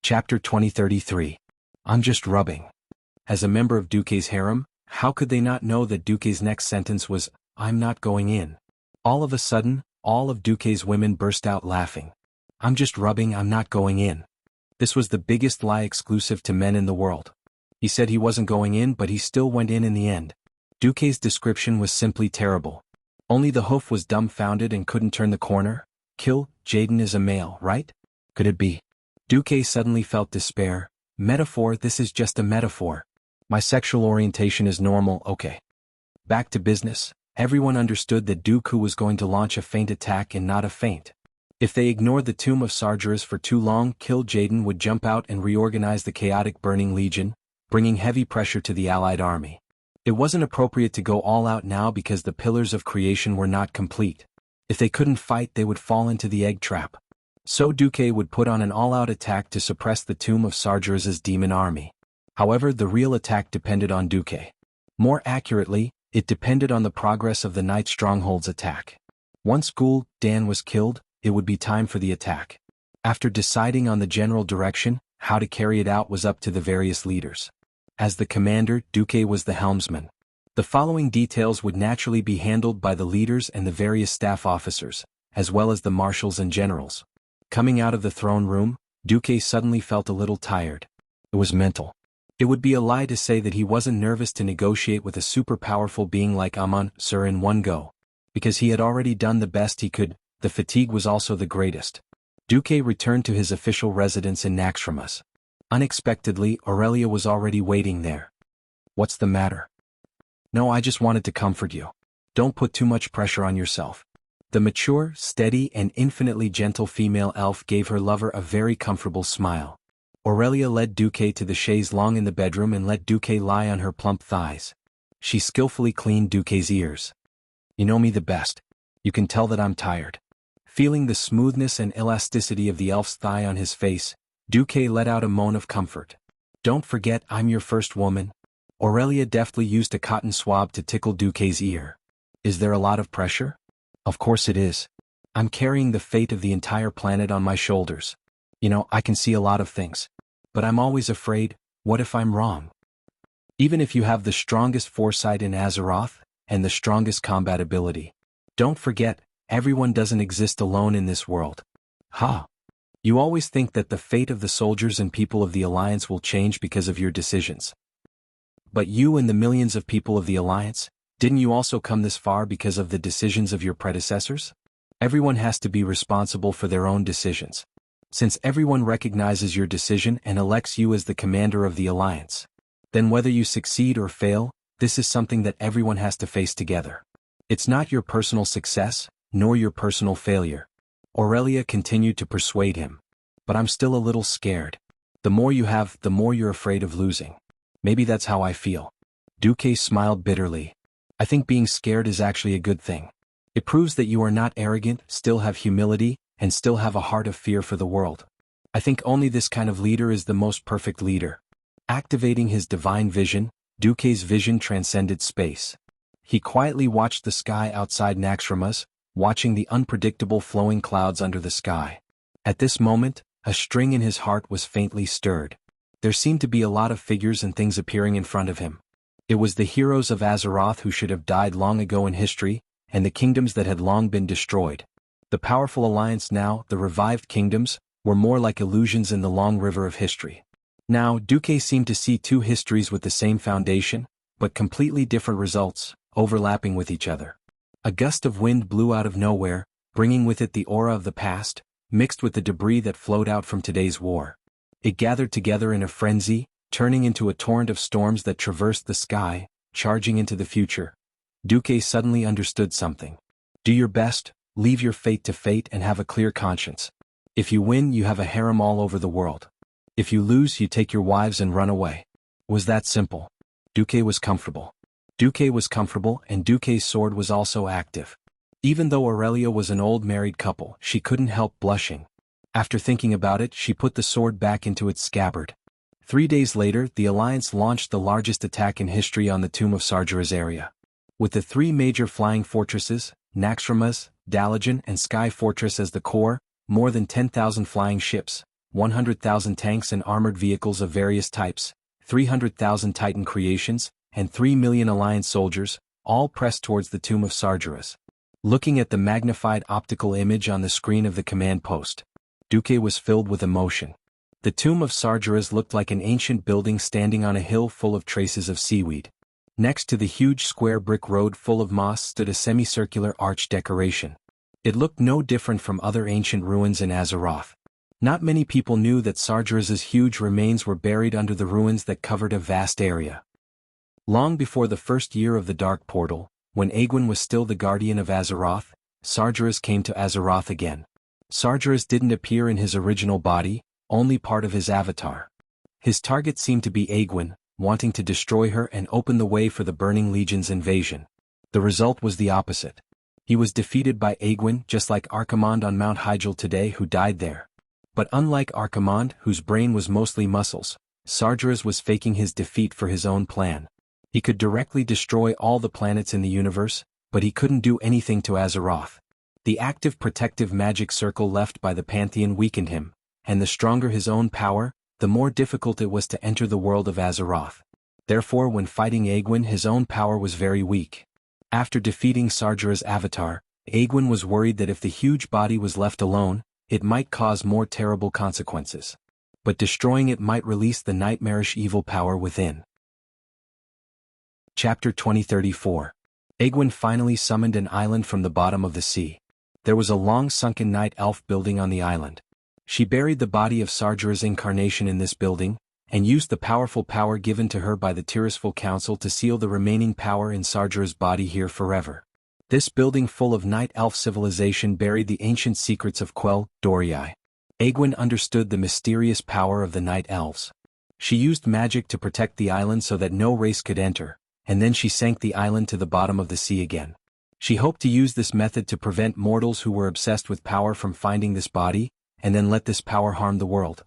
Chapter 2033. I'm just rubbing. As a member of Duque's harem, how could they not know that Duque's next sentence was, I'm not going in? All of a sudden, all of Duque's women burst out laughing. I'm just rubbing, I'm not going in. This was the biggest lie exclusive to men in the world. He said he wasn't going in, but he still went in the end. Duque's description was simply terrible. Only the hoof was dumbfounded and couldn't turn the corner. Kill, Jaden is a male, right? Could it be? Duque suddenly felt despair. Metaphor, this is just a metaphor. My sexual orientation is normal, okay. Back to business. Everyone understood that Dooku was going to launch a feint attack and not a feint. If they ignored the tomb of Sargeras for too long, Kill Jaden would jump out and reorganize the chaotic Burning Legion, bringing heavy pressure to the Allied army. It wasn't appropriate to go all out now because the pillars of creation were not complete. If they couldn't fight, they would fall into the egg trap. So Duque would put on an all-out attack to suppress the tomb of Sargeras' demon army. However, the real attack depended on Duque. More accurately, it depended on the progress of the Night Stronghold's attack. Once Ghoul Dan was killed, it would be time for the attack. After deciding on the general direction, how to carry it out was up to the various leaders. As the commander, Duque was the helmsman. The following details would naturally be handled by the leaders and the various staff officers, as well as the marshals and generals. Coming out of the throne room, Duque suddenly felt a little tired. It was mental. It would be a lie to say that he wasn't nervous to negotiate with a super-powerful being like Amon Sur in one go. Because he had already done the best he could, the fatigue was also the greatest. Duque returned to his official residence in Naxxramas. Unexpectedly, Aurelia was already waiting there. What's the matter? No, I just wanted to comfort you. Don't put too much pressure on yourself. The mature, steady, and infinitely gentle female elf gave her lover a very comfortable smile. Aurelia led Duque to the chaise longue in the bedroom and let Duque lie on her plump thighs. She skillfully cleaned Duque's ears. You know me the best. You can tell that I'm tired. Feeling the smoothness and elasticity of the elf's thigh on his face, Duque let out a moan of comfort. Don't forget, I'm your first woman. Aurelia deftly used a cotton swab to tickle Duque's ear. Is there a lot of pressure? Of course it is. I'm carrying the fate of the entire planet on my shoulders. You know, I can see a lot of things. But I'm always afraid, what if I'm wrong? Even if you have the strongest foresight in Azeroth, and the strongest combat ability. Don't forget, everyone doesn't exist alone in this world. Ha! You always think that the fate of the soldiers and people of the Alliance will change because of your decisions. But you and the millions of people of the Alliance, didn't you also come this far because of the decisions of your predecessors? Everyone has to be responsible for their own decisions. Since everyone recognizes your decision and elects you as the commander of the Alliance, then whether you succeed or fail, this is something that everyone has to face together. It's not your personal success, nor your personal failure. Aurelia continued to persuade him. But I'm still a little scared. The more you have, the more you're afraid of losing. Maybe that's how I feel. Duque smiled bitterly. I think being scared is actually a good thing. It proves that you are not arrogant, still have humility, and still have a heart of fear for the world. I think only this kind of leader is the most perfect leader. Activating his divine vision, Duque's vision transcended space. He quietly watched the sky outside Naxxramas, watching the unpredictable flowing clouds under the sky. At this moment, a string in his heart was faintly stirred. There seemed to be a lot of figures and things appearing in front of him. It was the heroes of Azeroth who should have died long ago in history, and the kingdoms that had long been destroyed. The powerful alliance now, the revived kingdoms, were more like illusions in the long river of history. Now, Duque seemed to see two histories with the same foundation, but completely different results, overlapping with each other. A gust of wind blew out of nowhere, bringing with it the aura of the past, mixed with the debris that flowed out from today's war. It gathered together in a frenzy, turning into a torrent of storms that traversed the sky, charging into the future. Duque suddenly understood something. Do your best, leave your fate to fate and have a clear conscience. If you win, you have a harem all over the world. If you lose, you take your wives and run away. It was that simple. Duque was comfortable. Duque was comfortable, and Duque's sword was also active. Even though Aurelia was an old married couple, she couldn't help blushing. After thinking about it, she put the sword back into its scabbard. 3 days later, the Alliance launched the largest attack in history on the Tomb of Sargeras area. With the 3 major flying fortresses, Naxxramas, Dalajan, and Sky Fortress as the core, more than 10,000 flying ships, 100,000 tanks and armored vehicles of various types, 300,000 Titan creations, and 3 million Alliance soldiers, all pressed towards the tomb of Sargeras. Looking at the magnified optical image on the screen of the command post, Duque was filled with emotion. The tomb of Sargeras looked like an ancient building standing on a hill full of traces of seaweed. Next to the huge square brick road full of moss stood a semicircular arch decoration. It looked no different from other ancient ruins in Azeroth. Not many people knew that Sargeras's huge remains were buried under the ruins that covered a vast area. Long before the first year of the Dark Portal, when Aegwynn was still the guardian of Azeroth, Sargeras came to Azeroth again. Sargeras didn't appear in his original body, only part of his avatar. His target seemed to be Aegwynn, wanting to destroy her and open the way for the Burning Legion's invasion. The result was the opposite. He was defeated by Aegwynn, just like Archimonde on Mount Hyjal today, who died there. But unlike Archimonde, whose brain was mostly muscles, Sargeras was faking his defeat for his own plan. He could directly destroy all the planets in the universe, but he couldn't do anything to Azeroth. The active protective magic circle left by the Pantheon weakened him, and the stronger his own power, the more difficult it was to enter the world of Azeroth. Therefore, when fighting Aegwynn, his own power was very weak. After defeating Sargeras' avatar, Aegwynn was worried that if the huge body was left alone, it might cause more terrible consequences. But destroying it might release the nightmarish evil power within. Chapter 2034. Aegwynn finally summoned an island from the bottom of the sea. There was a long sunken night elf building on the island. She buried the body of Sargeras' incarnation in this building, and used the powerful power given to her by the Tirisful Council to seal the remaining power in Sargeras' body here forever. This building full of night elf civilization buried the ancient secrets of Quell, Dorii. Aegwynn understood the mysterious power of the night elves. She used magic to protect the island so that no race could enter, and then she sank the island to the bottom of the sea again. She hoped to use this method to prevent mortals who were obsessed with power from finding this body, and then let this power harm the world.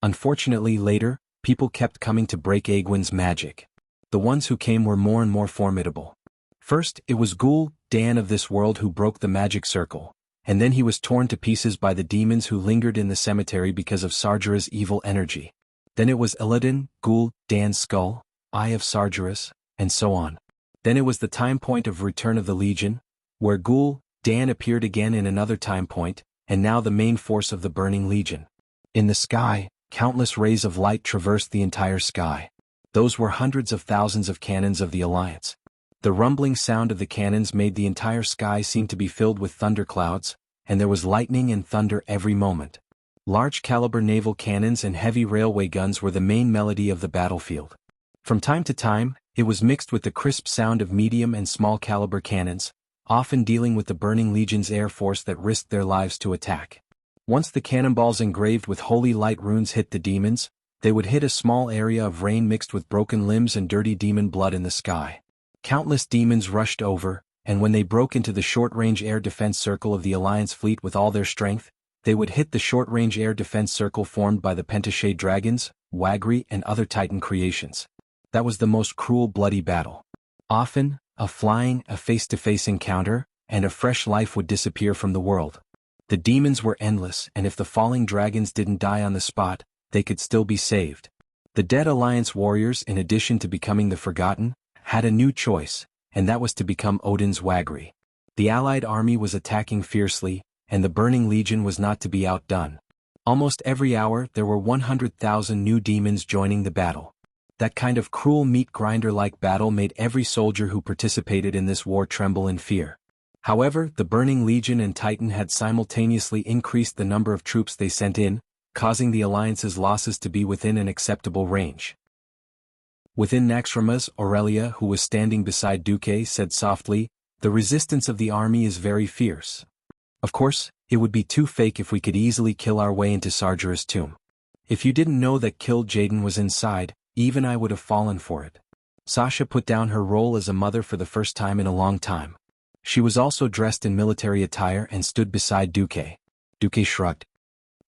Unfortunately, later, people kept coming to break Aegwynn's magic. The ones who came were more and more formidable. First, it was Ghoul Dan of this world who broke the magic circle, and then he was torn to pieces by the demons who lingered in the cemetery because of Sargeras' evil energy. Then it was Illidan, Ghoul Dan's skull, Eye of Sargeras, and so on. Then it was the time point of Return of the Legion, where Ghoul Dan appeared again in another time point, and now the main force of the Burning Legion. In the sky, countless rays of light traversed the entire sky. Those were hundreds of thousands of cannons of the Alliance. The rumbling sound of the cannons made the entire sky seem to be filled with thunderclouds, and there was lightning and thunder every moment. Large-caliber naval cannons and heavy railway guns were the main melody of the battlefield. From time to time, it was mixed with the crisp sound of medium and small-caliber cannons, often dealing with the Burning Legion's air force that risked their lives to attack. Once the cannonballs engraved with holy light runes hit the demons, they would hit a small area of rain mixed with broken limbs and dirty demon blood in the sky. Countless demons rushed over, and when they broke into the short-range air defense circle of the Alliance fleet with all their strength, they would hit the short-range air defense circle formed by the Pentashade dragons, Wagri, and other Titan creations. That was the most cruel, bloody battle. Often, a face-to-face encounter, and a fresh life would disappear from the world. The demons were endless, and if the falling dragons didn't die on the spot, they could still be saved. The dead Alliance warriors, in addition to becoming the Forgotten, had a new choice, and that was to become Odin's Wagri. The Allied army was attacking fiercely, and the Burning Legion was not to be outdone. Almost every hour there were 100,000 new demons joining the battle. That kind of cruel meat-grinder-like battle made every soldier who participated in this war tremble in fear. However, the Burning Legion and Titan had simultaneously increased the number of troops they sent in, causing the Alliance's losses to be within an acceptable range. Within Naxxramas, Aurelia, who was standing beside Duque, said softly, "The resistance of the army is very fierce. Of course, it would be too fake if we could easily kill our way into Sargeras' tomb. If you didn't know that Killed Jaden was inside, even I would have fallen for it." Sasha put down her role as a mother for the first time in a long time. She was also dressed in military attire and stood beside Duque. Duque shrugged.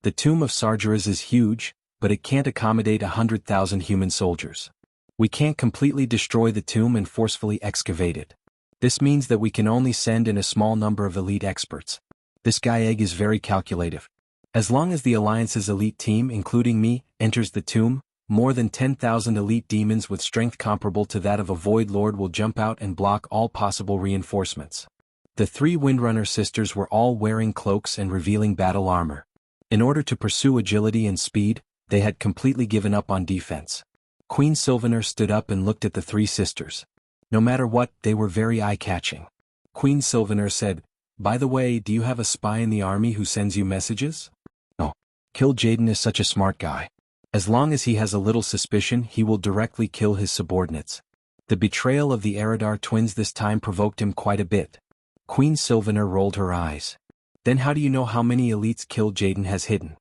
"The tomb of Sargeras is huge, but it can't accommodate 100,000 human soldiers. We can't completely destroy the tomb and forcefully excavate it. This means that we can only send in a small number of elite experts. This guy Egg is very calculative. As long as the Alliance's elite team, including me, enters the tomb, more than 10,000 elite demons with strength comparable to that of a Void Lord will jump out and block all possible reinforcements. The three Windrunner sisters were all wearing cloaks and revealing battle armor. In order to pursue agility and speed, they had completely given up on defense. Queen Sylvaner stood up and looked at the three sisters. No matter what, they were very eye-catching. Queen Sylvaner said, "By the way, do you have a spy in the army who sends you messages?" "No. Kill Jaden is such a smart guy. As long as he has a little suspicion, he will directly kill his subordinates." The betrayal of the Eridar twins this time provoked him quite a bit. Queen Sylvaner rolled her eyes. "Then how do you know how many elites Kill Jaden has hidden?"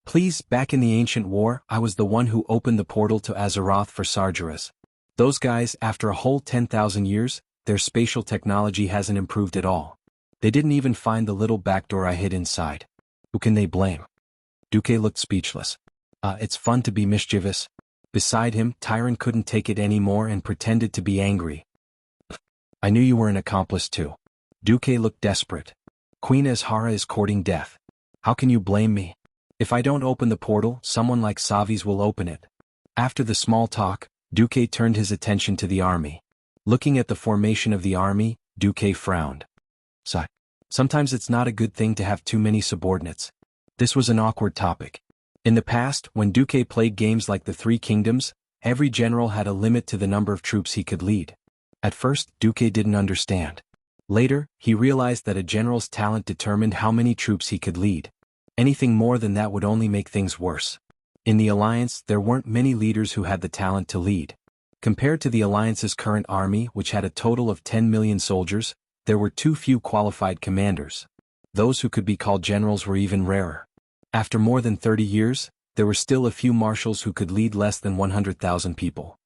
"Please, back in the ancient war, I was the one who opened the portal to Azeroth for Sargeras. Those guys, after a whole 10,000 years, their spatial technology hasn't improved at all. They didn't even find the little backdoor I hid inside. Who can they blame?" Duque looked speechless. It's fun to be mischievous." Beside him, Tyron couldn't take it anymore and pretended to be angry. "I knew you were an accomplice too." Duque looked desperate. "Queen Azhara is courting death. How can you blame me? If I don't open the portal, someone like Savi's will open it." After the small talk, Duque turned his attention to the army. Looking at the formation of the army, Duque frowned. Sometimes it's not a good thing to have too many subordinates." This was an awkward topic. In the past, when Duque played games like the Three Kingdoms, every general had a limit to the number of troops he could lead. At first, Duque didn't understand. Later, he realized that a general's talent determined how many troops he could lead. Anything more than that would only make things worse. In the Alliance, there weren't many leaders who had the talent to lead. Compared to the Alliance's current army, which had a total of 10 million soldiers, there were too few qualified commanders. Those who could be called generals were even rarer. After more than 30 years, there were still a few marshals who could lead less than 100,000 people.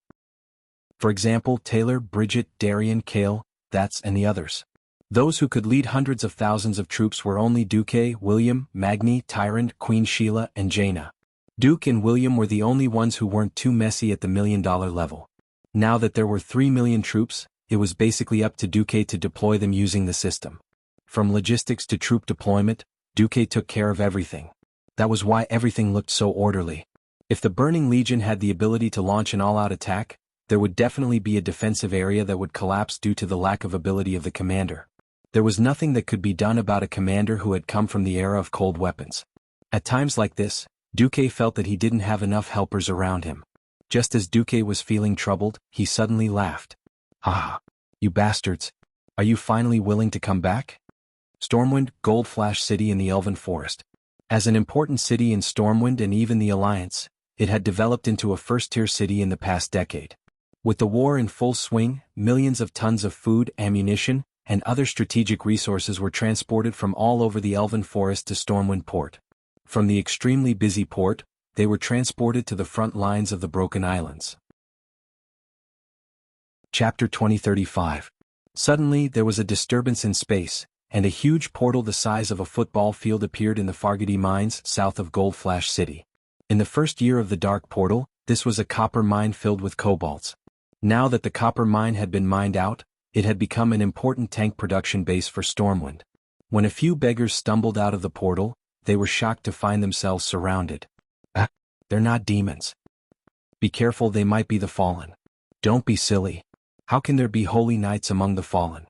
For example, Taylor, Bridget, Darian, Kale, and the others. Those who could lead hundreds of thousands of troops were only Duque, William, Magni, Tyrant, Queen Sheila, and Jaina. Duke and William were the only ones who weren't too messy at the $1,000,000 level. Now that there were 3 million troops, it was basically up to Duque to deploy them using the system. From logistics to troop deployment, Duque took care of everything. That was why everything looked so orderly. If the Burning Legion had the ability to launch an all-out attack, there would definitely be a defensive area that would collapse due to the lack of ability of the commander. There was nothing that could be done about a commander who had come from the era of cold weapons. At times like this, Duque felt that he didn't have enough helpers around him. Just as Duque was feeling troubled, he suddenly laughed. "Ha! You bastards! Are you finally willing to come back?" Stormwind, Goldflash City in the Elven Forest. As an important city in Stormwind and even the Alliance, it had developed into a first-tier city in the past decade. With the war in full swing, millions of tons of food, ammunition, and other strategic resources were transported from all over the Elven Forest to Stormwind Port. From the extremely busy port, they were transported to the front lines of the Broken Islands. Chapter 2035. Suddenly, there was a disturbance in space, and a huge portal the size of a football field appeared in the Fargady Mines south of Goldflash City. In the first year of the Dark Portal, this was a copper mine filled with cobalts. Now that the copper mine had been mined out, it had become an important tank production base for Stormwind. When a few beggars stumbled out of the portal, they were shocked to find themselves surrounded. They're not demons. Be careful, they might be the Fallen. Don't be silly. How can there be holy knights among the Fallen?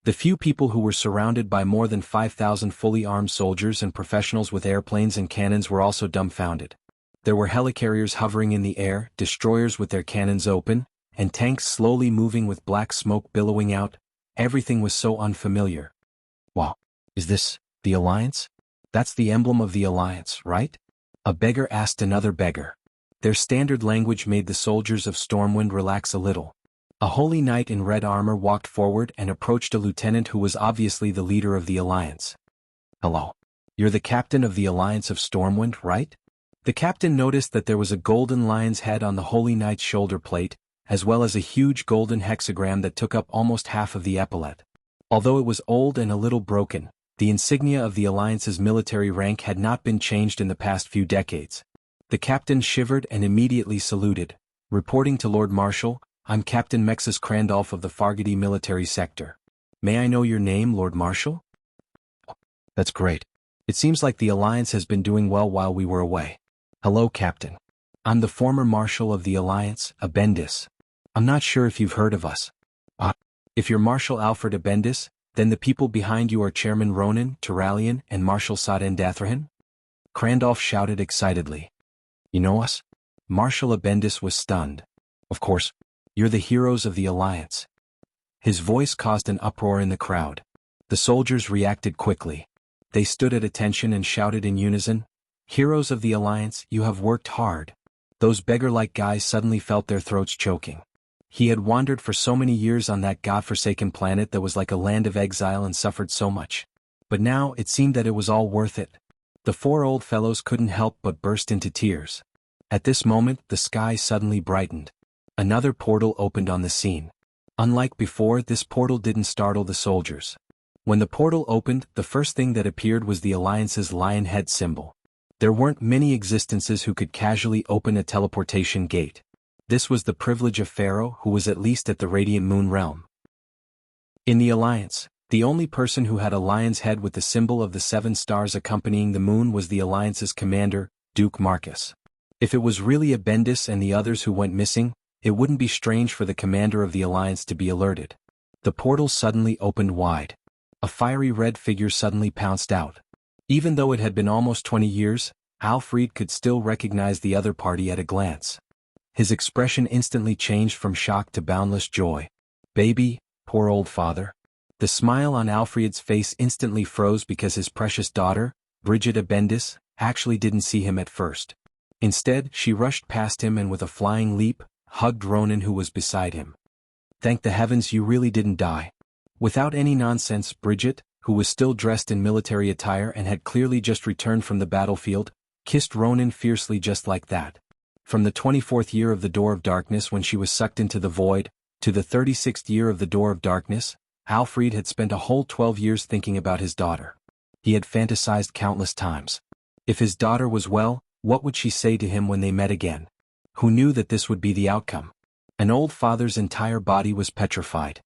The few people who were surrounded by more than 5,000 fully armed soldiers and professionals with airplanes and cannons were also dumbfounded. There were helicarriers hovering in the air, destroyers with their cannons open, and tanks slowly moving with black smoke billowing out. Everything was so unfamiliar. Wow, is this the Alliance? That's the emblem of the Alliance, right? A beggar asked another beggar. Their standard language made the soldiers of Stormwind relax a little. A holy knight in red armor walked forward and approached a lieutenant who was obviously the leader of the Alliance. "Hello. You're the captain of the Alliance of Stormwind, right?" The captain noticed that there was a golden lion's head on the holy knight's shoulder plate, as well as a huge golden hexagram that took up almost half of the epaulet. Although it was old and a little broken, the insignia of the Alliance's military rank had not been changed in the past few decades. The captain shivered and immediately saluted. "Reporting to Lord Marshal, I'm Captain Mexus Crandolph of the Fargady Military Sector. May I know your name, Lord Marshal?" "That's great. It seems like the Alliance has been doing well while we were away. Hello, Captain. I'm the former Marshal of the Alliance, Abendis. I'm not sure if you've heard of us. If you're Marshal Alfred Abendis, then the people behind you are Chairman Ronan, Turalian, and Marshal Saden Dathrahan? Crandolph shouted excitedly. You know us? Marshal Abendis was stunned. Of course. You're the heroes of the Alliance. His voice caused an uproar in the crowd. The soldiers reacted quickly. They stood at attention and shouted in unison, Heroes of the Alliance, you have worked hard. Those beggar-like guys suddenly felt their throats choking. He had wandered for so many years on that godforsaken planet that was like a land of exile and suffered so much. But now it seemed that it was all worth it. The four old fellows couldn't help but burst into tears. At this moment, the sky suddenly brightened. Another portal opened on the scene. Unlike before, this portal didn't startle the soldiers. When the portal opened, the first thing that appeared was the Alliance's lion head symbol. There weren't many existences who could casually open a teleportation gate. This was the privilege of Pharaoh, who was at least at the Radiant Moon realm. In the Alliance, the only person who had a lion's head with the symbol of the 7 stars accompanying the moon was the Alliance's commander, Duke Marcus. If it was really Abendis and the others who went missing, it wouldn't be strange for the commander of the Alliance to be alerted. The portal suddenly opened wide. A fiery red figure suddenly pounced out. Even though it had been almost 20 years, Alfred could still recognize the other party at a glance. His expression instantly changed from shock to boundless joy. Baby, poor old father. The smile on Alfred's face instantly froze because his precious daughter, Bridget Abendis, actually didn't see him at first. Instead, she rushed past him and with a flying leap, hugged Ronan who was beside him. Thank the heavens you really didn't die. Without any nonsense, Bridget, who was still dressed in military attire and had clearly just returned from the battlefield, kissed Ronan fiercely just like that. From the 24th year of the Door of Darkness when she was sucked into the void, to the 36th year of the Door of Darkness, Alfred had spent a whole 12 years thinking about his daughter. He had fantasized countless times. If his daughter was well, what would she say to him when they met again? Who knew that this would be the outcome? An old father's entire body was petrified.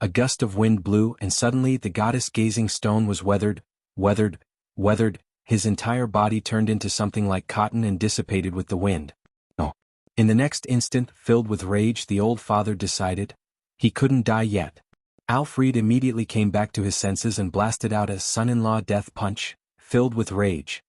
A gust of wind blew and suddenly the goddess-gazing stone was weathered. His entire body turned into something like cotton and dissipated with the wind. In the next instant, filled with rage, the old father decided he couldn't die yet. Alfred immediately came back to his senses and blasted out a son-in-law death punch, filled with rage.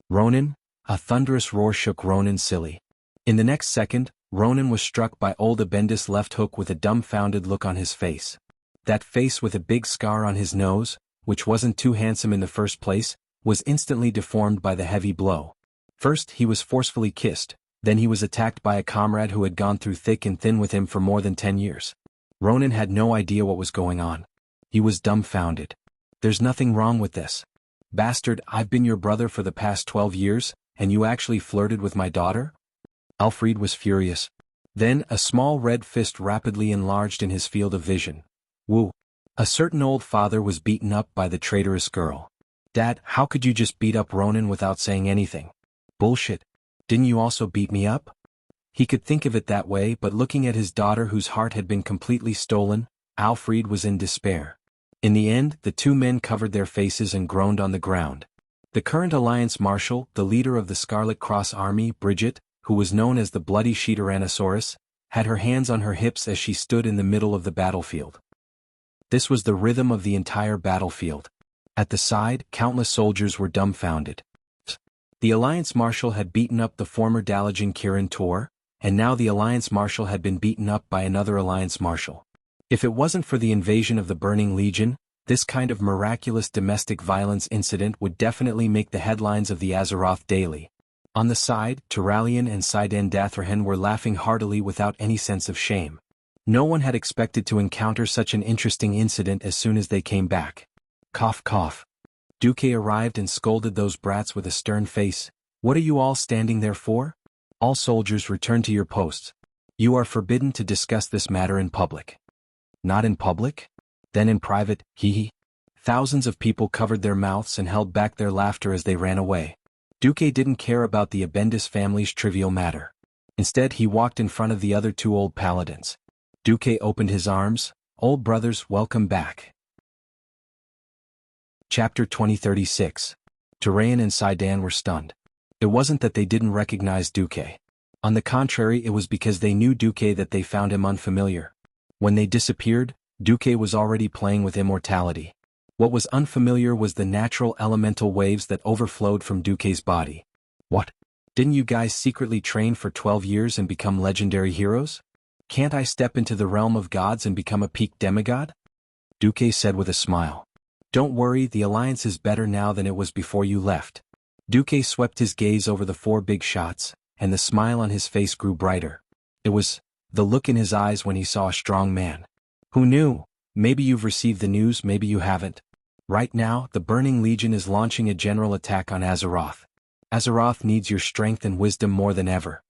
Ronan? A thunderous roar shook Ronan silly. In the next second, Ronan was struck by old Abendis' left hook with a dumbfounded look on his face. That face with a big scar on his nose, which wasn't too handsome in the first place, was instantly deformed by the heavy blow. First he was forcefully kissed, then he was attacked by a comrade who had gone through thick and thin with him for more than 10 years. Ronan had no idea what was going on. He was dumbfounded. There's nothing wrong with this. Bastard, I've been your brother for the past 12 years, and you actually flirted with my daughter? Alfred was furious. Then a small red fist rapidly enlarged in his field of vision. Woo! A certain old father was beaten up by the traitorous girl. Dad, how could you just beat up Ronan without saying anything? Bullshit. Didn't you also beat me up? He could think of it that way, but looking at his daughter whose heart had been completely stolen, Alfred was in despair. In the end, the two men covered their faces and groaned on the ground. The current Alliance Marshal, the leader of the Scarlet Cross Army, Bridget, who was known as the Bloody She-Tyrannosaurus, had her hands on her hips as she stood in the middle of the battlefield. This was the rhythm of the entire battlefield. At the side, countless soldiers were dumbfounded. The Alliance Marshal had beaten up the former Dalajan Kirin Tor, and now the Alliance Marshal had been beaten up by another Alliance Marshal. If it wasn't for the invasion of the Burning Legion, this kind of miraculous domestic violence incident would definitely make the headlines of the Azeroth Daily. On the side, Turalian and Saden Dathrahan were laughing heartily without any sense of shame. No one had expected to encounter such an interesting incident as soon as they came back. Cough cough. Duque arrived and scolded those brats with a stern face. What are you all standing there for? All soldiers return to your posts. You are forbidden to discuss this matter in public. Not in public? Then in private, hee. Thousands of people covered their mouths and held back their laughter as they ran away. Duque didn't care about the Abendis family's trivial matter. Instead he walked in front of the other two old paladins. Duque opened his arms. Old brothers, welcome back. Chapter 2036. Turayan and Saidan were stunned. It wasn't that they didn't recognize Duque. On the contrary, it was because they knew Duque that they found him unfamiliar. When they disappeared, Duque was already playing with immortality. What was unfamiliar was the natural elemental waves that overflowed from Duque's body. What? Didn't you guys secretly train for 12 years and become legendary heroes? Can't I step into the realm of gods and become a peak demigod? Duque said with a smile. Don't worry, the alliance is better now than it was before you left. Duque swept his gaze over the 4 big shots, and the smile on his face grew brighter. It was the look in his eyes when he saw a strong man. Who knew? Maybe you've received the news, maybe you haven't. Right now, the Burning Legion is launching a general attack on Azeroth. Azeroth needs your strength and wisdom more than ever.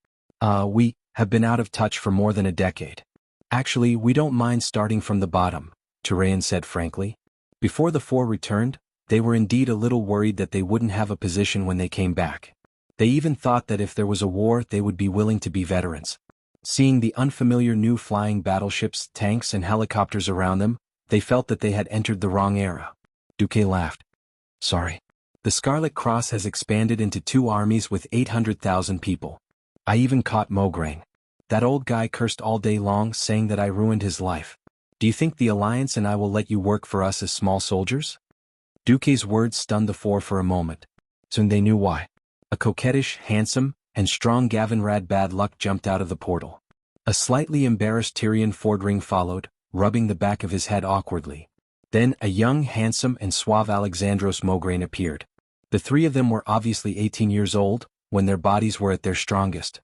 We have been out of touch for more than a decade. Actually, we don't mind starting from the bottom, Turayan said frankly. Before the 4 returned, they were indeed a little worried that they wouldn't have a position when they came back. They even thought that if there was a war they would be willing to be veterans. Seeing the unfamiliar new flying battleships, tanks and helicopters around them, they felt that they had entered the wrong era. Duque laughed. Sorry. The Scarlet Cross has expanded into 2 armies with 800,000 people. I even caught Mograine. That old guy cursed all day long saying that I ruined his life. Do you think the Alliance and I will let you work for us as small soldiers? Duque's words stunned the 4 for a moment. Soon they knew why. A coquettish, handsome, and strong Gavin Rad Bad Luck jumped out of the portal. A slightly embarrassed Tyrion Fordring followed, rubbing the back of his head awkwardly. Then a young, handsome, and suave Alexandros Mograine appeared. The 3 of them were obviously 18 years old, when their bodies were at their strongest.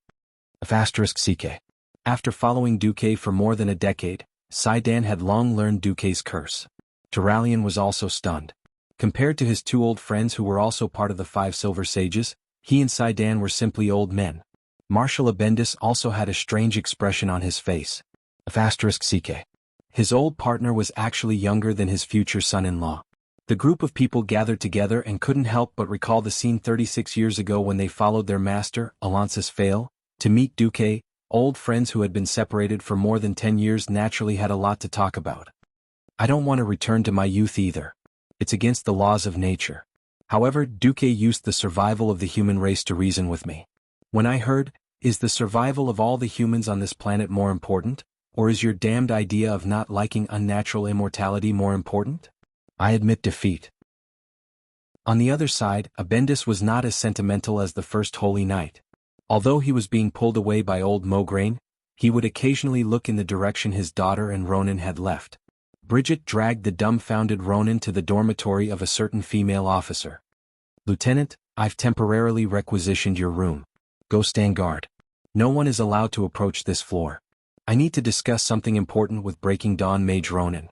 *CK. After following Duque for more than a decade, Saidan had long learned Duque's curse. Turalian was also stunned. Compared to his 2 old friends who were also part of the 5 Silver Sages, he and Saidan were simply old men. Marshal Abendis also had a strange expression on his face. *CK. His old partner was actually younger than his future son-in-law. The group of people gathered together and couldn't help but recall the scene 36 years ago when they followed their master, Alonsis Fail, to meet Duque. Old friends who had been separated for more than 10 years naturally had a lot to talk about. I don't want to return to my youth either. It's against the laws of nature. However, Duque used the survival of the human race to reason with me. When I heard, is the survival of all the humans on this planet more important, or is your damned idea of not liking unnatural immortality more important? I admit defeat. On the other side, Abendis was not as sentimental as the first Holy Night. Although he was being pulled away by old Mograine, he would occasionally look in the direction his daughter and Ronan had left. Bridget dragged the dumbfounded Ronan to the dormitory of a certain female officer. Lieutenant, I've temporarily requisitioned your room. Go stand guard. No one is allowed to approach this floor. I need to discuss something important with Breaking Dawn Mage Ronan.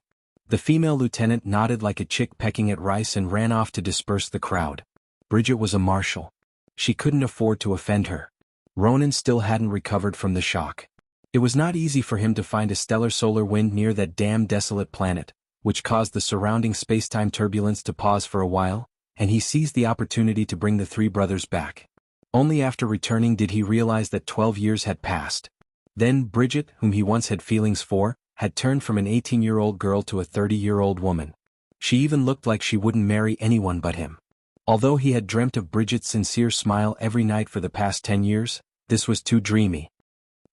The female lieutenant nodded like a chick pecking at rice and ran off to disperse the crowd. Bridget was a marshal. She couldn't afford to offend her. Ronan still hadn't recovered from the shock. It was not easy for him to find a stellar solar wind near that damn desolate planet, which caused the surrounding space-time turbulence to pause for a while, and he seized the opportunity to bring the 3 brothers back. Only after returning did he realize that 12 years had passed. Then Bridget, whom he once had feelings for, had turned from an 18-year-old girl to a 30-year-old woman. She even looked like she wouldn't marry anyone but him. Although he had dreamt of Bridget's sincere smile every night for the past 10 years, this was too dreamy.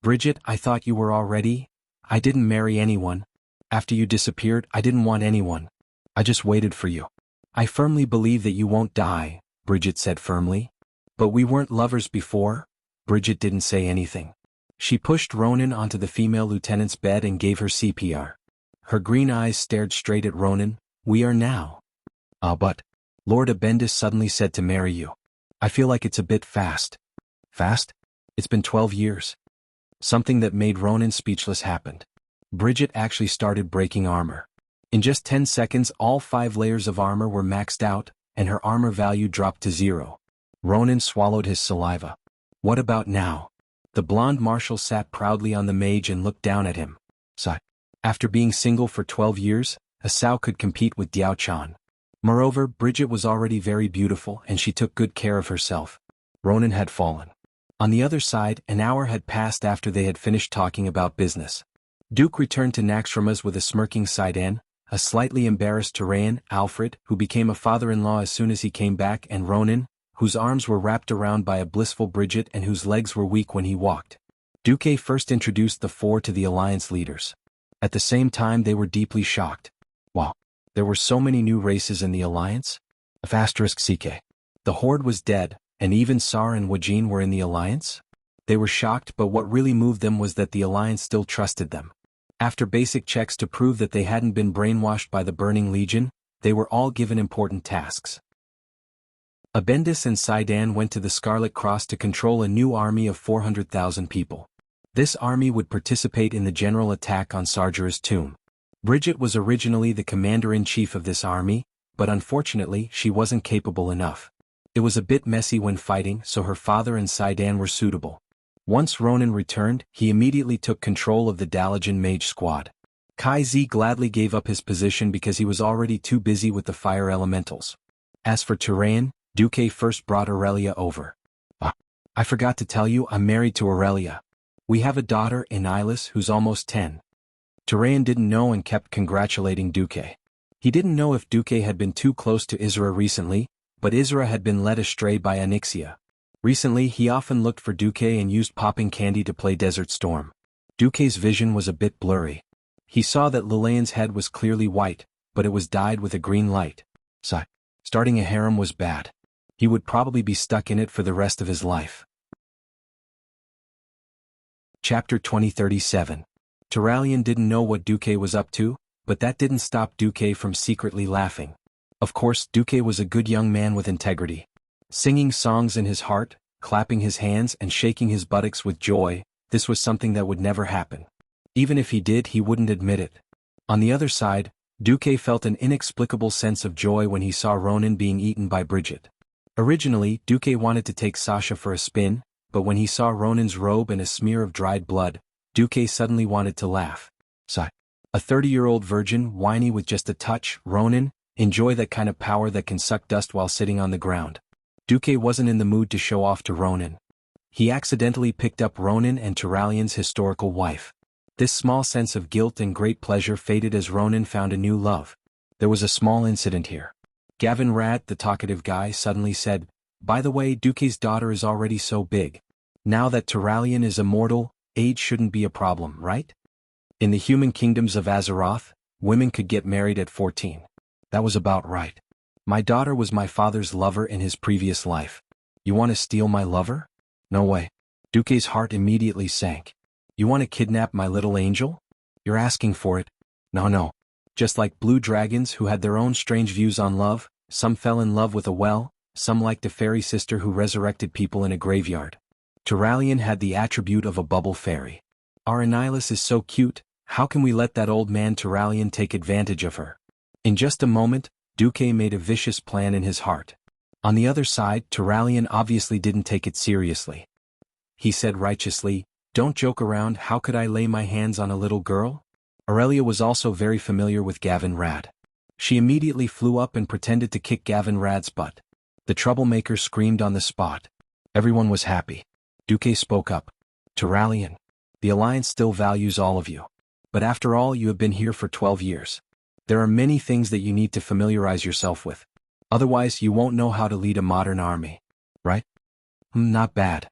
Bridget, I thought you were already? I didn't marry anyone. After you disappeared, I didn't want anyone. I just waited for you. I firmly believe that you won't die, Bridget said firmly. But we weren't lovers before? Bridget didn't say anything. She pushed Ronan onto the female lieutenant's bed and gave her CPR. Her green eyes stared straight at Ronan. We are now. But Lord Abendis suddenly said to marry you. I feel like it's a bit fast. Fast? It's been 12 years. Something that made Ronan speechless happened. Bridget actually started breaking armor. In just 10 seconds all 5 layers of armor were maxed out, and her armor value dropped to 0. Ronan swallowed his saliva. What about now? The blonde marshal sat proudly on the mage and looked down at him. So, after being single for 12 years, a Sao could compete with Diao Chan. Moreover, Bridget was already very beautiful and she took good care of herself. Ronan had fallen. On the other side, an hour had passed after they had finished talking about business. Duke returned to Naxxramas with a smirking Saidan, a slightly embarrassed Turayan, Alfred, who became a father-in-law as soon as he came back, and Ronan, whose arms were wrapped around by a blissful Bridget and whose legs were weak when he walked. Duque first introduced the four to the Alliance leaders. At the same time they were deeply shocked. Wow, there were so many new races in the Alliance? *CK. The Horde was dead, and even Sar and Wajin were in the Alliance? They were shocked, but what really moved them was that the Alliance still trusted them. After basic checks to prove that they hadn't been brainwashed by the Burning Legion, they were all given important tasks. Abendis and Sidon went to the Scarlet Cross to control a new army of 400,000 people. This army would participate in the general attack on Sargera's tomb. Bridget was originally the commander-in-chief of this army, but unfortunately she wasn't capable enough. It was a bit messy when fighting, so her father and Sidon were suitable. Once Ronan returned, he immediately took control of the Dalajan mage squad. Kai Z gladly gave up his position because he was already too busy with the fire elementals. As for Turayan, Duque first brought Aurelia over. I forgot to tell you, I'm married to Aurelia. We have a daughter, Enilis, who's almost 10. Turayan didn't know and kept congratulating Duque. He didn't know if Duque had been too close to Isra recently, but Isra had been led astray by Onyxia. Recently he often looked for Duque and used popping candy to play Desert Storm. Duque's vision was a bit blurry. He saw that Lillian's head was clearly white, but it was dyed with a green light. Starting a harem was bad. He would probably be stuck in it for the rest of his life. Chapter 2037. Turalian didn't know what Duque was up to, but that didn't stop Duque from secretly laughing. Of course, Duque was a good young man with integrity. Singing songs in his heart, clapping his hands and shaking his buttocks with joy, this was something that would never happen. Even if he did, he wouldn't admit it. On the other side, Duque felt an inexplicable sense of joy when he saw Ronan being eaten by Bridget. Originally, Duque wanted to take Sasha for a spin, but when he saw Ronan's robe and a smear of dried blood, Duque suddenly wanted to laugh. A 30-year-old virgin, whiny with just a touch, Ronan, enjoy that kind of power that can suck dust while sitting on the ground. Duque wasn't in the mood to show off to Ronan. He accidentally picked up Ronan and Turalian's historical wife. This small sense of guilt and great pleasure faded as Ronan found a new love. There was a small incident here. Gavin Rad, the talkative guy, suddenly said, "By the way, Duque's daughter is already so big. Now that Turalian is immortal, age shouldn't be a problem, right? In the human kingdoms of Azeroth, women could get married at 14. That was about right. My daughter was my father's lover in his previous life. You want to steal my lover? No way." Duque's heart immediately sank. "You want to kidnap my little angel? You're asking for it." No. Just like blue dragons who had their own strange views on love, some fell in love with a well, some liked a fairy sister who resurrected people in a graveyard. Turalian had the attribute of a bubble fairy. Our Enilis is so cute, how can we let that old man Turalian take advantage of her? In just a moment, Duque made a vicious plan in his heart. On the other side, Turalian obviously didn't take it seriously. He said righteously, "Don't joke around, how could I lay my hands on a little girl?" Aurelia was also very familiar with Gavin Rad. She immediately flew up and pretended to kick Gavin Rad's butt. The troublemaker screamed on the spot. Everyone was happy. Duque spoke up. "Turalian, the Alliance still values all of you. But after all, you have been here for 12 years. There are many things that you need to familiarize yourself with. Otherwise you won't know how to lead a modern army. Right?" Not bad."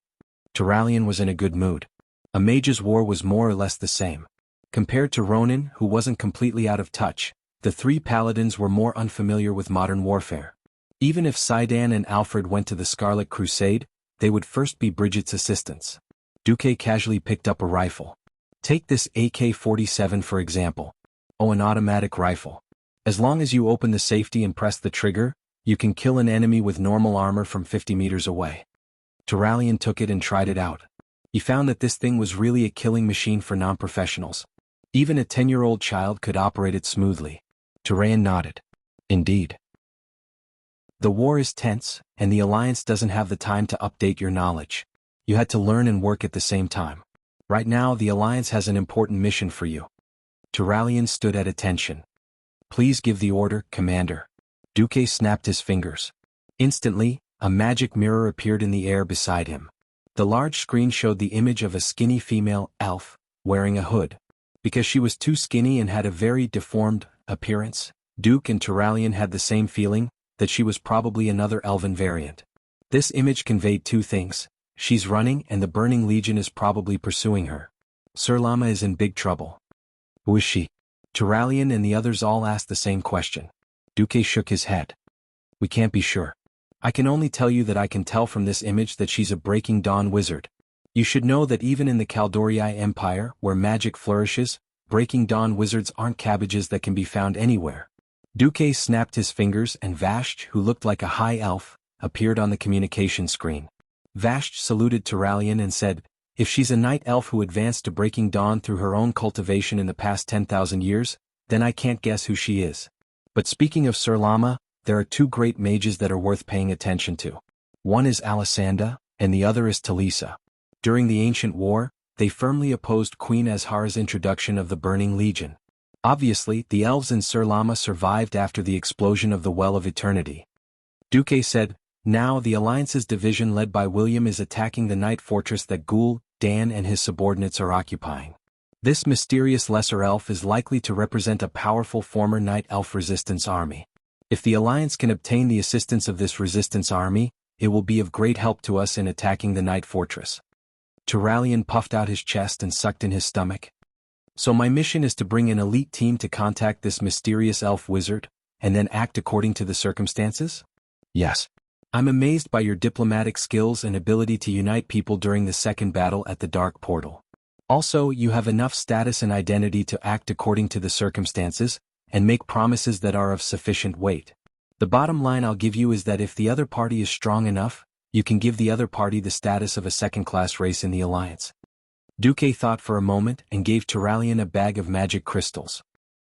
Turalian was in a good mood. A mage's war was more or less the same. Compared to Ronan, who wasn't completely out of touch, the three paladins were more unfamiliar with modern warfare. Even if Sidon and Alfred went to the Scarlet Crusade, they would first be Bridget's assistants. Duque casually picked up a rifle. Take this AK-47 for example. An automatic rifle. As long as you open the safety and press the trigger, you can kill an enemy with normal armor from 50 meters away. Turalian took it and tried it out. He found that this thing was really a killing machine for non-professionals. Even a 10-year-old child could operate it smoothly. Turayan nodded. Indeed. The war is tense, and the Alliance doesn't have the time to update your knowledge. You had to learn and work at the same time. Right now, the Alliance has an important mission for you. Turalian stood at attention. "Please give the order, Commander." Duque snapped his fingers. Instantly, a magic mirror appeared in the air beside him. The large screen showed the image of a skinny female elf, wearing a hood. Because she was too skinny and had a very deformed appearance, Duke and Turalyon had the same feeling, that she was probably another elven variant. This image conveyed two things: she's running and the Burning Legion is probably pursuing her. Sir Lama is in big trouble. Who is she? Turalyon and the others all asked the same question. Duke shook his head. We can't be sure. I can only tell you that I can tell from this image that she's a Breaking Dawn wizard. You should know that even in the Kaldorii Empire, where magic flourishes, Breaking Dawn wizards aren't cabbages that can be found anywhere. Duke snapped his fingers and Vashj, who looked like a high elf, appeared on the communication screen. Vashj saluted Turalyon and said, if she's a night elf who advanced to Breaking Dawn through her own cultivation in the past 10,000 years, then I can't guess who she is. But speaking of Sir Lama, there are two great mages that are worth paying attention to. One is Alisanda, and the other is Talisa. During the Ancient War, they firmly opposed Queen Azhara's introduction of the Burning Legion. Obviously, the elves and Sir Lama survived after the explosion of the Well of Eternity. Duque said, now the Alliance's division led by William is attacking the Night Fortress that Ghoul, Dan and his subordinates are occupying. This mysterious lesser elf is likely to represent a powerful former Night Elf resistance army. If the Alliance can obtain the assistance of this resistance army, it will be of great help to us in attacking the Night Fortress. Turalyon puffed out his chest and sucked in his stomach. So my mission is to bring an elite team to contact this mysterious elf wizard, and then act according to the circumstances? Yes. I'm amazed by your diplomatic skills and ability to unite people during the second battle at the Dark Portal. Also, you have enough status and identity to act according to the circumstances, and make promises that are of sufficient weight. The bottom line I'll give you is that if the other party is strong enough, you can give the other party the status of a second-class race in the Alliance. Duque thought for a moment and gave Turalyon a bag of magic crystals.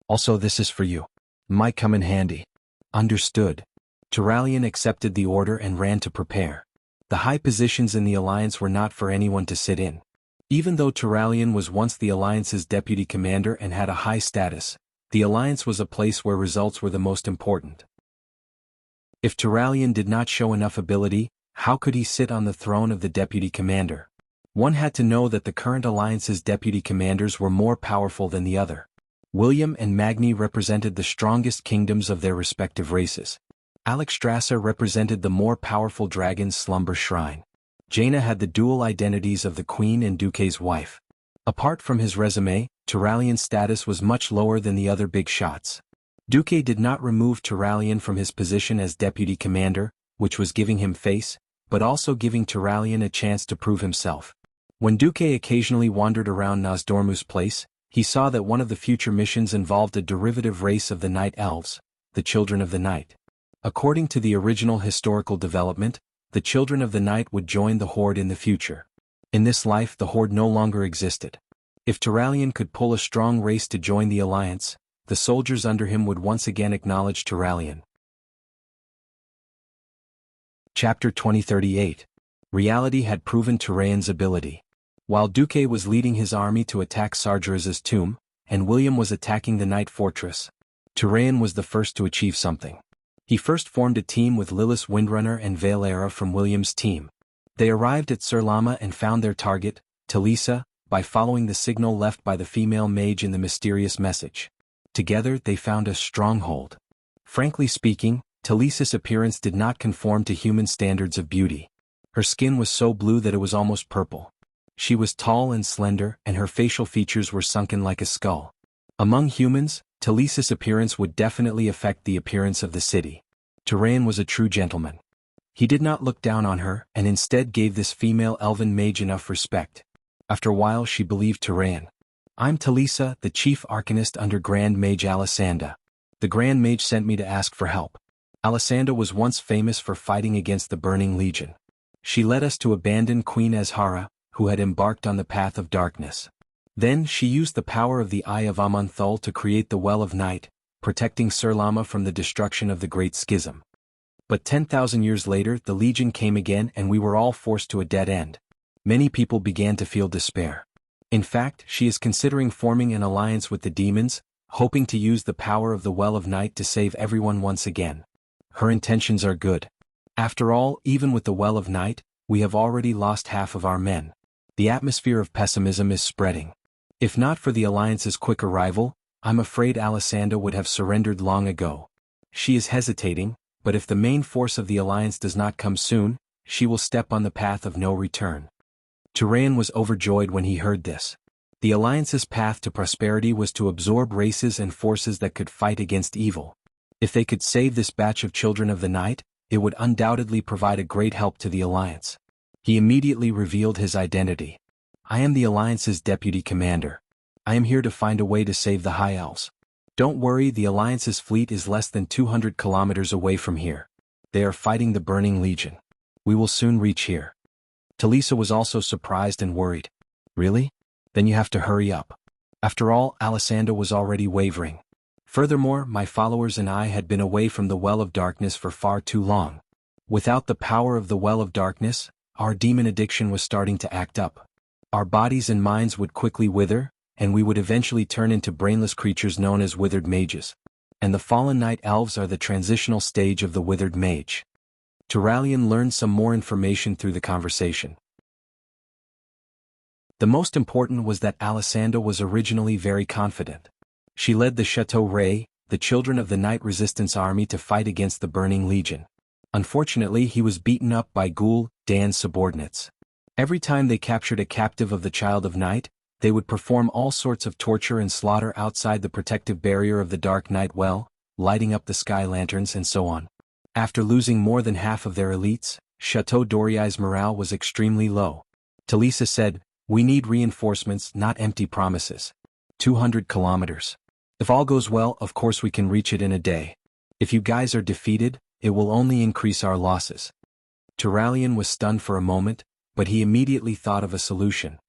Also, this is for you. Might come in handy. Understood. Turalyon accepted the order and ran to prepare. The high positions in the Alliance were not for anyone to sit in. Even though Turalyon was once the Alliance's deputy commander and had a high status, the Alliance was a place where results were the most important. If Turalyon did not show enough ability, how could he sit on the throne of the deputy commander? One had to know that the current Alliance's deputy commanders were more powerful than the other. William and Magni represented the strongest kingdoms of their respective races. Alexstrasza represented the more powerful dragon's slumber shrine. Jaina had the dual identities of the queen and Duque's wife. Apart from his resume, Turalyon's status was much lower than the other big shots. Duque did not remove Turalyon from his position as deputy commander, which was giving him face, but also giving Turalyon a chance to prove himself. When Duque occasionally wandered around Nosdormu's place, he saw that one of the future missions involved a derivative race of the Night Elves, the Children of the Night. According to the original historical development, the Children of the Night would join the Horde in the future. In this life the Horde no longer existed. If Turalyon could pull a strong race to join the Alliance, the soldiers under him would once again acknowledge Turalyon. Chapter 2038. Reality had proven Turayon's ability. While Duque was leading his army to attack Sargeraz's tomb, and William was attacking the Night Fortress, Turayon was the first to achieve something. He first formed a team with Lilith Windrunner and Valera from William's team. They arrived at Sir Lama and found their target, Talisa, by following the signal left by the female mage in the mysterious message. Together they found a stronghold. Frankly speaking, Talisa's appearance did not conform to human standards of beauty. Her skin was so blue that it was almost purple. She was tall and slender, and her facial features were sunken like a skull. Among humans, Talisa's appearance would definitely affect the appearance of the city. Turayon was a true gentleman. He did not look down on her, and instead gave this female elven mage enough respect. After a while she believed Turayon. I'm Talisa, the chief arcanist under Grand Mage Alisanda. The Grand Mage sent me to ask for help. Alisanda was once famous for fighting against the Burning Legion. She led us to abandon Queen Azhara, who had embarked on the path of darkness. Then she used the power of the Eye of Amonthul to create the Well of Night, protecting Sir Lama from the destruction of the Great Schism. But 10,000 years later the Legion came again and we were all forced to a dead end. Many people began to feel despair. In fact, she is considering forming an alliance with the demons, hoping to use the power of the Well of Night to save everyone once again. Her intentions are good. After all, even with the Well of Night, we have already lost half of our men. The atmosphere of pessimism is spreading. If not for the Alliance's quick arrival, I'm afraid Alessandra would have surrendered long ago. She is hesitating, but if the main force of the Alliance does not come soon, she will step on the path of no return. Turayan was overjoyed when he heard this. The Alliance's path to prosperity was to absorb races and forces that could fight against evil. If they could save this batch of children of the night, it would undoubtedly provide a great help to the Alliance. He immediately revealed his identity. I am the Alliance's deputy commander. I am here to find a way to save the High Elves. Don't worry, the Alliance's fleet is less than 200 kilometers away from here. They are fighting the Burning Legion. We will soon reach here. Talisa was also surprised and worried. Really? Then you have to hurry up. After all, Alessandra was already wavering. Furthermore, my followers and I had been away from the Well of Darkness for far too long. Without the power of the Well of Darkness, our demon addiction was starting to act up. Our bodies and minds would quickly wither, and we would eventually turn into brainless creatures known as withered mages. And the fallen night elves are the transitional stage of the withered mage. Turalian learned some more information through the conversation. The most important was that Alessandra was originally very confident. She led the Chateau Ray, the Children of the Night Resistance Army, to fight against the Burning Legion. Unfortunately, he was beaten up by Ghoul Dan's subordinates. Every time they captured a captive of the Child of Night, they would perform all sorts of torture and slaughter outside the protective barrier of the Dark Night Well, lighting up the sky lanterns and so on. After losing more than half of their elites, Chateau Doriai's morale was extremely low. Talisa said, "We need reinforcements, not empty promises. 200 kilometers. If all goes well, of course we can reach it in a day. If you guys are defeated, it will only increase our losses." Turalian was stunned for a moment, but he immediately thought of a solution.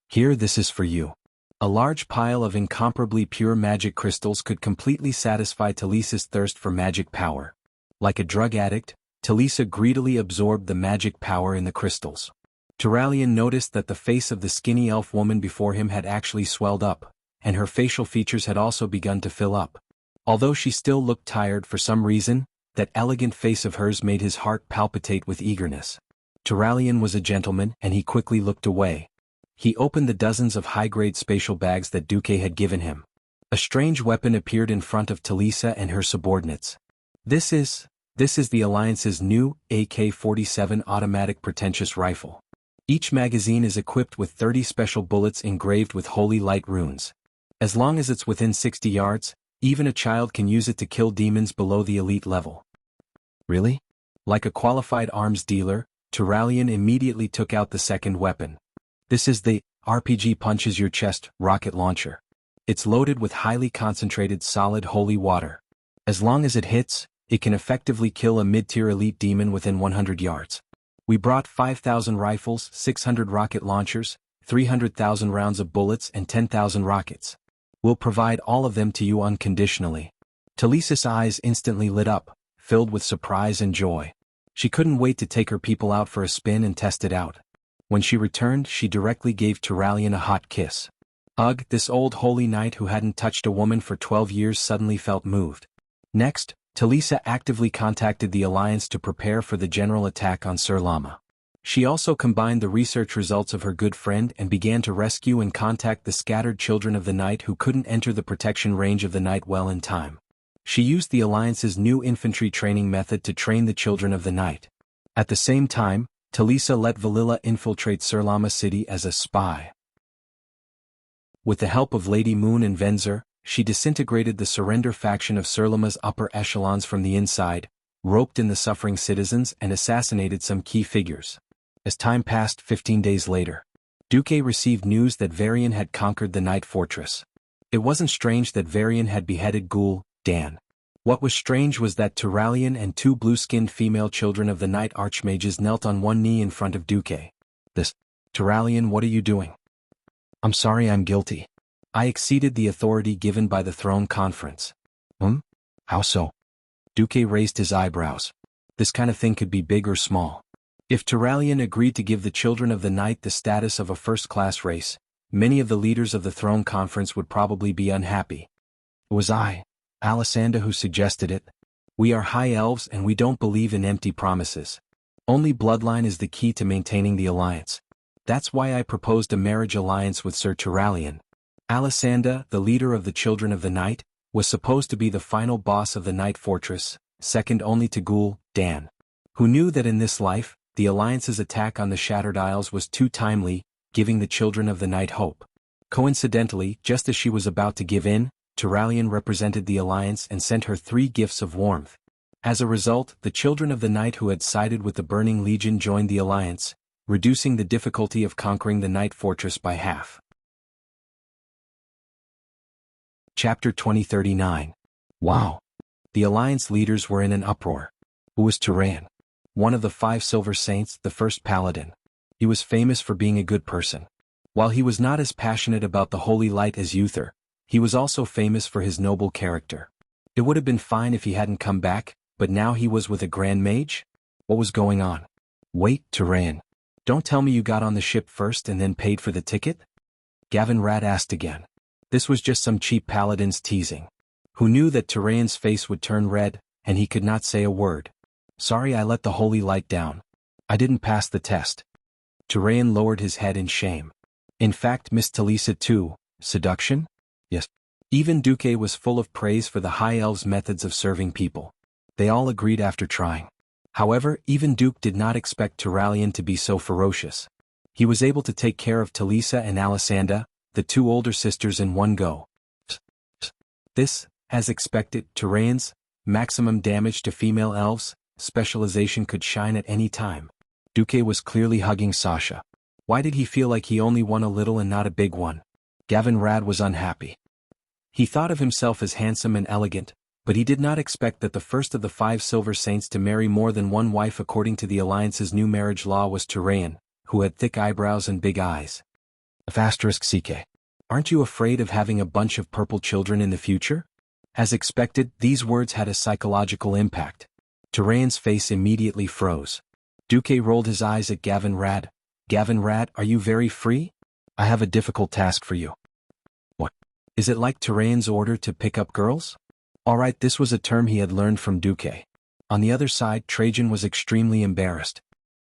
"Here, this is for you." A large pile of incomparably pure magic crystals could completely satisfy Talisa's thirst for magic power. Like a drug addict, Talisa greedily absorbed the magic power in the crystals. Turalian noticed that the face of the skinny elf woman before him had actually swelled up, and her facial features had also begun to fill up. Although she still looked tired for some reason, that elegant face of hers made his heart palpitate with eagerness. Turalian was a gentleman, and he quickly looked away. He opened the dozens of high-grade spatial bags that Duque had given him. A strange weapon appeared in front of Talisa and her subordinates. This is the Alliance's new AK-47 automatic pretentious rifle. Each magazine is equipped with 30 special bullets engraved with holy light runes. As long as it's within 60 yards, even a child can use it to kill demons below the elite level. Really? Like a qualified arms dealer, Turalian immediately took out the second weapon. This is the RPG punches your chest rocket launcher. It's loaded with highly concentrated solid holy water. As long as it hits, it can effectively kill a mid-tier elite demon within 100 yards. We brought 5,000 rifles, 600 rocket launchers, 300,000 rounds of bullets and 10,000 rockets. We'll provide all of them to you unconditionally. Talisa's eyes instantly lit up, filled with surprise and joy. She couldn't wait to take her people out for a spin and test it out. When she returned, she directly gave Turalian a hot kiss. Ugh, this old holy knight who hadn't touched a woman for 12 years suddenly felt moved. Next, Talisa actively contacted the Alliance to prepare for the general attack on Sir Lama. She also combined the research results of her good friend and began to rescue and contact the scattered children of the night who couldn't enter the protection range of the night well in time. She used the Alliance's new infantry training method to train the children of the night. At the same time, Talisa let Valilla infiltrate Sir Lama City as a spy. With the help of Lady Moon and Venzer, she disintegrated the surrender faction of Sir Lama's upper echelons from the inside, roped in the suffering citizens and assassinated some key figures. As time passed 15 days later, Duque received news that Varian had conquered the Night Fortress. It wasn't strange that Varian had beheaded Ghoul Dan. What was strange was that Turalian and two blue-skinned female children of the Night Archmages knelt on one knee in front of Duque. Turalian, what are you doing? I'm sorry, I'm guilty. I exceeded the authority given by the Throne Conference. How so? Duque raised his eyebrows. This kind of thing could be big or small. If Turalian agreed to give the Children of the Night the status of a first-class race, many of the leaders of the Throne Conference would probably be unhappy. It was I, Alessandra, who suggested it. We are high elves and we don't believe in empty promises. Only bloodline is the key to maintaining the alliance. That's why I proposed a marriage alliance with Sir Turalian. Alessandra, the leader of the Children of the Night, was supposed to be the final boss of the Night Fortress, second only to Ghoul, Dan, who knew that in this life, the Alliance's attack on the Shattered Isles was too timely, giving the Children of the Night hope. Coincidentally, just as she was about to give in, Turalyon represented the Alliance and sent her 3 gifts of warmth. As a result, the Children of the Night who had sided with the Burning Legion joined the Alliance, reducing the difficulty of conquering the Night Fortress by half. Chapter 2039. Wow! The Alliance leaders were in an uproar. Who was Turalyon? One of the 5 Silver Saints, the first Paladin. He was famous for being a good person. While he was not as passionate about the Holy Light as Uther, he was also famous for his noble character. It would have been fine if he hadn't come back, but now he was with a Grand Mage? What was going on? Wait, Turalyon. Don't tell me you got on the ship first and then paid for the ticket? Gavin Rad asked again. This was just some cheap paladin's teasing. Who knew that Turalyon's face would turn red, and he could not say a word. Sorry, I let the Holy Light down. I didn't pass the test. Turalyon lowered his head in shame. In fact, Miss Talisa too. Seduction? Yes. Even Duque was full of praise for the High Elves' methods of serving people. They all agreed after trying. However, even Duke did not expect Turalyon to be so ferocious. He was able to take care of Talisa and Alessandra, the 2 older sisters, in one go. This, as expected, Turalyon's maximum damage to female elves specialization could shine at any time. Duque was clearly hugging Sasha. Why did he feel like he only won a little and not a big one? Gavin Rad was unhappy. He thought of himself as handsome and elegant, but he did not expect that the first of the 5 Silver Saints to marry more than one wife according to the Alliance's new marriage law was Turalyon, who had thick eyebrows and big eyes. *CK. Aren't you afraid of having a bunch of purple children in the future? As expected, these words had a psychological impact. Turalyon's face immediately froze. Duque rolled his eyes at Gavin Rad. Gavin Rad, are you very free? I have a difficult task for you. What? Is it like Turalyon's order to pick up girls? Alright, this was a term he had learned from Duque. On the other side, Trajan was extremely embarrassed.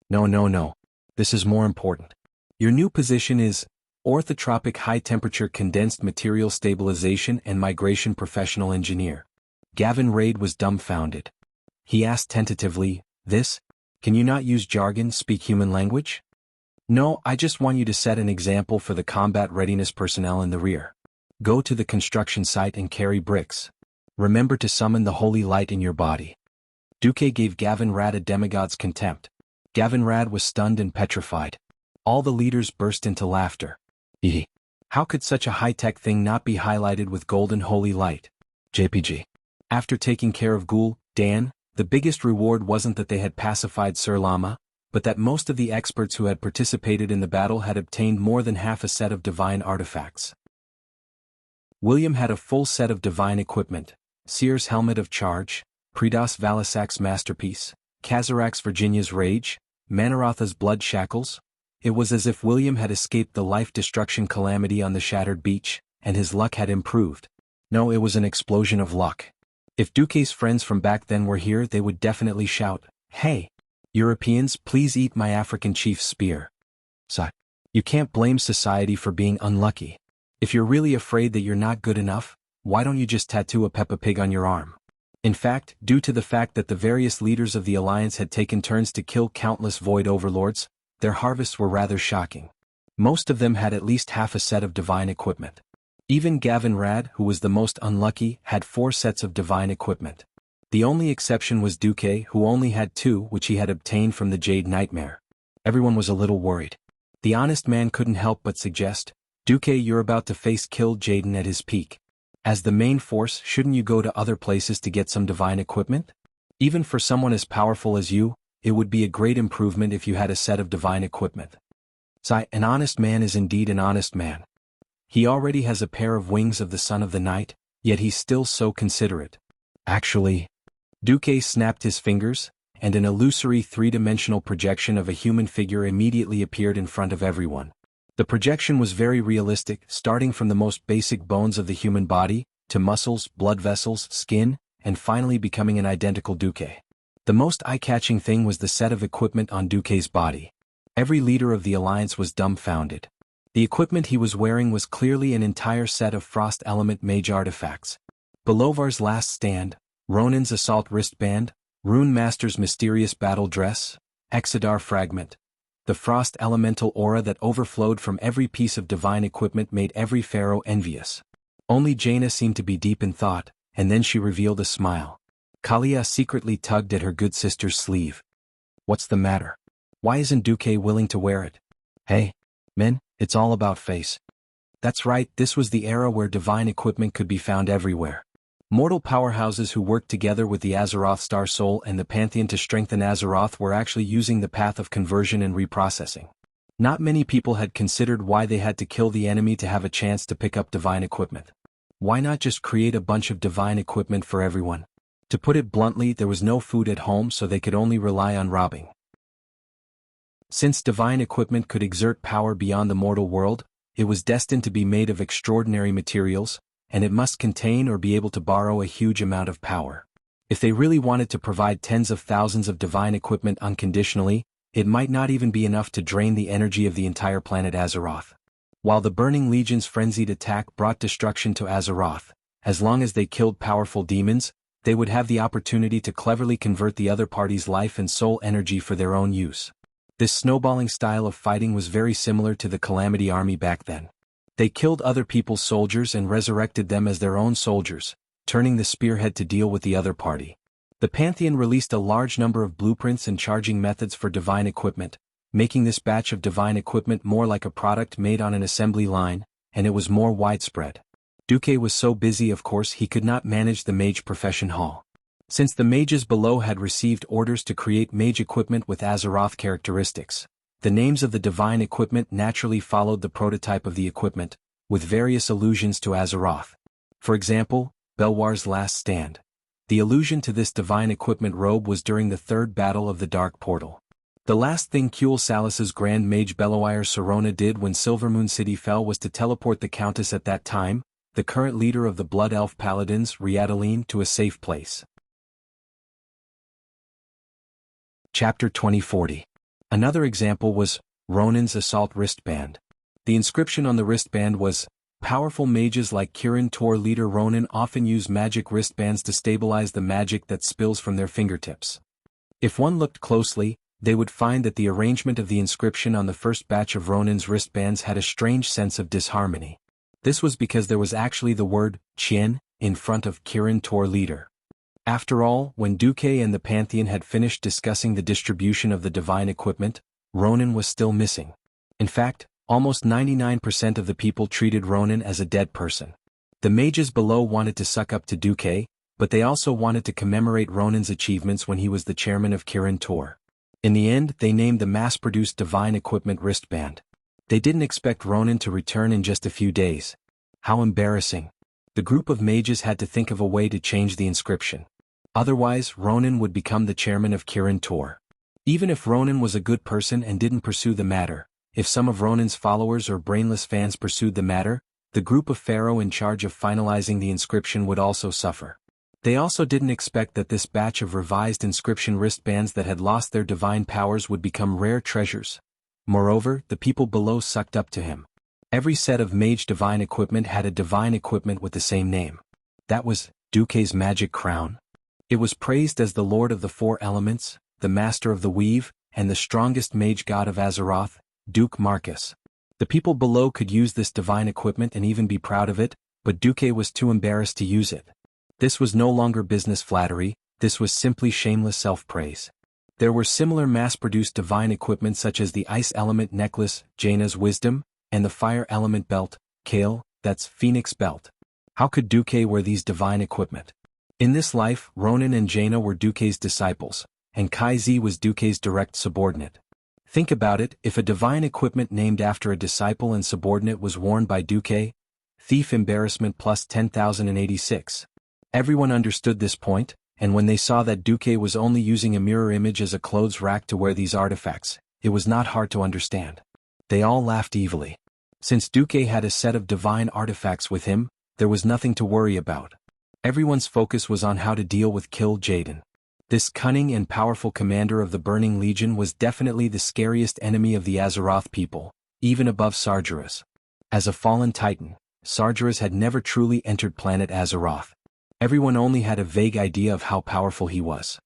No. This is more important. Your new position is Orthotropic High-Temperature Condensed Material Stabilization and Migration Professional Engineer. Gavin Rad was dumbfounded. He asked tentatively, Can you not use jargon, speak human language? No, I just want you to set an example for the combat readiness personnel in the rear. Go to the construction site and carry bricks. Remember to summon the Holy Light in your body. Duque gave Gavin Rad a demigod's contempt. Gavin Rad was stunned and petrified. All the leaders burst into laughter. How could such a high-tech thing not be highlighted with golden holy light? JPG. After taking care of Ghoul, Dan, the biggest reward wasn't that they had pacified Sir Lama, but that most of the experts who had participated in the battle had obtained more than half a set of divine artifacts. William had a full set of divine equipment: Seer's Helmet of Charge, Predos Valisak's Masterpiece, Kazarak's Virginia's Rage, Manarotha's Blood Shackles. It was as if William had escaped the life-destruction calamity on the shattered beach, and his luck had improved. No, it was an explosion of luck. If Duque's friends from back then were here, they would definitely shout, "Hey! Europeans, please eat my African chief's spear." You can't blame society for being unlucky. If you're really afraid that you're not good enough, why don't you just tattoo a Peppa Pig on your arm? In fact, due to the fact that the various leaders of the Alliance had taken turns to kill countless Void Overlords, their harvests were rather shocking. Most of them had at least half a set of divine equipment. Even Gavin Rad, who was the most unlucky, had 4 sets of divine equipment. The only exception was Duque, who only had 2, which he had obtained from the Jade Nightmare. Everyone was a little worried. The honest man couldn't help but suggest, "Duque, you're about to face Kill Jaden at his peak. As the main force, shouldn't you go to other places to get some divine equipment? Even for someone as powerful as you, it would be a great improvement if you had a set of divine equipment." An honest man is indeed an honest man. He already has a pair of wings of the Son of the Night, yet he's still so considerate. Actually, Duque snapped his fingers, and an illusory 3-dimensional projection of a human figure immediately appeared in front of everyone. The projection was very realistic, starting from the most basic bones of the human body, to muscles, blood vessels, skin, and finally becoming an identical Duque. The most eye-catching thing was the set of equipment on Duque's body. Every leader of the Alliance was dumbfounded. The equipment he was wearing was clearly an entire set of frost element mage artifacts. Belovar's last stand, Ronin's assault wristband, Rune Master's mysterious battle dress, Exodar fragment. The frost elemental aura that overflowed from every piece of divine equipment made every pharaoh envious. Only Jaina seemed to be deep in thought, and then she revealed a smile. Kalia secretly tugged at her good sister's sleeve. What's the matter? Why isn't Duque willing to wear it? Hey, men, it's all about face. That's right, this was the era where divine equipment could be found everywhere. Mortal powerhouses who worked together with the Azeroth Star Soul and the Pantheon to strengthen Azeroth were actually using the path of conversion and reprocessing. Not many people had considered why they had to kill the enemy to have a chance to pick up divine equipment. Why not just create a bunch of divine equipment for everyone? To put it bluntly, there was no food at home, so they could only rely on robbing. Since divine equipment could exert power beyond the mortal world, it was destined to be made of extraordinary materials, and it must contain or be able to borrow a huge amount of power. If they really wanted to provide tens of thousands of divine equipment unconditionally, it might not even be enough to drain the energy of the entire planet Azeroth. While the Burning Legion's frenzied attack brought destruction to Azeroth, as long as they killed powerful demons, they would have the opportunity to cleverly convert the other party's life and soul energy for their own use. This snowballing style of fighting was very similar to the Calamity Army back then. They killed other people's soldiers and resurrected them as their own soldiers, turning the spearhead to deal with the other party. The Pantheon released a large number of blueprints and charging methods for divine equipment, making this batch of divine equipment more like a product made on an assembly line, and it was more widespread. Duque was so busy, of course, he could not manage the mage profession hall. Since the mages below had received orders to create mage equipment with Azeroth characteristics, the names of the divine equipment naturally followed the prototype of the equipment, with various allusions to Azeroth. For example, Belwar's last stand. The allusion to this divine equipment robe was during the third battle of the Dark Portal. The last thing Kuel Salas's Grand Mage Belowire Sorona did when Silvermoon City fell was to teleport the Countess at that time, the current leader of the Blood Elf Paladins, Riadaline, to a safe place. Chapter 2040. Another example was Ronin's assault wristband. The inscription on the wristband was, "Powerful mages like Kirin Tor leader Ronin often use magic wristbands to stabilize the magic that spills from their fingertips." If one looked closely, they would find that the arrangement of the inscription on the first batch of Ronin's wristbands had a strange sense of disharmony. This was because there was actually the word Qian in front of Kirin Tor leader. After all, when Duque and the Pantheon had finished discussing the distribution of the divine equipment, Ronin was still missing. In fact, almost 99% of the people treated Ronin as a dead person. The mages below wanted to suck up to Duque, but they also wanted to commemorate Ronin's achievements when he was the chairman of Kirin Tor. In the end, they named the mass-produced divine equipment wristband. They didn't expect Ronin to return in just a few days. How embarrassing. The group of mages had to think of a way to change the inscription. Otherwise, Ronin would become the chairman of Kirin Tor. Even if Ronin was a good person and didn't pursue the matter, if some of Ronin's followers or brainless fans pursued the matter, the group of Pharaoh in charge of finalizing the inscription would also suffer. They also didn't expect that this batch of revised inscription wristbands that had lost their divine powers would become rare treasures. Moreover, the people below sucked up to him. Every set of mage divine equipment had a divine equipment with the same name. That was Duque's magic crown. It was praised as the Lord of the Four Elements, the Master of the Weave, and the strongest mage god of Azeroth, Duke Marcus. The people below could use this divine equipment and even be proud of it, but Duque was too embarrassed to use it. This was no longer business flattery, this was simply shameless self-praise. There were similar mass-produced divine equipment such as the Ice Element Necklace, Jaina's Wisdom, and the Fire Element Belt, Kale, that's Phoenix Belt. How could Duque wear these divine equipment? In this life, Ronin and Jaina were Duque's disciples, and Kai Zi was Duque's direct subordinate. Think about it, if a divine equipment named after a disciple and subordinate was worn by Duque, thief embarrassment plus 10,086. Everyone understood this point, and when they saw that Duque was only using a mirror image as a clothes rack to wear these artifacts, it was not hard to understand. They all laughed evilly. Since Duque had a set of divine artifacts with him, there was nothing to worry about. Everyone's focus was on how to deal with Kill Jaden. This cunning and powerful commander of the Burning Legion was definitely the scariest enemy of the Azeroth people, even above Sargeras. As a fallen titan, Sargeras had never truly entered planet Azeroth. Everyone only had a vague idea of how powerful he was.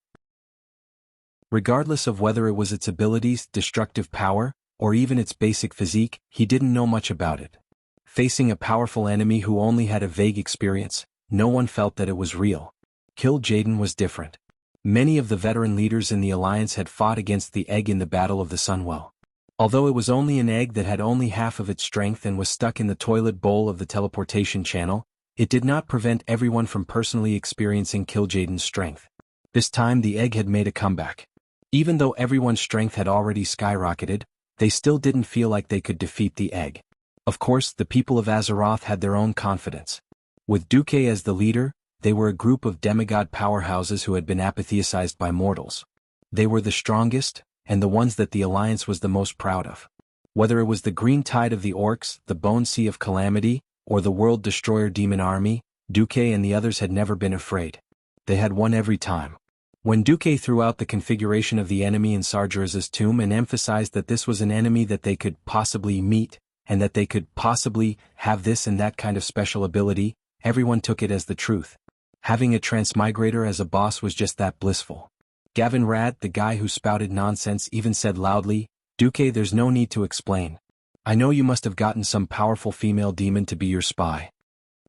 Regardless of whether it was its abilities, destructive power, or even its basic physique, he didn't know much about it. Facing a powerful enemy who only had a vague experience, no one felt that it was real. Kill Jaden was different. Many of the veteran leaders in the Alliance had fought against the egg in the Battle of the Sunwell. Although it was only an egg that had only half of its strength and was stuck in the toilet bowl of the teleportation channel, it did not prevent everyone from personally experiencing Killjaden's strength. This time the egg had made a comeback. Even though everyone's strength had already skyrocketed, they still didn't feel like they could defeat the egg. Of course, the people of Azeroth had their own confidence. With Duque as the leader, they were a group of demigod powerhouses who had been apatheized by mortals. They were the strongest, and the ones that the Alliance was the most proud of. Whether it was the Green Tide of the Orcs, the Bone Sea of Calamity, or the World Destroyer Demon Army, Duque and the others had never been afraid. They had won every time. When Duque threw out the configuration of the enemy in Sargeras' tomb and emphasized that this was an enemy that they could possibly meet, and that they could possibly have this and that kind of special ability, everyone took it as the truth. Having a transmigrator as a boss was just that blissful. Gavin Rad, the guy who spouted nonsense, even said loudly, "Duque, there's no need to explain. I know you must have gotten some powerful female demon to be your spy."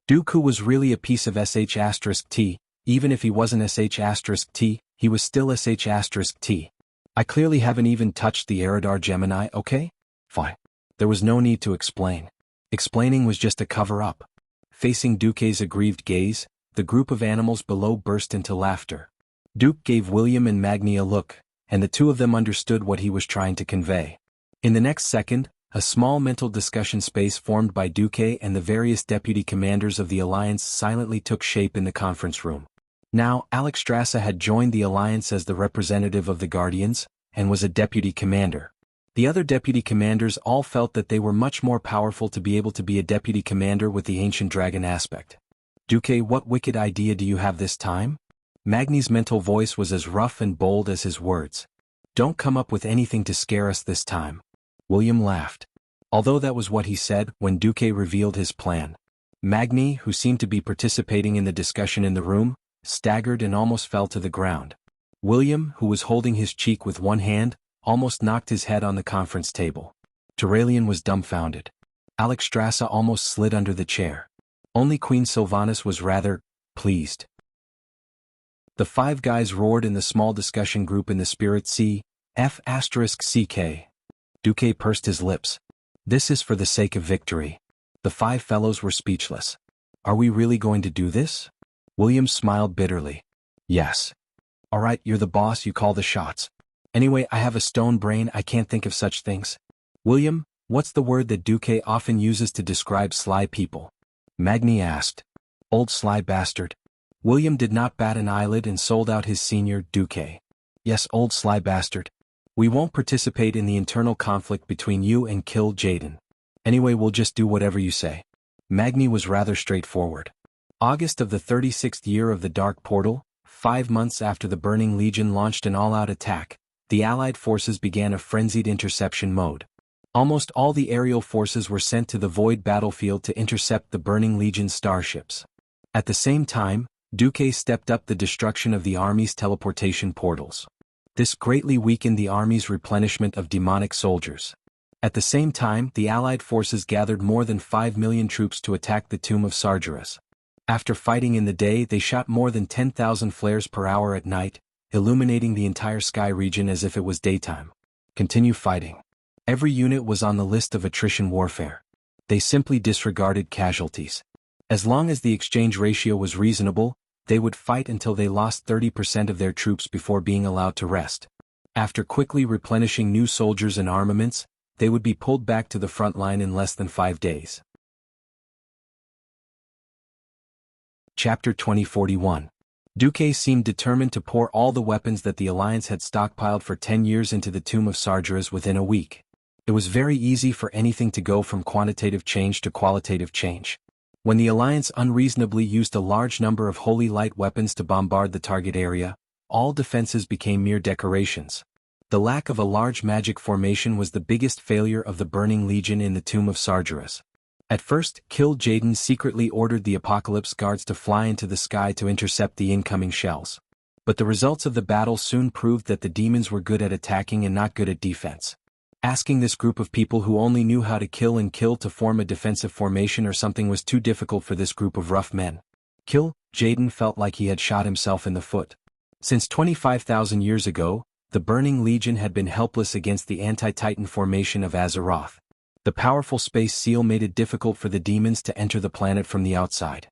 Duque was really a piece of sh*t, even if he wasn't sh*t, he was still sh*t. I clearly haven't even touched the Eridar Gemini, okay? Fine. There was no need to explain. Explaining was just a cover-up. Facing Duque's aggrieved gaze, the group of animals below burst into laughter. Duque gave William and Magni a look, and the two of them understood what he was trying to convey. In the next second, a small mental discussion space formed by Duque and the various deputy commanders of the Alliance silently took shape in the conference room. Now, Alexstrasza had joined the Alliance as the representative of the Guardians, and was a deputy commander. The other deputy commanders all felt that they were much more powerful to be able to be a deputy commander with the ancient dragon aspect. "Duque, what wicked idea do you have this time?" Magni's mental voice was as rough and bold as his words. "Don't come up with anything to scare us this time." William laughed. Although that was what he said when Duque revealed his plan. Magni, who seemed to be participating in the discussion in the room, staggered and almost fell to the ground. William, who was holding his cheek with one hand, almost knocked his head on the conference table. Turalian was dumbfounded. Alexstrasza almost slid under the chair. Only Queen Sylvanas was rather pleased. The five guys roared in the small discussion group in the Spirit Sea, F***CK. Duque pursed his lips. "This is for the sake of victory." The five fellows were speechless. "Are we really going to do this?" William smiled bitterly. "Yes. All right, you're the boss, you call the shots. Anyway, I have a stone brain, I can't think of such things." "William, what's the word that Duque often uses to describe sly people?" Magni asked. "Old sly bastard." William did not bat an eyelid and sold out his senior, Duque. "Yes, old sly bastard. We won't participate in the internal conflict between you and Kill Jaden. Anyway, we'll just do whatever you say." Magni was rather straightforward. August of the 36th year of the Dark Portal, 5 months after the Burning Legion launched an all-out attack, the Allied forces began a frenzied interception mode. Almost all the aerial forces were sent to the Void battlefield to intercept the Burning Legion starships. At the same time, Duque stepped up the destruction of the army's teleportation portals. This greatly weakened the army's replenishment of demonic soldiers. At the same time, the Allied forces gathered more than 5 million troops to attack the Tomb of Sargeras. After fighting in the day, they shot more than 10,000 flares per hour at night, illuminating the entire sky region as if it was daytime. Continue fighting. Every unit was on the list of attrition warfare. They simply disregarded casualties. As long as the exchange ratio was reasonable, they would fight until they lost 30% of their troops before being allowed to rest. After quickly replenishing new soldiers and armaments, they would be pulled back to the front line in less than 5 days. Chapter 2041. Duque seemed determined to pour all the weapons that the Alliance had stockpiled for 10 years into the Tomb of Sargeras within a week. It was very easy for anything to go from quantitative change to qualitative change. When the Alliance unreasonably used a large number of holy light weapons to bombard the target area, all defenses became mere decorations. The lack of a large magic formation was the biggest failure of the Burning Legion in the Tomb of Sargeras. At first, Kil'jaeden secretly ordered the Apocalypse Guards to fly into the sky to intercept the incoming shells. But the results of the battle soon proved that the demons were good at attacking and not good at defense. Asking this group of people who only knew how to kill and kill to form a defensive formation or something was too difficult for this group of rough men. Kil'jaeden felt like he had shot himself in the foot. Since 25,000 years ago, the Burning Legion had been helpless against the anti-Titan formation of Azeroth. The powerful space seal made it difficult for the demons to enter the planet from the outside.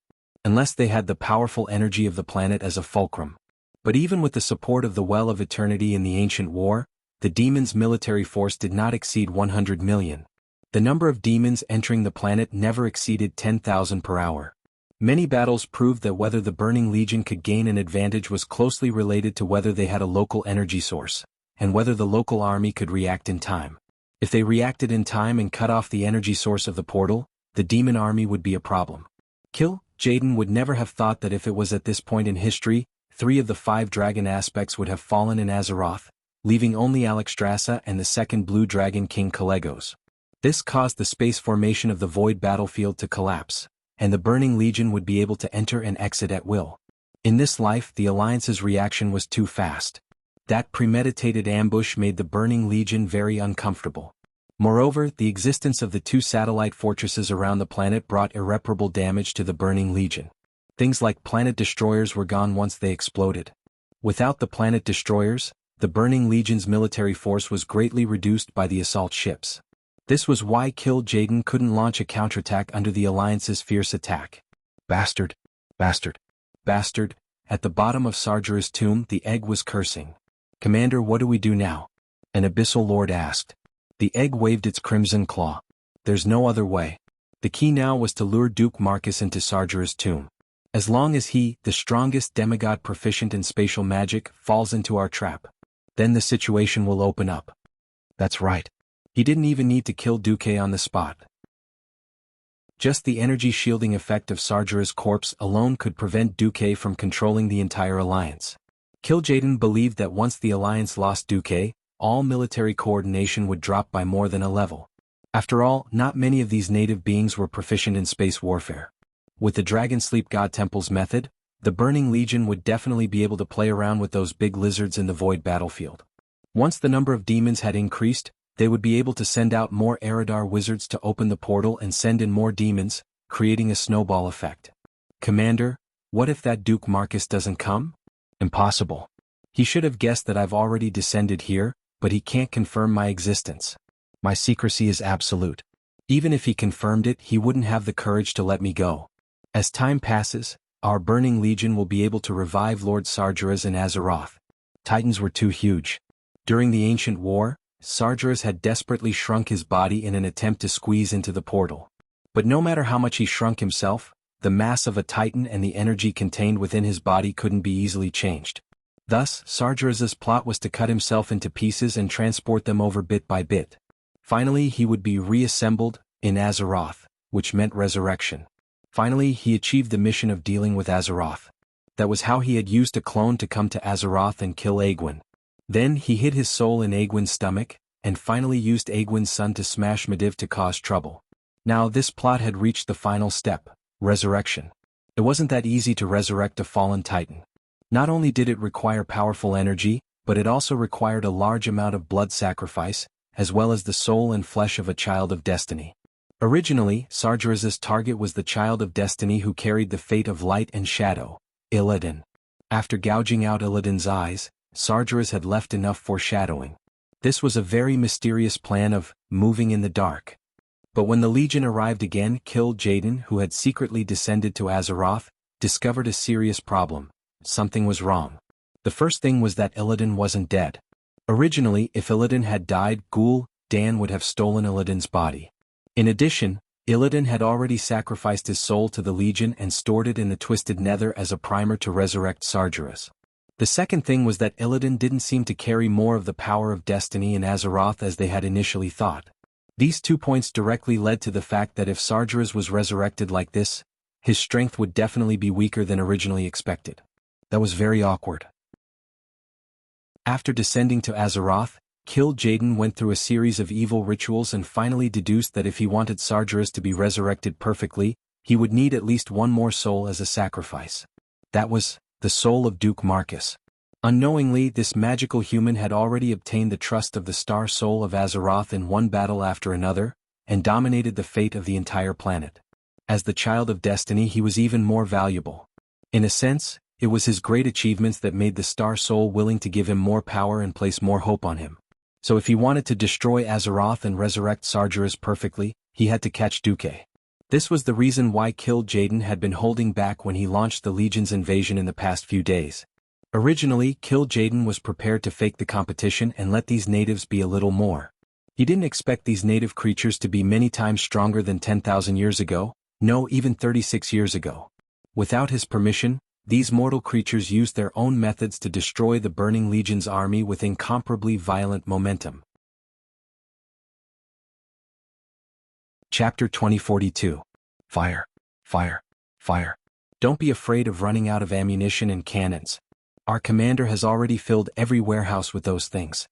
Unless they had the powerful energy of the planet as a fulcrum. But even with the support of the Well of Eternity in the Ancient War, the demons' military force did not exceed 100 million. The number of demons entering the planet never exceeded 10,000 per hour. Many battles proved that whether the Burning Legion could gain an advantage was closely related to whether they had a local energy source, and whether the local army could react in time. If they reacted in time and cut off the energy source of the portal, the demon army would be a problem. Kil'jaeden would never have thought that if it was at this point in history, 3 of the 5 dragon aspects would have fallen in Azeroth, leaving only Alexstrasza and the second blue dragon King Kalecgos. This caused the space formation of the Void battlefield to collapse, and the Burning Legion would be able to enter and exit at will. In this life, the Alliance's reaction was too fast. That premeditated ambush made the Burning Legion very uncomfortable. Moreover, the existence of the 2 satellite fortresses around the planet brought irreparable damage to the Burning Legion. Things like planet destroyers were gone once they exploded. Without the planet destroyers, the Burning Legion's military force was greatly reduced by the assault ships. This was why Kil'jaeden couldn't launch a counterattack under the Alliance's fierce attack. Bastard! Bastard! Bastard! At the bottom of Sargeras' tomb, the egg was cursing. Commander, what do we do now? An Abyssal Lord asked. The egg waved its crimson claw. There's no other way. The key now was to lure Duke Marcus into Sargeras' tomb. As long as he, the strongest demigod proficient in spatial magic, falls into our trap, then the situation will open up. That's right. He didn't even need to kill Duke on the spot. Just the energy shielding effect of Sargeras' corpse alone could prevent Duke from controlling the entire Alliance. Kil'jaeden believed that once the Alliance lost Duke, all military coordination would drop by more than a level. After all, not many of these native beings were proficient in space warfare. With the Dragon Sleep God Temple's method, the Burning Legion would definitely be able to play around with those big lizards in the Void battlefield. Once the number of demons had increased, they would be able to send out more Eridar wizards to open the portal and send in more demons, creating a snowball effect. Commander, what if that Duke Marcus doesn't come? Impossible. He should have guessed that I've already descended here, but he can't confirm my existence. My secrecy is absolute. Even if he confirmed it, he wouldn't have the courage to let me go. As time passes, our Burning Legion will be able to revive Lord Sargeras and Azeroth. Titans were too huge. During the Ancient War, Sargeras had desperately shrunk his body in an attempt to squeeze into the portal. But no matter how much he shrunk himself, the mass of a Titan and the energy contained within his body couldn't be easily changed. Thus, Sargeras' plot was to cut himself into pieces and transport them over bit by bit. Finally, he would be reassembled in Azeroth, which meant resurrection. Finally, he achieved the mission of dealing with Azeroth. That was how he had used a clone to come to Azeroth and kill Aegwynn. Then he hid his soul in Aegwynn's stomach, and finally used Aegwynn's son to smash Medivh to cause trouble. Now this plot had reached the final step, resurrection. It wasn't that easy to resurrect a fallen Titan. Not only did it require powerful energy, but it also required a large amount of blood sacrifice, as well as the soul and flesh of a child of destiny. Originally, Sargeras' target was the child of destiny who carried the fate of light and shadow, Illidan. After gouging out Illidan's eyes, Sargeras had left enough foreshadowing. This was a very mysterious plan of moving in the dark. But when the Legion arrived again, Kil'jaeden, who had secretly descended to Azeroth, discovered a serious problem. Something was wrong. The first thing was that Illidan wasn't dead. Originally, if Illidan had died, Gul'dan would have stolen Illidan's body. In addition, Illidan had already sacrificed his soul to the Legion and stored it in the Twisted Nether as a primer to resurrect Sargeras. The second thing was that Illidan didn't seem to carry more of the power of destiny in Azeroth as they had initially thought. These 2 points directly led to the fact that if Sargeras was resurrected like this, his strength would definitely be weaker than originally expected. That was very awkward. After descending to Azeroth, Kill Jaden went through a series of evil rituals and finally deduced that if he wanted Sargeras to be resurrected perfectly, he would need at least one more soul as a sacrifice. That was the soul of Duke Marcus. Unknowingly, this magical human had already obtained the trust of the Star Soul of Azeroth in one battle after another, and dominated the fate of the entire planet. As the child of destiny, he was even more valuable. In a sense, it was his great achievements that made the Star Soul willing to give him more power and place more hope on him. So if he wanted to destroy Azeroth and resurrect Sargeras perfectly, he had to catch Duque. This was the reason why Kill Jaden had been holding back when he launched the Legion's invasion in the past few days. Originally, Kill Jaden was prepared to fake the competition and let these natives be a little more. He didn't expect these native creatures to be many times stronger than 10,000 years ago, no, even 36 years ago. Without his permission, these mortal creatures used their own methods to destroy the Burning Legion's army with incomparably violent momentum. Chapter 2042. Fire. Fire. Fire. Don't be afraid of running out of ammunition and cannons. Our commander has already filled every warehouse with those things.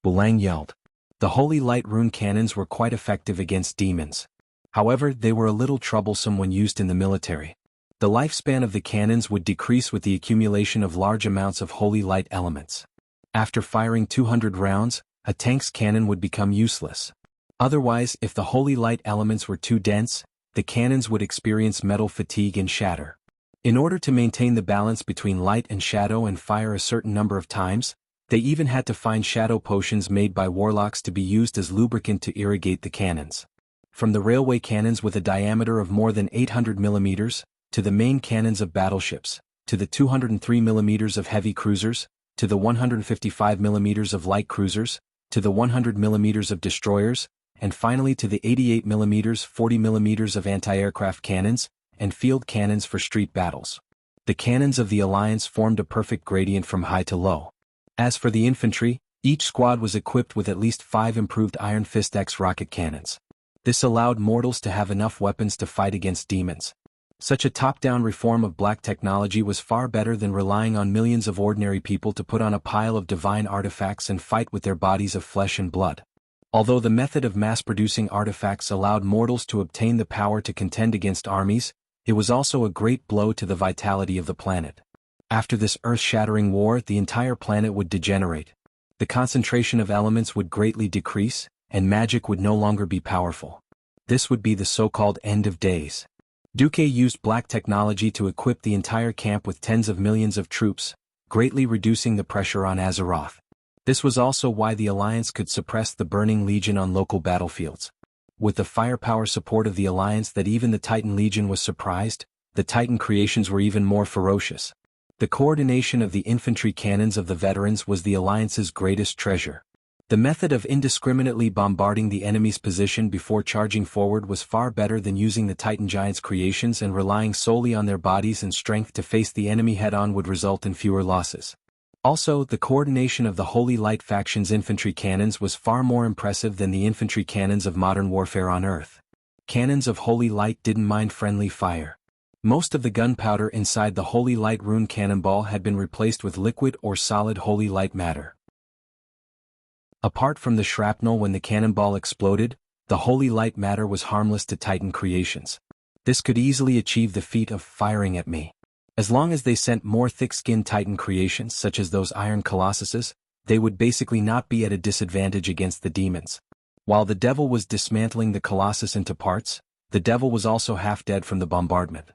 Bulang yelled. The Holy Light rune cannons were quite effective against demons. However, they were a little troublesome when used in the military. The lifespan of the cannons would decrease with the accumulation of large amounts of Holy Light elements. After firing 200 rounds, a tank's cannon would become useless. Otherwise, if the Holy Light elements were too dense, the cannons would experience metal fatigue and shatter. In order to maintain the balance between light and shadow and fire a certain number of times, they even had to find shadow potions made by warlocks to be used as lubricant to irrigate the cannons. From the railway cannons with a diameter of more than 800 millimeters, to the main cannons of battleships, to the 203 millimeters of heavy cruisers, to the 155 millimeters of light cruisers, to the 100 millimeters of destroyers, and finally to the 88 millimeters 40 millimeters of anti-aircraft cannons, and field cannons for street battles. The cannons of the Alliance formed a perfect gradient from high to low. As for the infantry, each squad was equipped with at least 5 improved Iron Fist X rocket cannons. This allowed mortals to have enough weapons to fight against demons. Such a top-down reform of black technology was far better than relying on millions of ordinary people to put on a pile of divine artifacts and fight with their bodies of flesh and blood. Although the method of mass-producing artifacts allowed mortals to obtain the power to contend against armies, it was also a great blow to the vitality of the planet. After this earth-shattering war, the entire planet would degenerate. The concentration of elements would greatly decrease, and magic would no longer be powerful. This would be the so-called end of days. Duque used black technology to equip the entire camp with tens of millions of troops, greatly reducing the pressure on Azeroth. This was also why the Alliance could suppress the Burning Legion on local battlefields. With the firepower support of the Alliance that even the Titan Legion was surprised, the Titan creations were even more ferocious. The coordination of the infantry cannons of the veterans was the Alliance's greatest treasure. The method of indiscriminately bombarding the enemy's position before charging forward was far better than using the Titan Giants' creations and relying solely on their bodies and strength to face the enemy head-on would result in fewer losses. Also, the coordination of the Holy Light faction's infantry cannons was far more impressive than the infantry cannons of modern warfare on Earth. Cannons of Holy Light didn't mind friendly fire. Most of the gunpowder inside the Holy Light rune cannonball had been replaced with liquid or solid Holy Light matter. Apart from the shrapnel when the cannonball exploded, the Holy Light matter was harmless to Titan creations. This could easily achieve the feat of firing at me. As long as they sent more thick-skinned Titan creations such as those Iron Colossuses, they would basically not be at a disadvantage against the demons. While the devil was dismantling the Colossus into parts, the devil was also half dead from the bombardment.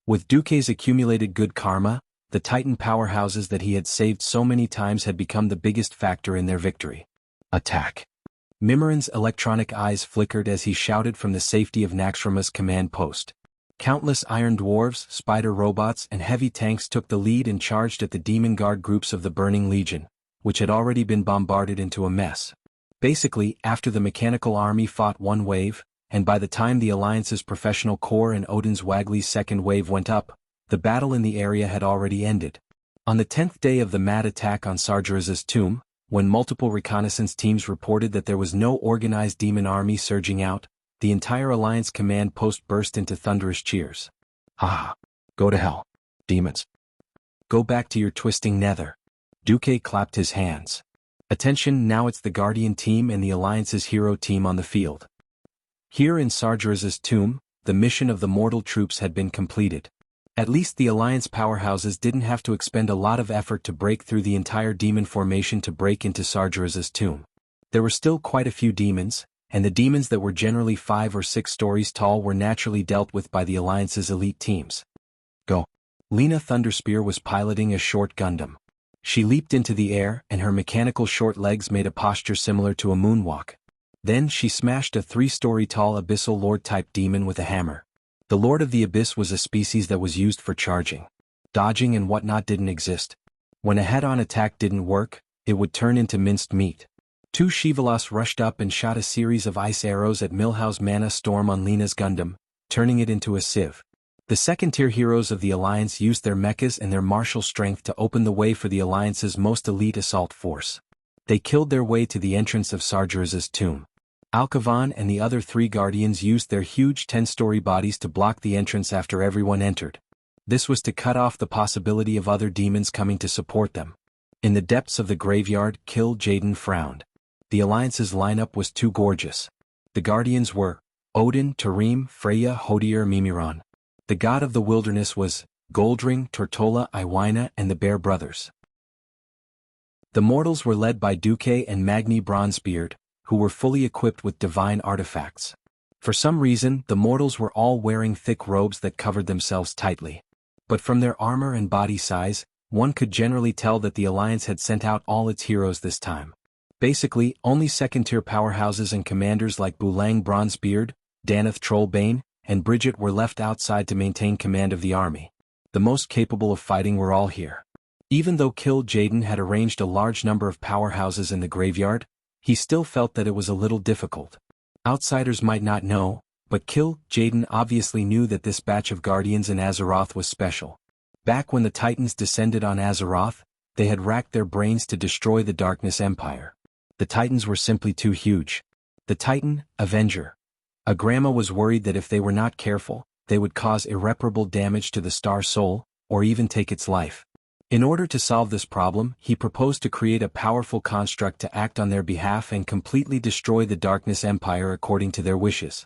With Duque's accumulated good karma, the Titan powerhouses that he had saved so many times had become the biggest factor in their victory. Attack! Mimiran's electronic eyes flickered as he shouted from the safety of Naxxrama's command post. Countless iron dwarves, spider robots and heavy tanks took the lead and charged at the demon guard groups of the Burning Legion, which had already been bombarded into a mess. Basically, after the mechanical army fought one wave, and by the time the Alliance's professional corps and Odin's Waggly's second wave went up, the battle in the area had already ended. On the 10th day of the mad attack on Sargeras' tomb, when multiple reconnaissance teams reported that there was no organized demon army surging out, the entire Alliance command post burst into thunderous cheers. Ha! Go to hell, demons. Go back to your twisting nether. Duque clapped his hands. Attention, now it's the Guardian team and the Alliance's hero team on the field. Here in Sargeras' tomb, the mission of the mortal troops had been completed. At least the Alliance powerhouses didn't have to expend a lot of effort to break through the entire demon formation to break into Sargeras' tomb. There were still quite a few demons, and the demons that were generally 5 or 6 stories tall were naturally dealt with by the Alliance's elite teams. Go. Lena Thunderspear was piloting a short Gundam. She leaped into the air, and her mechanical short legs made a posture similar to a moonwalk. Then she smashed a 3-story tall Abyssal Lord-type demon with a hammer. The Lord of the Abyss was a species that was used for charging. Dodging and whatnot didn't exist. When a head-on attack didn't work, it would turn into minced meat. 2 Shivalas rushed up and shot a series of ice arrows at Milhouse's Mana Storm on Lena's Gundam, turning it into a sieve. The second-tier heroes of the Alliance used their mechas and their martial strength to open the way for the Alliance's most elite assault force. They killed their way to the entrance of Sargeras' tomb. Alcavan and the other 3 Guardians used their huge 10-story bodies to block the entrance after everyone entered. This was to cut off the possibility of other demons coming to support them. In the depths of the graveyard, Kill Jaden frowned. The Alliance's lineup was too gorgeous. The Guardians were Odin, Tarim, Freya, Hodier, Mimiron. The god of the wilderness was Goldring, Tortola, Iwina, and the Bear Brothers. The mortals were led by Duque and Magni Bronzebeard, who were fully equipped with divine artifacts. For some reason, the mortals were all wearing thick robes that covered themselves tightly. But from their armor and body size, one could generally tell that the Alliance had sent out all its heroes this time. Basically, only second-tier powerhouses and commanders like Bulang Bronzebeard, Danath Trollbane, and Bridget were left outside to maintain command of the army. The most capable of fighting were all here. Even though Kill Jaden had arranged a large number of powerhouses in the graveyard, he still felt that it was a little difficult. Outsiders might not know, but Kill Jaden obviously knew that this batch of Guardians in Azeroth was special. Back when the Titans descended on Azeroth, they had racked their brains to destroy the Darkness Empire. The Titans were simply too huge. The Titan, Avenger. Agrama was worried that if they were not careful, they would cause irreparable damage to the Star Soul, or even take its life. In order to solve this problem, he proposed to create a powerful construct to act on their behalf and completely destroy the Darkness Empire according to their wishes.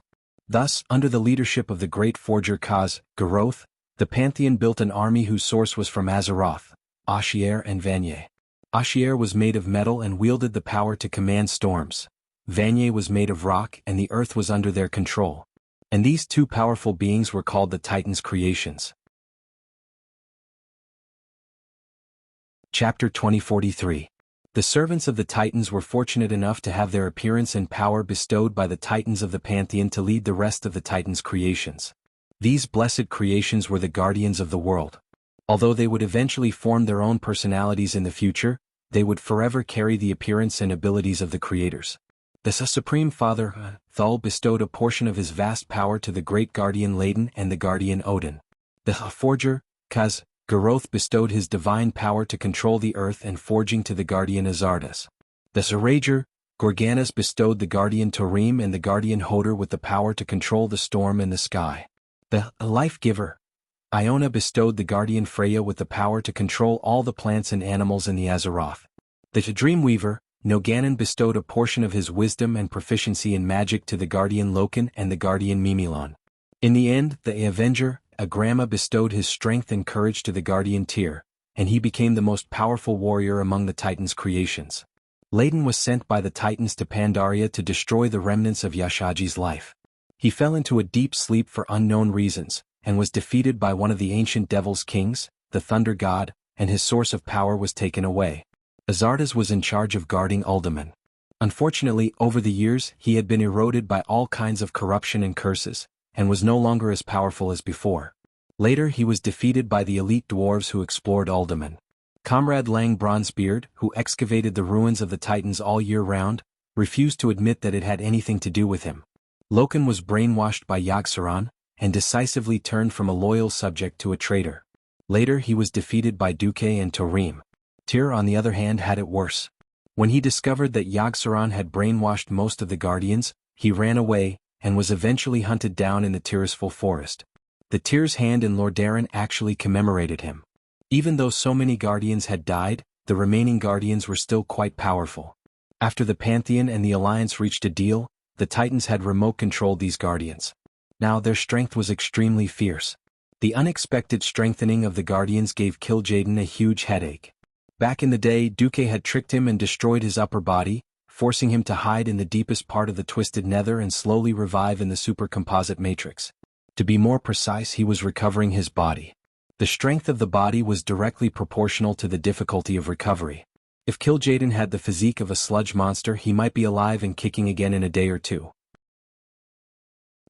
Thus, under the leadership of the great forger Kaz Garoth, the Pantheon built an army whose source was from Azeroth, Ashier and Vanier. Ashier was made of metal and wielded the power to command storms. Vanier was made of rock and the earth was under their control. And these 2 powerful beings were called the Titans' creations. Chapter 2043. The servants of the Titans were fortunate enough to have their appearance and power bestowed by the Titans of the Pantheon to lead the rest of the Titans' creations. These blessed creations were the guardians of the world. Although they would eventually form their own personalities in the future, they would forever carry the appearance and abilities of the creators. The Supreme Father, Thul, bestowed a portion of his vast power to the great Guardian Laden and the Guardian Odin. The Forger, Kaz Garoth, bestowed his divine power to control the earth and forging to the Guardian Azardas. The Zerager, Gorganas, bestowed the Guardian Tarim and the Guardian Hoder with the power to control the storm and the sky. The Life-Giver, Iona, bestowed the Guardian Freya with the power to control all the plants and animals in the Azeroth. The Dreamweaver, Noganon, bestowed a portion of his wisdom and proficiency in magic to the Guardian Loken and the Guardian Mimilon. In the end, the Avenger, Agrama, bestowed his strength and courage to the Guardian Tyr, and he became the most powerful warrior among the Titans' creations. Laden was sent by the Titans to Pandaria to destroy the remnants of Yashaji's life. He fell into a deep sleep for unknown reasons, and was defeated by one of the ancient Devil's Kings, the Thunder God, and his source of power was taken away. Azardas was in charge of guarding Uldaman. Unfortunately, over the years, he had been eroded by all kinds of corruption and curses, and was no longer as powerful as before. Later he was defeated by the elite dwarves who explored Uldaman. Comrade Lang Bronzebeard, who excavated the ruins of the Titans all year round, refused to admit that it had anything to do with him. Loken was brainwashed by Yogg-Saron, and decisively turned from a loyal subject to a traitor. Later he was defeated by Duque and Tarim. Tyr, on the other hand, had it worse. When he discovered that Yogg-Saron had brainwashed most of the Guardians, he ran away, and was eventually hunted down in the Tirisful forest. The Tyr's Hand in Lordaeron actually commemorated him. Even though so many Guardians had died, the remaining Guardians were still quite powerful. After the Pantheon and the Alliance reached a deal, the Titans had remote-controlled these Guardians. Now their strength was extremely fierce. The unexpected strengthening of the Guardians gave Kil'jaeden a huge headache. Back in the day, Duque had tricked him and destroyed his upper body, forcing him to hide in the deepest part of the Twisted Nether and slowly revive in the supercomposite matrix. To be more precise, he was recovering his body. The strength of the body was directly proportional to the difficulty of recovery. If Kil'jaeden had the physique of a sludge monster, he might be alive and kicking again in a day or two.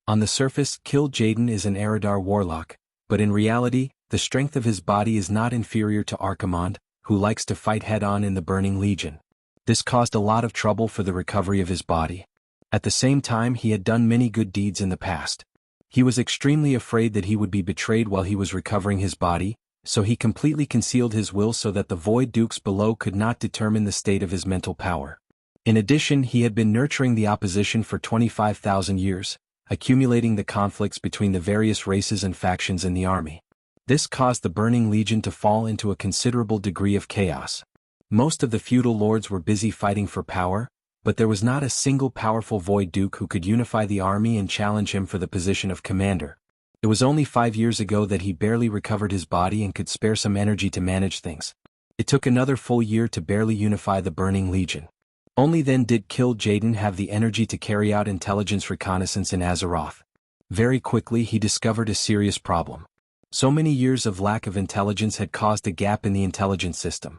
On the surface, Kil'jaeden is an Eridar warlock, but in reality, the strength of his body is not inferior to Archimonde, who likes to fight head-on in the Burning Legion. This caused a lot of trouble for the recovery of his body. At the same time, he had done many good deeds in the past. He was extremely afraid that he would be betrayed while he was recovering his body, so he completely concealed his will so that the Void Dukes below could not determine the state of his mental power. In addition, he had been nurturing the opposition for 25,000 years, accumulating the conflicts between the various races and factions in the army. This caused the Burning Legion to fall into a considerable degree of chaos. Most of the feudal lords were busy fighting for power, but there was not a single powerful Void Duke who could unify the army and challenge him for the position of commander. It was only 5 years ago that he barely recovered his body and could spare some energy to manage things. It took another full year to barely unify the Burning Legion. Only then did Kil'jaeden have the energy to carry out intelligence reconnaissance in Azeroth. Very quickly he discovered a serious problem. So many years of lack of intelligence had caused a gap in the intelligence system.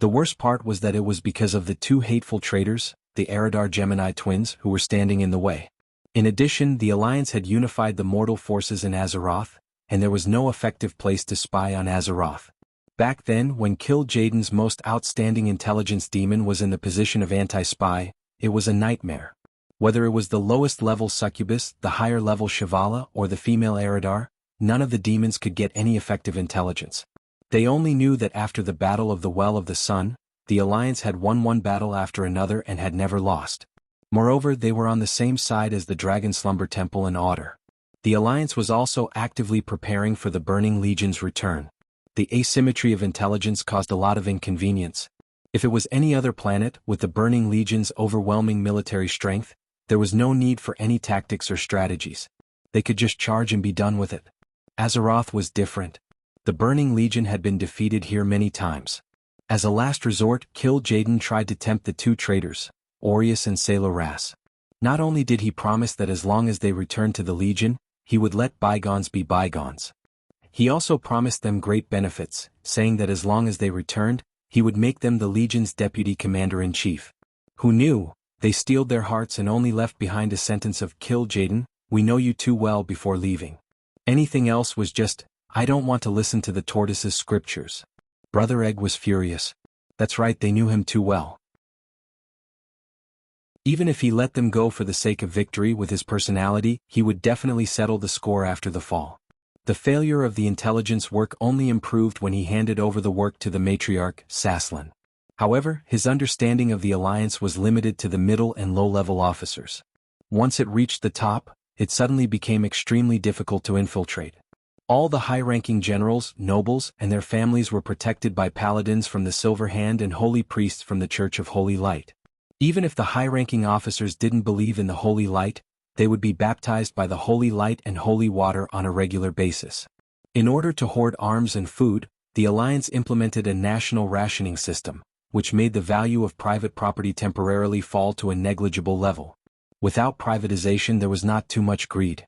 The worst part was that it was because of the two hateful traitors, the Eridar Gemini twins, who were standing in the way. In addition, the Alliance had unified the mortal forces in Azeroth, and there was no effective place to spy on Azeroth. Back then, when Kil'jaeden's most outstanding intelligence demon was in the position of anti-spy, it was a nightmare. Whether it was the lowest level succubus, the higher level Shivala, or the female Eridar, none of the demons could get any effective intelligence. They only knew that after the Battle of the Well of the Sun, the Alliance had won one battle after another and had never lost. Moreover, they were on the same side as the Dragon Slumber Temple and Otter. The Alliance was also actively preparing for the Burning Legion's return. The asymmetry of intelligence caused a lot of inconvenience. If it was any other planet, with the Burning Legion's overwhelming military strength, there was no need for any tactics or strategies. They could just charge and be done with it. Azeroth was different. The Burning Legion had been defeated here many times. As a last resort, Kil'jaeden tried to tempt the two traitors, Aureus and Saloras. Not only did he promise that as long as they returned to the Legion, he would let bygones be bygones. He also promised them great benefits, saying that as long as they returned, he would make them the Legion's deputy commander-in-chief. Who knew? They steeled their hearts and only left behind a sentence of Kil'jaeden, "We know you too well," before leaving. Anything else was just, "I don't want to listen to the tortoise's scriptures." Brother Egg was furious. That's right, they knew him too well. Even if he let them go for the sake of victory with his personality, he would definitely settle the score after the fall. The failure of the intelligence work only improved when he handed over the work to the matriarch, Saslan. However, his understanding of the Alliance was limited to the middle and low-level officers. Once it reached the top, it suddenly became extremely difficult to infiltrate. All the high-ranking generals, nobles, and their families were protected by paladins from the Silver Hand and holy priests from the Church of Holy Light. Even if the high-ranking officers didn't believe in the Holy Light, they would be baptized by the Holy Light and Holy Water on a regular basis. In order to hoard arms and food, the Alliance implemented a national rationing system, which made the value of private property temporarily fall to a negligible level. Without privatization, there was not too much greed.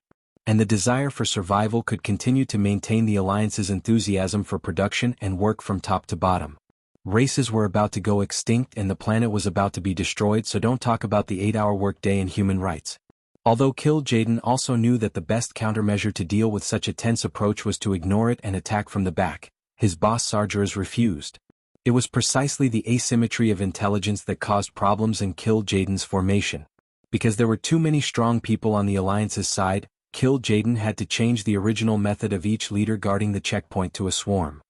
And the desire for survival could continue to maintain the Alliance's enthusiasm for production and work from top to bottom. Races were about to go extinct and the planet was about to be destroyed, so don't talk about the 8-hour workday and human rights. Although Kil'jaeden also knew that the best countermeasure to deal with such a tense approach was to ignore it and attack from the back, his boss Sargeras refused. It was precisely the asymmetry of intelligence that caused problems in Kil'jaeden's formation. Because there were too many strong people on the Alliance's side, Kil'jaeden had to change the original method of each leader guarding the checkpoint to a swarm.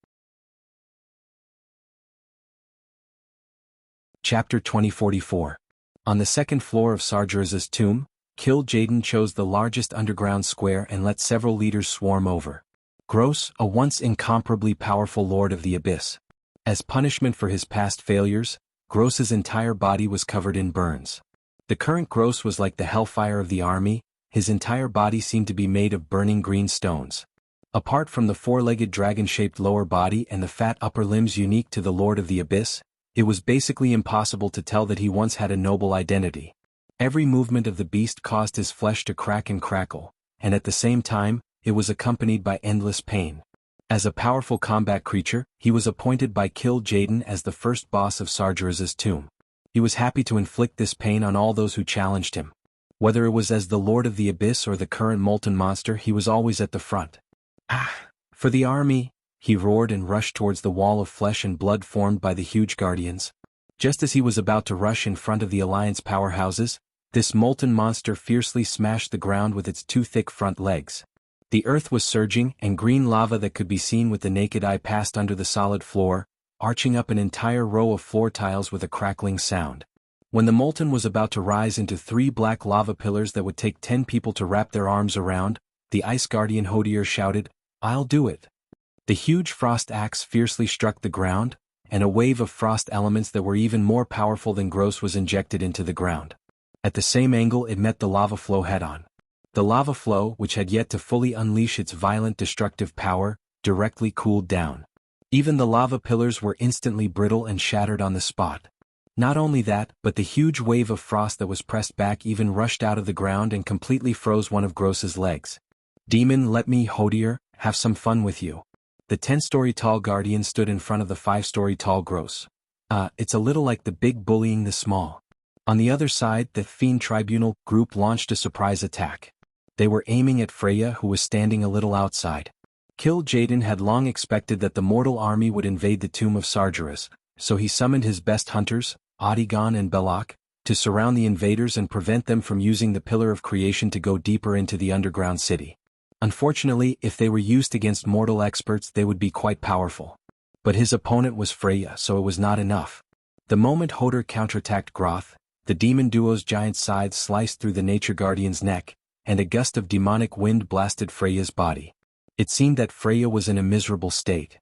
Chapter 2044. On the second floor of Sargeras' tomb, Kil'jaeden chose the largest underground square and let several leaders swarm over. Gross, a once incomparably powerful lord of the Abyss. As punishment for his past failures, Gross's entire body was covered in burns. The current Gross was like the hellfire of the army, his entire body seemed to be made of burning green stones. Apart from the four-legged dragon-shaped lower body and the fat upper limbs unique to the Lord of the Abyss, it was basically impossible to tell that he once had a noble identity. Every movement of the beast caused his flesh to crack and crackle, and at the same time, it was accompanied by endless pain. As a powerful combat creature, he was appointed by Kill Jaden as the first boss of Sargeras's tomb. He was happy to inflict this pain on all those who challenged him. Whether it was as the Lord of the Abyss or the current molten monster, he was always at the front. "Ah! For the army!" he roared and rushed towards the wall of flesh and blood formed by the huge guardians. Just as he was about to rush in front of the Alliance powerhouses, this molten monster fiercely smashed the ground with its two thick front legs. The earth was surging, and green lava that could be seen with the naked eye passed under the solid floor, arching up an entire row of floor tiles with a crackling sound. When the molten was about to rise into 3 black lava pillars that would take 10 people to wrap their arms around, the Ice Guardian Hodier shouted, "I'll do it." The huge frost axe fiercely struck the ground, and a wave of frost elements that were even more powerful than Gross was injected into the ground. At the same angle it met the lava flow head-on. The lava flow, which had yet to fully unleash its violent destructive power, directly cooled down. Even the lava pillars were instantly brittle and shattered on the spot. Not only that, but the huge wave of frost that was pressed back even rushed out of the ground and completely froze one of Gross's legs. "Demon, let me, Hodier, have some fun with you." The 10-story tall guardian stood in front of the 5-story tall Gross. It's a little like the big bullying the small. On the other side, the Fiend Tribunal group launched a surprise attack. They were aiming at Freya, who was standing a little outside. Kill Jaden had long expected that the mortal army would invade the tomb of Sargeras, so he summoned his best hunters, Audiobook and Belloc, to surround the invaders and prevent them from using the Pillar of Creation to go deeper into the underground city. Unfortunately, if they were used against mortal experts, they would be quite powerful. But his opponent was Freya, so it was not enough. The moment Hodor counterattacked Groth, the demon duo's giant scythe sliced through the Nature Guardian's neck, and a gust of demonic wind blasted Freya's body. It seemed that Freya was in a miserable state.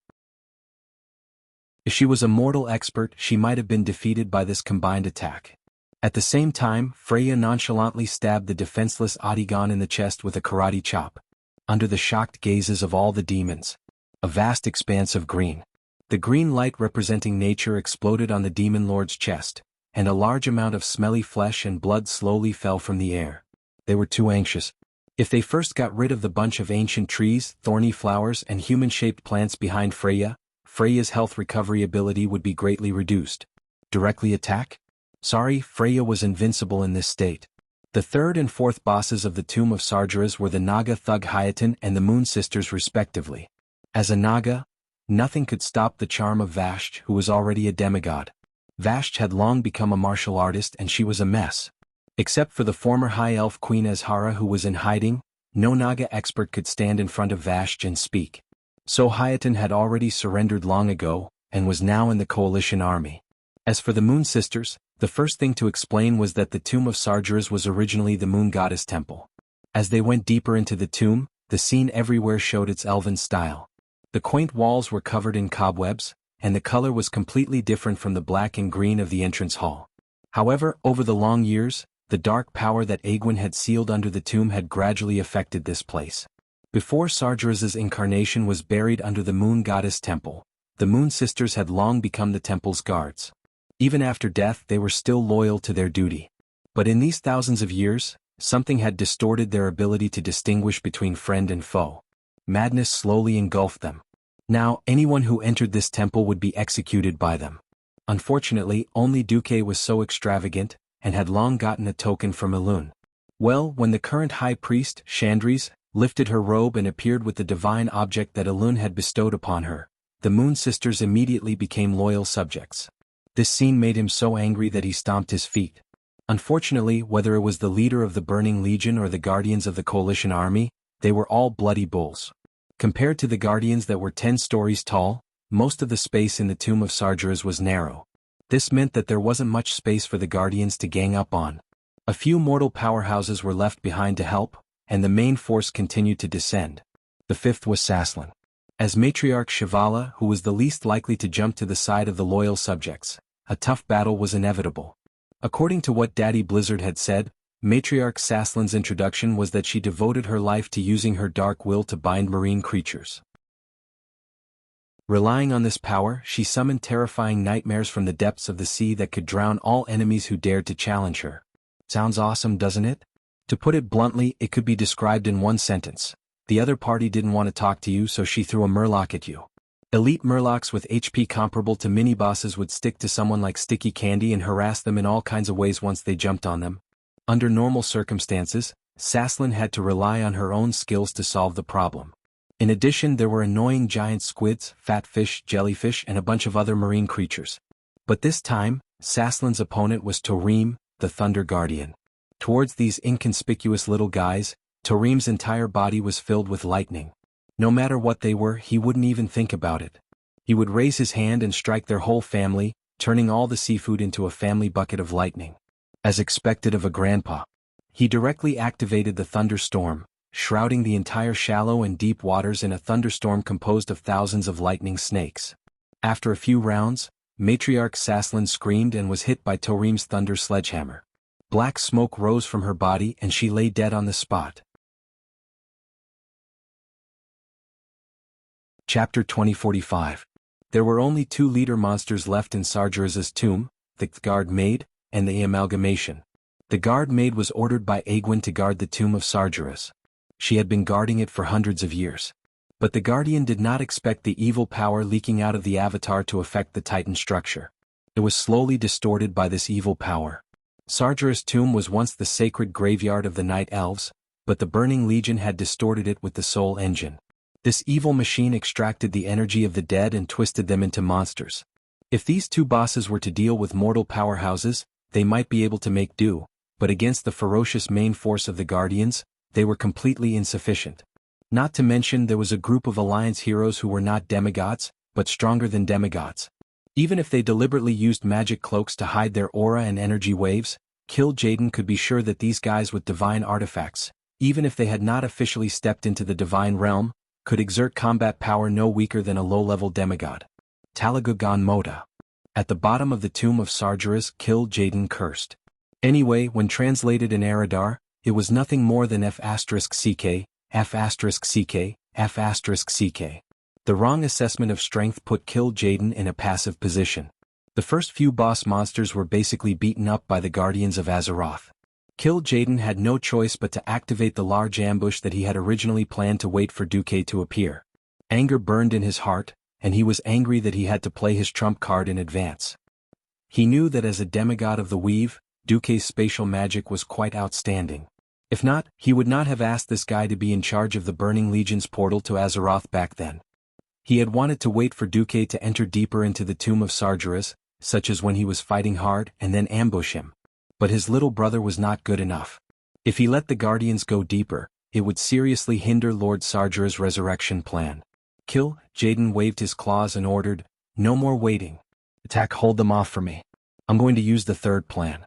If she was a mortal expert, she might have been defeated by this combined attack. At the same time, Freya nonchalantly stabbed the defenseless Audiobook in the chest with a karate chop. Under the shocked gazes of all the demons, a vast expanse of green. The green light representing nature exploded on the demon lord's chest, and a large amount of smelly flesh and blood slowly fell from the air. They were too anxious. If they first got rid of the bunch of ancient trees, thorny flowers and human-shaped plants behind Freya, Freya's health recovery ability would be greatly reduced. Directly attack? Sorry, Freya was invincible in this state. The third and fourth bosses of the Tomb of Sargeras were the Naga thug Hayatan and the Moon Sisters respectively. As a Naga, nothing could stop the charm of Vashj, who was already a demigod. Vashj had long become a martial artist and she was a mess. Except for the former High Elf Queen Azhara who was in hiding, no Naga expert could stand in front of Vashj and speak. So Hayatan had already surrendered long ago, and was now in the coalition army. As for the Moon Sisters, the first thing to explain was that the Tomb of Sargeras was originally the Moon Goddess Temple. As they went deeper into the tomb, the scene everywhere showed its elven style. The quaint walls were covered in cobwebs, and the color was completely different from the black and green of the entrance hall. However, over the long years, the dark power that Egwene had sealed under the tomb had gradually affected this place. Before Sargeras's incarnation was buried under the Moon Goddess Temple, the Moon Sisters had long become the temple's guards. Even after death they were still loyal to their duty. But in these thousands of years, something had distorted their ability to distinguish between friend and foe. Madness slowly engulfed them. Now, anyone who entered this temple would be executed by them. Unfortunately, only Duque was so extravagant, and had long gotten a token from Elune. Well, when the current high priest, Chandris, lifted her robe and appeared with the divine object that Elune had bestowed upon her, the Moon Sisters immediately became loyal subjects. This scene made him so angry that he stomped his feet. Unfortunately, whether it was the leader of the Burning Legion or the guardians of the coalition army, they were all bloody bulls. Compared to the guardians that were 10 stories tall, most of the space in the Tomb of Sargeras was narrow. This meant that there wasn't much space for the guardians to gang up on. A few mortal powerhouses were left behind to help, and the main force continued to descend. The fifth was Saslan. As Matriarch Shivala, who was the least likely to jump to the side of the loyal subjects, a tough battle was inevitable. According to what Daddy Blizzard had said, Matriarch Saslin's introduction was that she devoted her life to using her dark will to bind marine creatures. Relying on this power, she summoned terrifying nightmares from the depths of the sea that could drown all enemies who dared to challenge her. Sounds awesome, doesn't it? To put it bluntly, it could be described in one sentence. The other party didn't want to talk to you, so she threw a murloc at you. Elite murlocs with HP comparable to mini-bosses would stick to someone like sticky candy and harass them in all kinds of ways once they jumped on them. Under normal circumstances, Saslin had to rely on her own skills to solve the problem. In addition, there were annoying giant squids, fat fish, jellyfish, and a bunch of other marine creatures. But this time, Saslin's opponent was Torim, the Thunder Guardian. Towards these inconspicuous little guys, Torim's entire body was filled with lightning. No matter what they were, he wouldn't even think about it. He would raise his hand and strike their whole family, turning all the seafood into a family bucket of lightning. As expected of a grandpa, he directly activated the thunderstorm, shrouding the entire shallow and deep waters in a thunderstorm composed of thousands of lightning snakes. After a few rounds, Matriarch Saslin screamed and was hit by Torim's thunder sledgehammer. Black smoke rose from her body and she lay dead on the spot. Chapter 2045. There were only 2 leader monsters left in Sargeras' tomb, the Guard Maid, and the Amalgamation. The Guard Maid was ordered by Aegwin to guard the tomb of Sargeras. She had been guarding it for hundreds of years. But the Guardian did not expect the evil power leaking out of the Avatar to affect the Titan structure. It was slowly distorted by this evil power. Sargeras' tomb was once the sacred graveyard of the Night Elves, but the Burning Legion had distorted it with the Soul Engine. This evil machine extracted the energy of the dead and twisted them into monsters. If these 2 bosses were to deal with mortal powerhouses, they might be able to make do, but against the ferocious main force of the Guardians, they were completely insufficient. Not to mention there was a group of Alliance heroes who were not demigods, but stronger than demigods. Even if they deliberately used magic cloaks to hide their aura and energy waves, Kill Jaden could be sure that these guys with divine artifacts, even if they had not officially stepped into the divine realm, could exert combat power no weaker than a low-level demigod. Talagugan Moda. At the bottom of the tomb of Sargeras, Kill Jaden cursed. Anyway, when translated in Eridar, it was nothing more than F***CK, F***CK, F***CK. The wrong assessment of strength put Kill Jaden in a passive position. The first few boss monsters were basically beaten up by the Guardians of Azeroth. Kill Jaden had no choice but to activate the large ambush that he had originally planned to wait for Duque to appear. Anger burned in his heart, and he was angry that he had to play his trump card in advance. He knew that as a demigod of the Weave, Duque's spatial magic was quite outstanding. If not, he would not have asked this guy to be in charge of the Burning Legion's portal to Azeroth back then. He had wanted to wait for Duque to enter deeper into the tomb of Sargeras, such as when he was fighting hard, and then ambush him. But his little brother was not good enough. If he let the Guardians go deeper, it would seriously hinder Lord Sargeras' resurrection plan. Kill Jaden waved his claws and ordered, "No more waiting. Attack, hold them off for me. I'm going to use the third plan."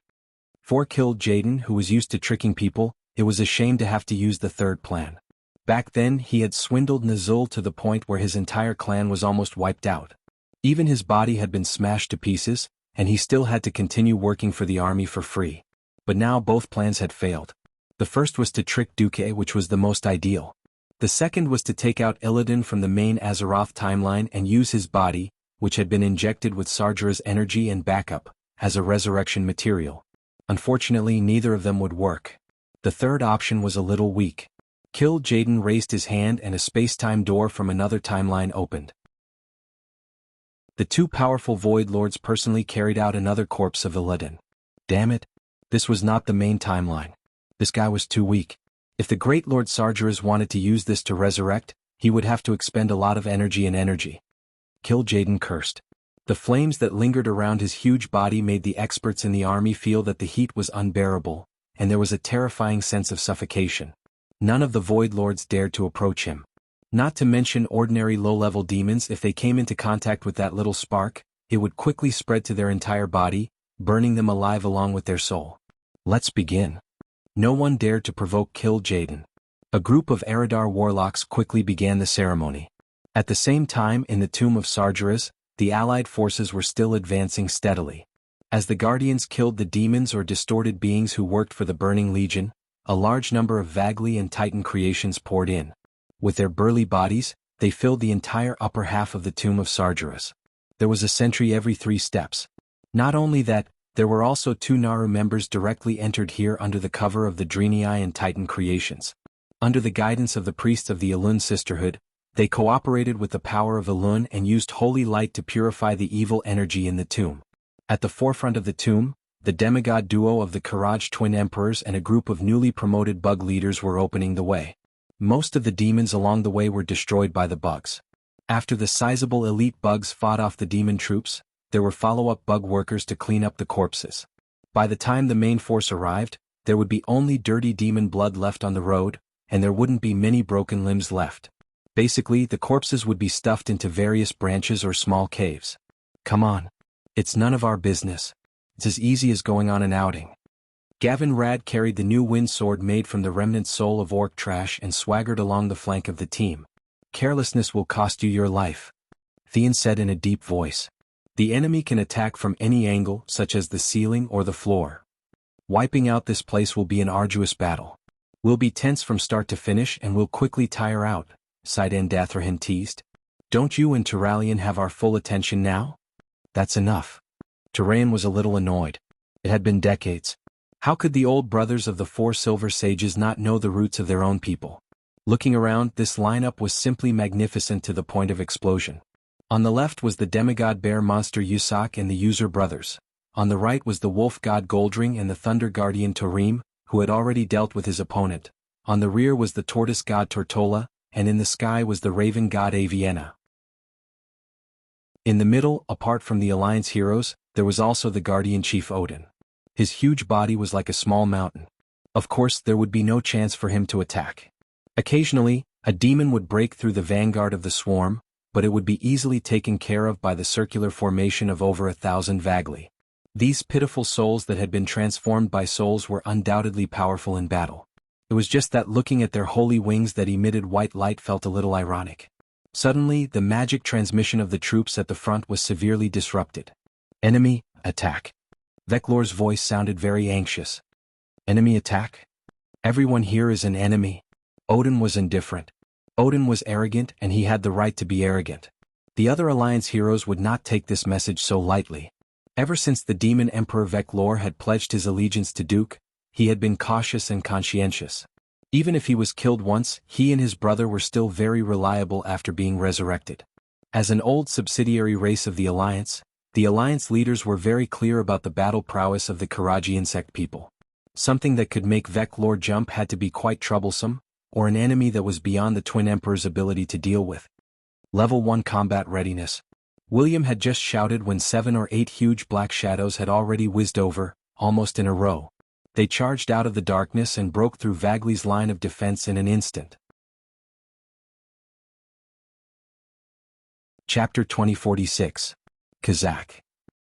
For Kill Jaden, who was used to tricking people, it was a shame to have to use the third plan. Back then he had swindled Nazul to the point where his entire clan was almost wiped out. Even his body had been smashed to pieces, and he still had to continue working for the army for free. But now both plans had failed. The first was to trick Duque, which was the most ideal. The second was to take out Illidan from the main Azeroth timeline and use his body, which had been injected with Sargeras' energy and backup, as a resurrection material. Unfortunately, neither of them would work. The third option was a little weak. Kill Jaden raised his hand and a space-time door from another timeline opened. The 2 powerful Void Lords personally carried out another corpse of Illidan. Damn it. This was not the main timeline. This guy was too weak. If the Great Lord Sargeras wanted to use this to resurrect, he would have to expend a lot of energy. Kill Jaden cursed. The flames that lingered around his huge body made the experts in the army feel that the heat was unbearable, and there was a terrifying sense of suffocation. None of the Void Lords dared to approach him. Not to mention ordinary low-level demons. If they came into contact with that little spark, it would quickly spread to their entire body, burning them alive along with their soul. Let's begin. No one dared to provoke Kill Jaden. A group of Eridar warlocks quickly began the ceremony. At the same time, in the tomb of Sargeras, the Allied forces were still advancing steadily. As the Guardians killed the demons or distorted beings who worked for the Burning Legion, a large number of Vagli and Titan creations poured in. With their burly bodies, they filled the entire upper half of the tomb of Sargeras. There was a sentry every 3 steps. Not only that, there were also 2 Naru members directly entered here under the cover of the Drenii and Titan creations. Under the guidance of the priests of the Elun Sisterhood, they cooperated with the power of Elun and used holy light to purify the evil energy in the tomb. At the forefront of the tomb, the demigod duo of the Karaj twin emperors and a group of newly promoted bug leaders were opening the way. Most of the demons along the way were destroyed by the bugs. After the sizable elite bugs fought off the demon troops, there were follow-up bug workers to clean up the corpses. By the time the main force arrived, there would be only dirty demon blood left on the road, and there wouldn't be many broken limbs left. Basically, the corpses would be stuffed into various branches or small caves. Come on. It's none of our business. It's as easy as going on an outing. Gavin Rad carried the new wind sword made from the remnant soul of orc trash and swaggered along the flank of the team. Carelessness will cost you your life, Thean said in a deep voice. The enemy can attack from any angle, such as the ceiling or the floor. Wiping out this place will be an arduous battle. We'll be tense from start to finish and we'll quickly tire out, sighed Andathrahan teased. Don't you and Turalian have our full attention now? That's enough. Turayan was a little annoyed. It had been decades. How could the old brothers of the 4 silver sages not know the roots of their own people? Looking around, this lineup was simply magnificent to the point of explosion. On the left was the demigod bear monster Yusak and the user brothers. On the right was the wolf god Goldring and the thunder guardian Torim, who had already dealt with his opponent. On the rear was the tortoise god Tortola, and in the sky was the raven god Avienna. In the middle, apart from the Alliance heroes, there was also the guardian chief Odin. His huge body was like a small mountain. Of course, there would be no chance for him to attack. Occasionally, a demon would break through the vanguard of the swarm, but it would be easily taken care of by the circular formation of over 1,000 Vagli. These pitiful souls that had been transformed by souls were undoubtedly powerful in battle. It was just that looking at their holy wings that emitted white light felt a little ironic. Suddenly, the magic transmission of the troops at the front was severely disrupted. Enemy, attack. Veclor's voice sounded very anxious. Enemy attack? Everyone here is an enemy. Odin was indifferent. Odin was arrogant and he had the right to be arrogant. The other Alliance heroes would not take this message so lightly. Ever since the demon emperor Veclor had pledged his allegiance to Duke, he had been cautious and conscientious. Even if he was killed once, he and his brother were still very reliable after being resurrected. As an old subsidiary race of the Alliance leaders were very clear about the battle prowess of the Karaji insect people. Something that could make Veclor jump had to be quite troublesome, or an enemy that was beyond the Twin Emperor's ability to deal with. Level 1 combat readiness. William had just shouted when 7 or 8 huge black shadows had already whizzed over, almost in a row. They charged out of the darkness and broke through Vagli's line of defense in an instant. Chapter 2046. Kazakh.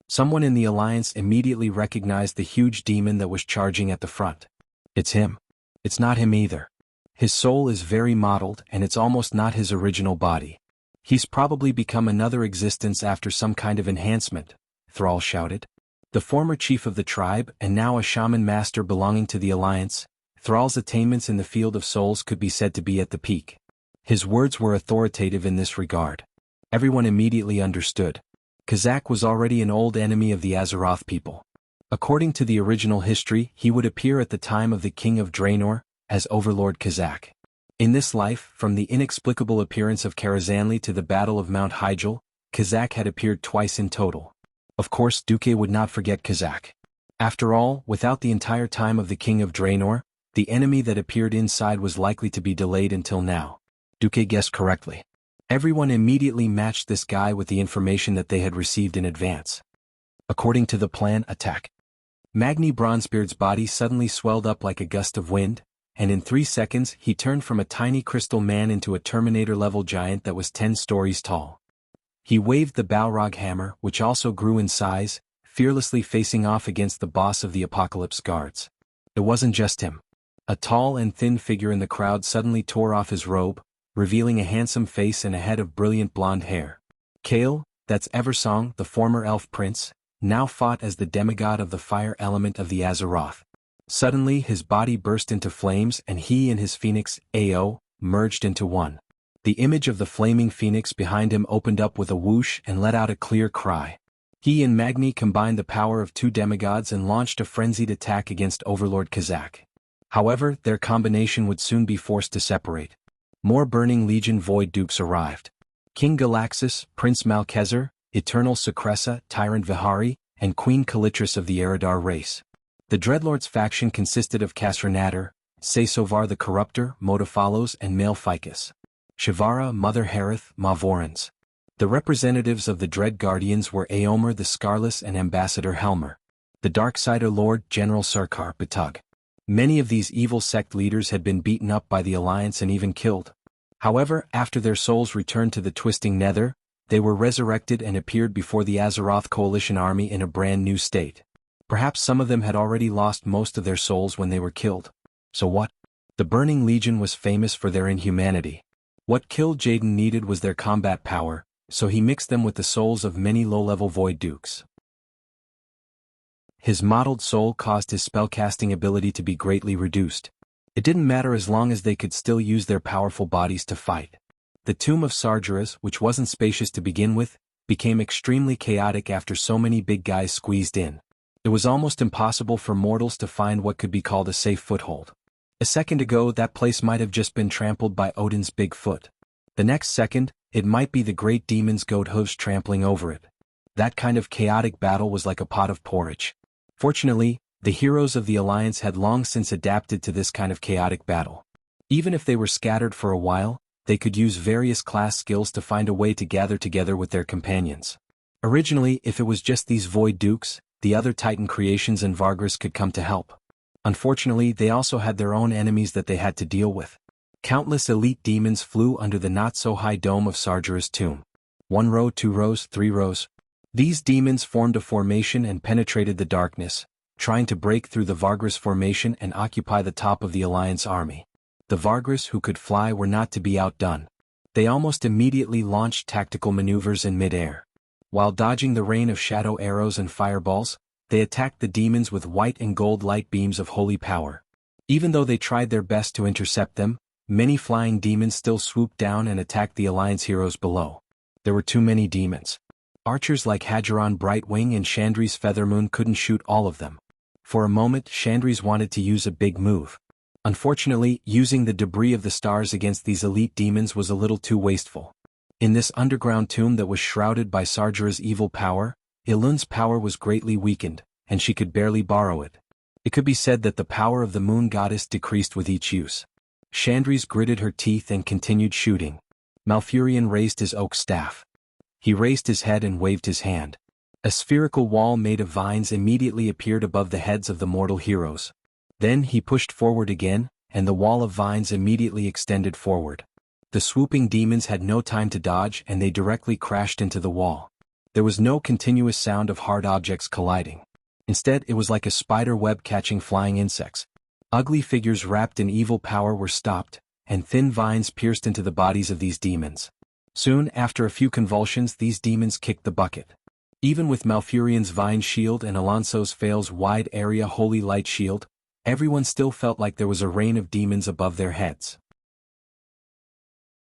Someone in the Alliance immediately recognized the huge demon that was charging at the front. It's him. It's not him either. His soul is very mottled and it's almost not his original body. He's probably become another existence after some kind of enhancement, Thrall shouted. The former chief of the tribe and now a shaman master belonging to the Alliance, Thrall's attainments in the field of souls could be said to be at the peak. His words were authoritative in this regard. Everyone immediately understood. Kazakh was already an old enemy of the Azeroth people. According to the original history, he would appear at the time of the King of Draenor, as Overlord Kazakh. In this life, from the inexplicable appearance of Karazhanli to the Battle of Mount Hyjal, Kazakh had appeared twice in total. Of course, Duke would not forget Kazakh. After all, without the entire time of the King of Draenor, the enemy that appeared inside was likely to be delayed until now. Duke guessed correctly. Everyone immediately matched this guy with the information that they had received in advance. According to the plan, attack. Magni Bronzebeard's body suddenly swelled up like a gust of wind, and in 3 seconds he turned from a tiny crystal man into a Terminator-level giant that was 10 stories tall. He waved the Balrog hammer, which also grew in size, fearlessly facing off against the boss of the Apocalypse Guards. It wasn't just him. A tall and thin figure in the crowd suddenly tore off his robe, revealing a handsome face and a head of brilliant blonde hair. Kale, that's Eversong, the former elf prince, now fought as the demigod of the fire element of the Azeroth. Suddenly his body burst into flames and he and his phoenix, Ao, merged into one. The image of the flaming phoenix behind him opened up with a whoosh and let out a clear cry. He and Magni combined the power of two demigods and launched a frenzied attack against Overlord Kazak. However, their combination would soon be forced to separate. More Burning Legion Void Dukes arrived. King Galaxus, Prince Malkezar, Eternal Secressa, Tyrant Vihari, and Queen Kalitris of the Eridar race. The Dreadlords faction consisted of Kasranatar, Sesovar the Corruptor, Modophalos and Male Ficus. Shivara, Mother Harith, Mavorans. The representatives of the Dread Guardians were Aomer the Scarless and Ambassador Helmer. The Darksider Lord, General Sarkar Batug. Many of these evil sect leaders had been beaten up by the Alliance and even killed. However, after their souls returned to the Twisting Nether, they were resurrected and appeared before the Azeroth Coalition army in a brand new state. Perhaps some of them had already lost most of their souls when they were killed. So what? The Burning Legion was famous for their inhumanity. What Kill Jaden needed was their combat power, so he mixed them with the souls of many low-level Void Dukes. His mottled soul caused his spellcasting ability to be greatly reduced. It didn't matter as long as they could still use their powerful bodies to fight. The Tomb of Sargeras, which wasn't spacious to begin with, became extremely chaotic after so many big guys squeezed in. It was almost impossible for mortals to find what could be called a safe foothold. A second ago that place might have just been trampled by Odin's big foot. The next second, it might be the great demon's goat hooves trampling over it. That kind of chaotic battle was like a pot of porridge. Fortunately, the heroes of the Alliance had long since adapted to this kind of chaotic battle. Even if they were scattered for a while, they could use various class skills to find a way to gather together with their companions. Originally, if it was just these Void Dukes, the other Titan creations and Vargras could come to help. Unfortunately, they also had their own enemies that they had to deal with. Countless elite demons flew under the not-so-high dome of Sargeras' tomb. 1 row, 2 rows, 3 rows. These demons formed a formation and penetrated the darkness, trying to break through the Vargras formation and occupy the top of the Alliance army. The Vargras who could fly were not to be outdone. They almost immediately launched tactical maneuvers in mid-air. While dodging the rain of shadow arrows and fireballs, they attacked the demons with white and gold light beams of holy power. Even though they tried their best to intercept them, many flying demons still swooped down and attacked the Alliance heroes below. There were too many demons. Archers like Hadgeron Brightwing and Chandri's Feathermoon couldn't shoot all of them. For a moment, Chandri's wanted to use a big move. Unfortunately, using the debris of the stars against these elite demons was a little too wasteful. In this underground tomb that was shrouded by Sargeras' evil power, Ilun's power was greatly weakened, and she could barely borrow it. It could be said that the power of the moon goddess decreased with each use. Chandri's gritted her teeth and continued shooting. Malfurion raised his oak staff. He raised his head and waved his hand. A spherical wall made of vines immediately appeared above the heads of the mortal heroes. Then he pushed forward again, and the wall of vines immediately extended forward. The swooping demons had no time to dodge and they directly crashed into the wall. There was no continuous sound of hard objects colliding. Instead, it was like a spider web catching flying insects. Ugly figures wrapped in evil power were stopped, and thin vines pierced into the bodies of these demons. Soon, after a few convulsions, these demons kicked the bucket. Even with Malfurion's vine shield and Alonso's Fail's wide area holy light shield, everyone still felt like there was a rain of demons above their heads.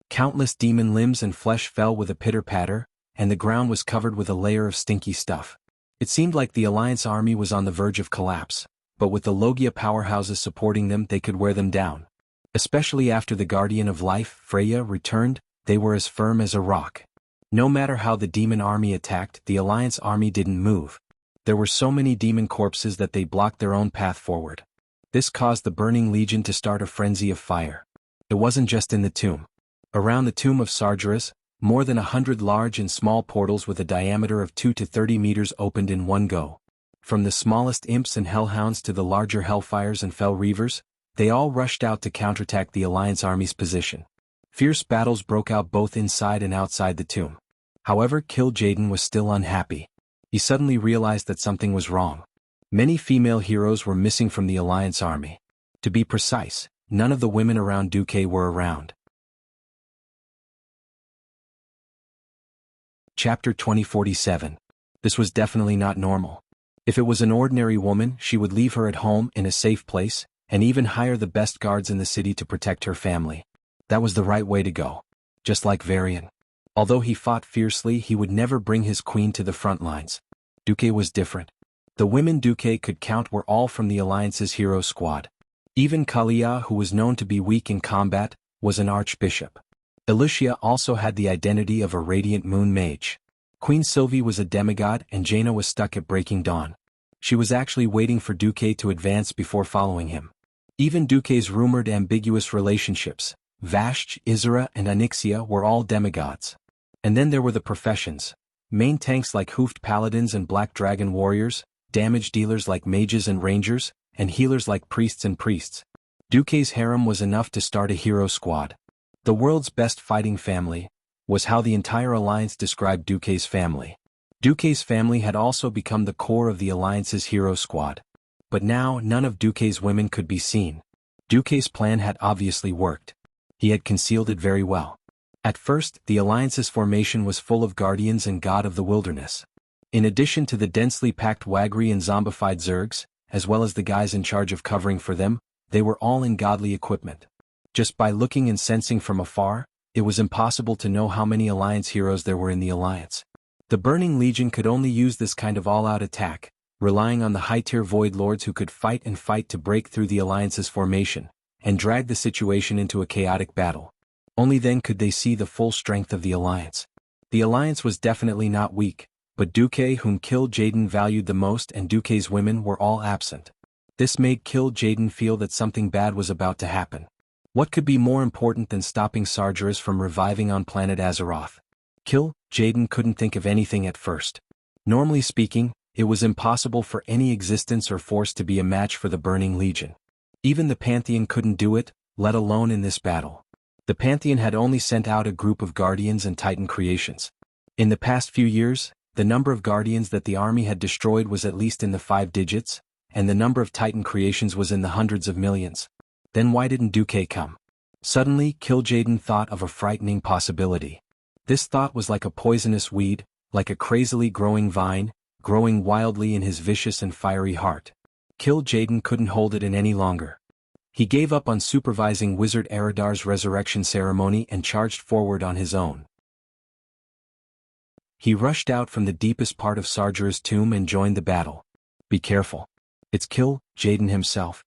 Countless demon limbs and flesh fell with a pitter-patter, and the ground was covered with a layer of stinky stuff. It seemed like the Alliance army was on the verge of collapse, but with the Logia powerhouses supporting them they could wear them down. Especially after the Guardian of Life, Freya, returned, they were as firm as a rock. No matter how the demon army attacked, the Alliance army didn't move. There were so many demon corpses that they blocked their own path forward. This caused the Burning Legion to start a frenzy of fire. It wasn't just in the tomb. Around the tomb of Sargeras, more than 100 large and small portals with a diameter of 2 to 30 meters opened in one go. From the smallest imps and hellhounds to the larger hellfires and fell reavers, they all rushed out to counterattack the Alliance army's position. Fierce battles broke out both inside and outside the tomb. However, Kill Jaden was still unhappy. He suddenly realized that something was wrong. Many female heroes were missing from the Alliance army. To be precise, none of the women around Duque were around. Chapter 2047. This was definitely not normal. If it was an ordinary woman, she would leave her at home in a safe place, and even hire the best guards in the city to protect her family. That was the right way to go. Just like Varian. Although he fought fiercely, he would never bring his queen to the front lines. Duque was different. The women Duque could count were all from the Alliance's hero squad. Even Kalia, who was known to be weak in combat, was an archbishop. Alicia also had the identity of a radiant moon mage. Queen Sylvie was a demigod and Jaina was stuck at breaking dawn. She was actually waiting for Duque to advance before following him. Even Duque's rumored ambiguous relationships, Vashj, Isra and Onyxia were all demigods. And then there were the professions. Main tanks like hoofed paladins and black dragon warriors, damage dealers like mages and rangers, and healers like priests and priests. Duque's harem was enough to start a hero squad. The world's best fighting family was how the entire Alliance described Duque's family. Duque's family had also become the core of the Alliance's hero squad. But now none of Duque's women could be seen. Duque's plan had obviously worked. He had concealed it very well. At first, the Alliance's formation was full of guardians and god of the wilderness. In addition to the densely packed Wagri and zombified Zergs, as well as the guys in charge of covering for them, they were all in godly equipment. Just by looking and sensing from afar, it was impossible to know how many Alliance heroes there were in the Alliance. The Burning Legion could only use this kind of all-out attack, relying on the high-tier Void Lords who could fight and fight to break through the Alliance's formation, and drag the situation into a chaotic battle. Only then could they see the full strength of the Alliance. The Alliance was definitely not weak, but Duque, whom Kill Jaden valued the most, and Duque's women were all absent. This made Kill Jaden feel that something bad was about to happen. What could be more important than stopping Sargeras from reviving on planet Azeroth? Kill Jaden couldn't think of anything at first. Normally speaking, it was impossible for any existence or force to be a match for the Burning Legion. Even the Pantheon couldn't do it, let alone in this battle. The Pantheon had only sent out a group of Guardians and Titan creations. In the past few years, the number of Guardians that the army had destroyed was at least in the 5 digits, and the number of Titan creations was in the hundreds of millions. Then why didn't Duque come? Suddenly, Kil'jaeden thought of a frightening possibility. This thought was like a poisonous weed, like a crazily growing vine, growing wildly in his vicious and fiery heart. Kil'jaeden couldn't hold it in any longer. He gave up on supervising Wizard Eridar's resurrection ceremony and charged forward on his own. He rushed out from the deepest part of Sargeras' tomb and joined the battle. Be careful. It's Kil'jaeden himself.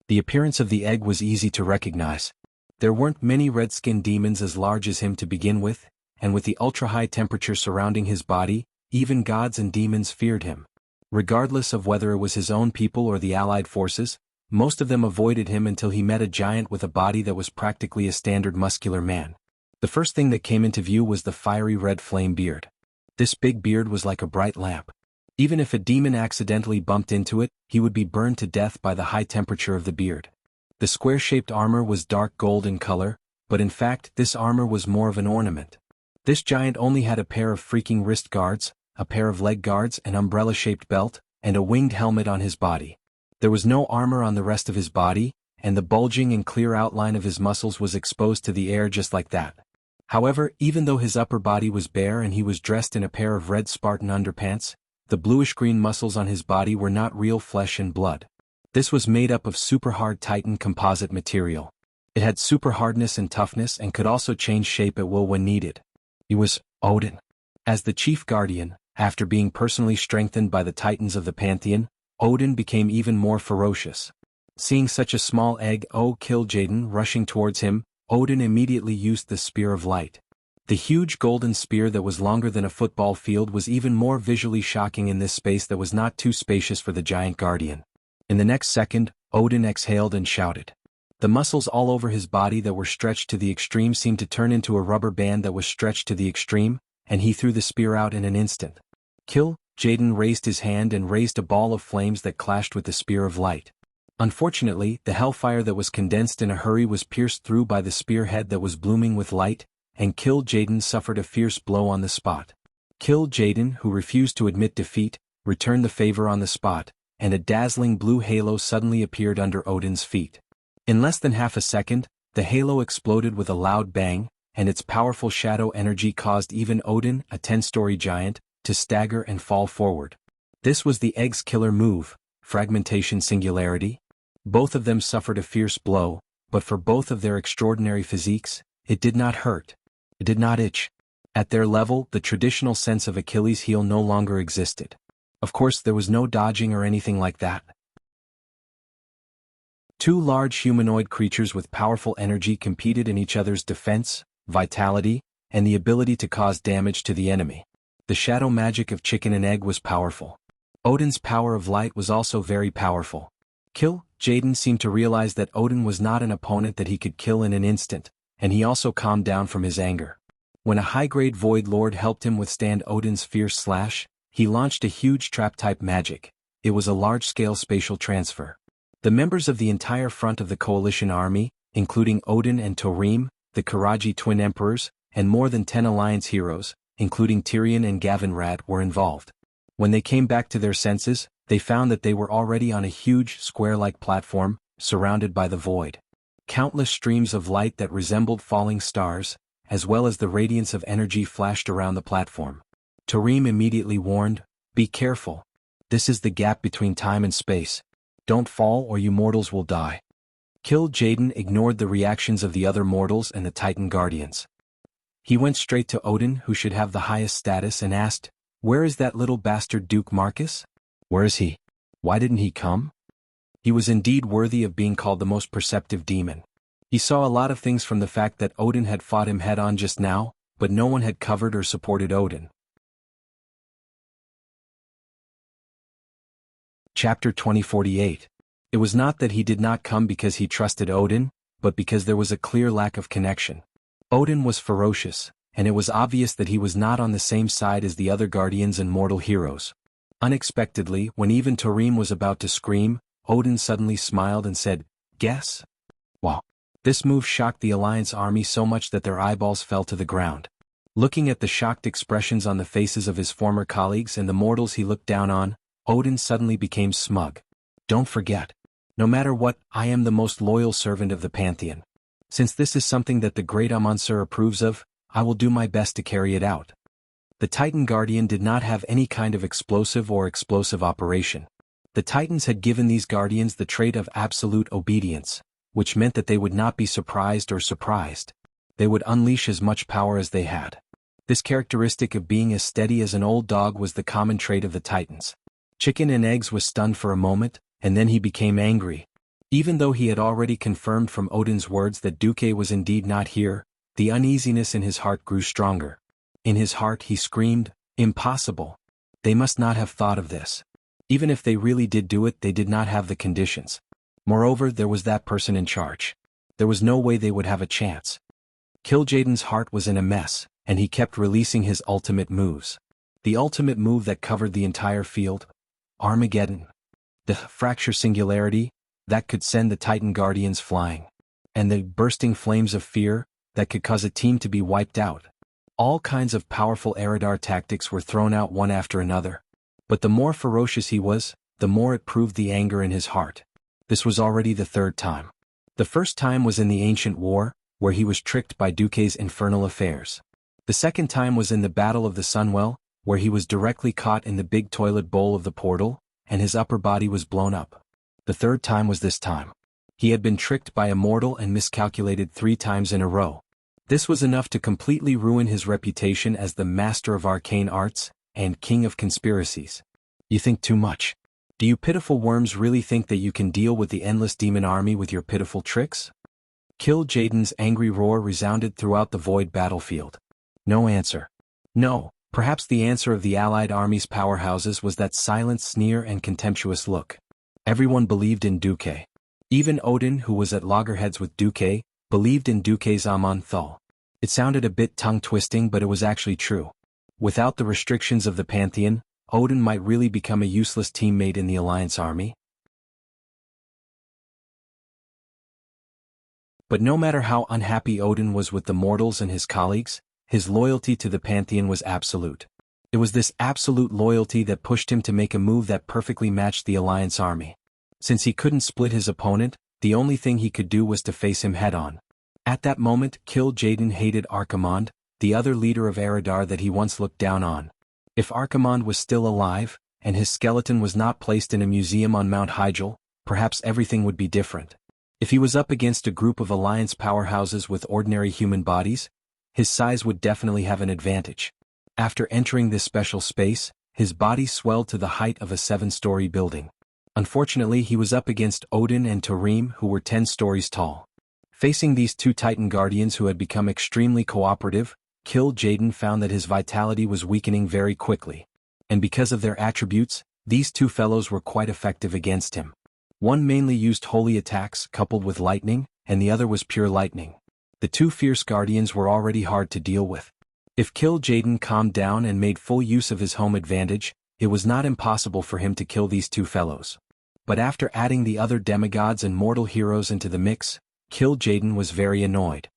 The appearance of the egg was easy to recognize. There weren't many red-skinned demons as large as him to begin with, and with the ultra-high temperature surrounding his body, even gods and demons feared him. Regardless of whether it was his own people or the allied forces, most of them avoided him until he met a giant with a body that was practically a standard muscular man. The first thing that came into view was the fiery red flame beard. This big beard was like a bright lamp. Even if a demon accidentally bumped into it, he would be burned to death by the high temperature of the beard. The square-shaped armor was dark gold in color, but in fact this armor was more of an ornament. This giant only had a pair of freaking wrist guards, a pair of leg guards, an umbrella-shaped belt, and a winged helmet on his body. There was no armor on the rest of his body, and the bulging and clear outline of his muscles was exposed to the air just like that. However, even though his upper body was bare and he was dressed in a pair of red Spartan underpants, the bluish-green muscles on his body were not real flesh and blood. This was made up of super-hard Titan composite material. It had super hardness and toughness and could also change shape at will when needed. He was Odin. As the chief guardian, after being personally strengthened by the Titans of the Pantheon, Odin became even more ferocious. Seeing such a small egg Kil'jaeden rushing towards him, Odin immediately used the Spear of Light. The huge golden spear that was longer than a football field was even more visually shocking in this space that was not too spacious for the giant guardian. In the next second, Odin exhaled and shouted. The muscles all over his body that were stretched to the extreme seemed to turn into a rubber band that was stretched to the extreme, and he threw the spear out in an instant. Kil'jaeden raised his hand and raised a ball of flames that clashed with the Spear of Light. Unfortunately, the hellfire that was condensed in a hurry was pierced through by the spearhead that was blooming with light, and Kil'jaeden suffered a fierce blow on the spot. Kil'jaeden, who refused to admit defeat, returned the favor on the spot, and a dazzling blue halo suddenly appeared under Odin's feet. In less than half a second, the halo exploded with a loud bang, and its powerful shadow energy caused even Odin, a 10-story giant, to stagger and fall forward. This was the Egg's killer move, Fragmentation Singularity. Both of them suffered a fierce blow, but for both of their extraordinary physiques, it did not hurt. It did not itch. At their level, the traditional sense of Achilles' heel no longer existed. Of course, there was no dodging or anything like that. Two large humanoid creatures with powerful energy competed in each other's defense, vitality, and the ability to cause damage to the enemy. The shadow magic of Chicken and Egg was powerful. Odin's power of light was also very powerful. Jaden seemed to realize that Odin was not an opponent that he could kill in an instant, and he also calmed down from his anger. When a high-grade Void Lord helped him withstand Odin's fierce slash, he launched a huge trap-type magic. It was a large-scale spatial transfer. The members of the entire front of the coalition army, including Odin and Thorim, the Karaji twin emperors, and more than 10 alliance heroes, including Tyrion and Gavinrad, were involved. When they came back to their senses, they found that they were already on a huge, square-like platform, surrounded by the void. Countless streams of light that resembled falling stars, as well as the radiance of energy flashed around the platform. Thorim immediately warned, "Be careful. This is the gap between time and space. Don't fall or you mortals will die." Jaden ignored the reactions of the other mortals and the Titan Guardians. He went straight to Odin, who should have the highest status, and asked, "Where is that little bastard Duke Marcus? Where is he? Why didn't he come?" He was indeed worthy of being called the most perceptive demon. He saw a lot of things from the fact that Odin had fought him head-on just now, but no one had covered or supported Odin. Chapter 2048. It was not that he did not come because he trusted Odin, but because there was a clear lack of connection. Odin was ferocious, and it was obvious that he was not on the same side as the other guardians and mortal heroes. Unexpectedly, when even Thorim was about to scream, Odin suddenly smiled and said, "Guess?" Wow. This move shocked the Alliance army so much that their eyeballs fell to the ground. Looking at the shocked expressions on the faces of his former colleagues and the mortals he looked down on, Odin suddenly became smug. "Don't forget. No matter what, I am the most loyal servant of the Pantheon. Since this is something that the great Amunsur approves of, I will do my best to carry it out." The Titan Guardian did not have any kind of explosive operation. The Titans had given these Guardians the trait of absolute obedience, which meant that they would not be surprised. They would unleash as much power as they had. This characteristic of being as steady as an old dog was the common trait of the Titans. Chicken and Eggs was stunned for a moment, and then he became angry. Even though he had already confirmed from Odin's words that Duque was indeed not here, the uneasiness in his heart grew stronger. In his heart he screamed, "Impossible! They must not have thought of this. Even if they really did do it, they did not have the conditions. Moreover, there was that person in charge. There was no way they would have a chance." Jaden's heart was in a mess, and he kept releasing his ultimate moves. The ultimate move that covered the entire field, Armageddon. The Fracture Singularity, that could send the Titan Guardians flying. And the Bursting Flames of Fear, that could cause a team to be wiped out. All kinds of powerful Eridar tactics were thrown out one after another. But the more ferocious he was, the more it proved the anger in his heart. This was already the third time. The first time was in the Ancient War, where he was tricked by Duque's infernal affairs. The second time was in the Battle of the Sunwell, where he was directly caught in the big toilet bowl of the portal, and his upper body was blown up. The third time was this time. He had been tricked by a mortal and miscalculated 3 times in a row. This was enough to completely ruin his reputation as the master of arcane arts, and king of conspiracies. You think too much. Do you pitiful worms really think that you can deal with the endless demon army with your pitiful tricks? Jaden's angry roar resounded throughout the void battlefield. No answer. No, perhaps the answer of the allied army's powerhouses was that silent sneer and contemptuous look. Everyone believed in Duque. Even Odin, who was at loggerheads with Duque, believed in Duque's Amun-Thul. It sounded a bit tongue-twisting, but it was actually true. Without the restrictions of the Pantheon, Odin might really become a useless teammate in the Alliance army. But no matter how unhappy Odin was with the mortals and his colleagues, his loyalty to the Pantheon was absolute. It was this absolute loyalty that pushed him to make a move that perfectly matched the Alliance army. Since he couldn't split his opponent, the only thing he could do was to face him head-on. At that moment, Kil'jaeden hated Archimonde, the other leader of Eridar that he once looked down on. If Archimonde was still alive, and his skeleton was not placed in a museum on Mount Hyjal, perhaps everything would be different. If he was up against a group of Alliance powerhouses with ordinary human bodies, his size would definitely have an advantage. After entering this special space, his body swelled to the height of a 7-story building. Unfortunately, he was up against Odin and Tarim, who were 10 stories tall. Facing these two Titan Guardians who had become extremely cooperative, Kil'jaeden found that his vitality was weakening very quickly. And because of their attributes, these two fellows were quite effective against him. One mainly used holy attacks coupled with lightning, and the other was pure lightning. The two fierce guardians were already hard to deal with. If Kil'jaeden calmed down and made full use of his home advantage, it was not impossible for him to kill these two fellows. But after adding the other demigods and mortal heroes into the mix, Kil'jaeden was very annoyed.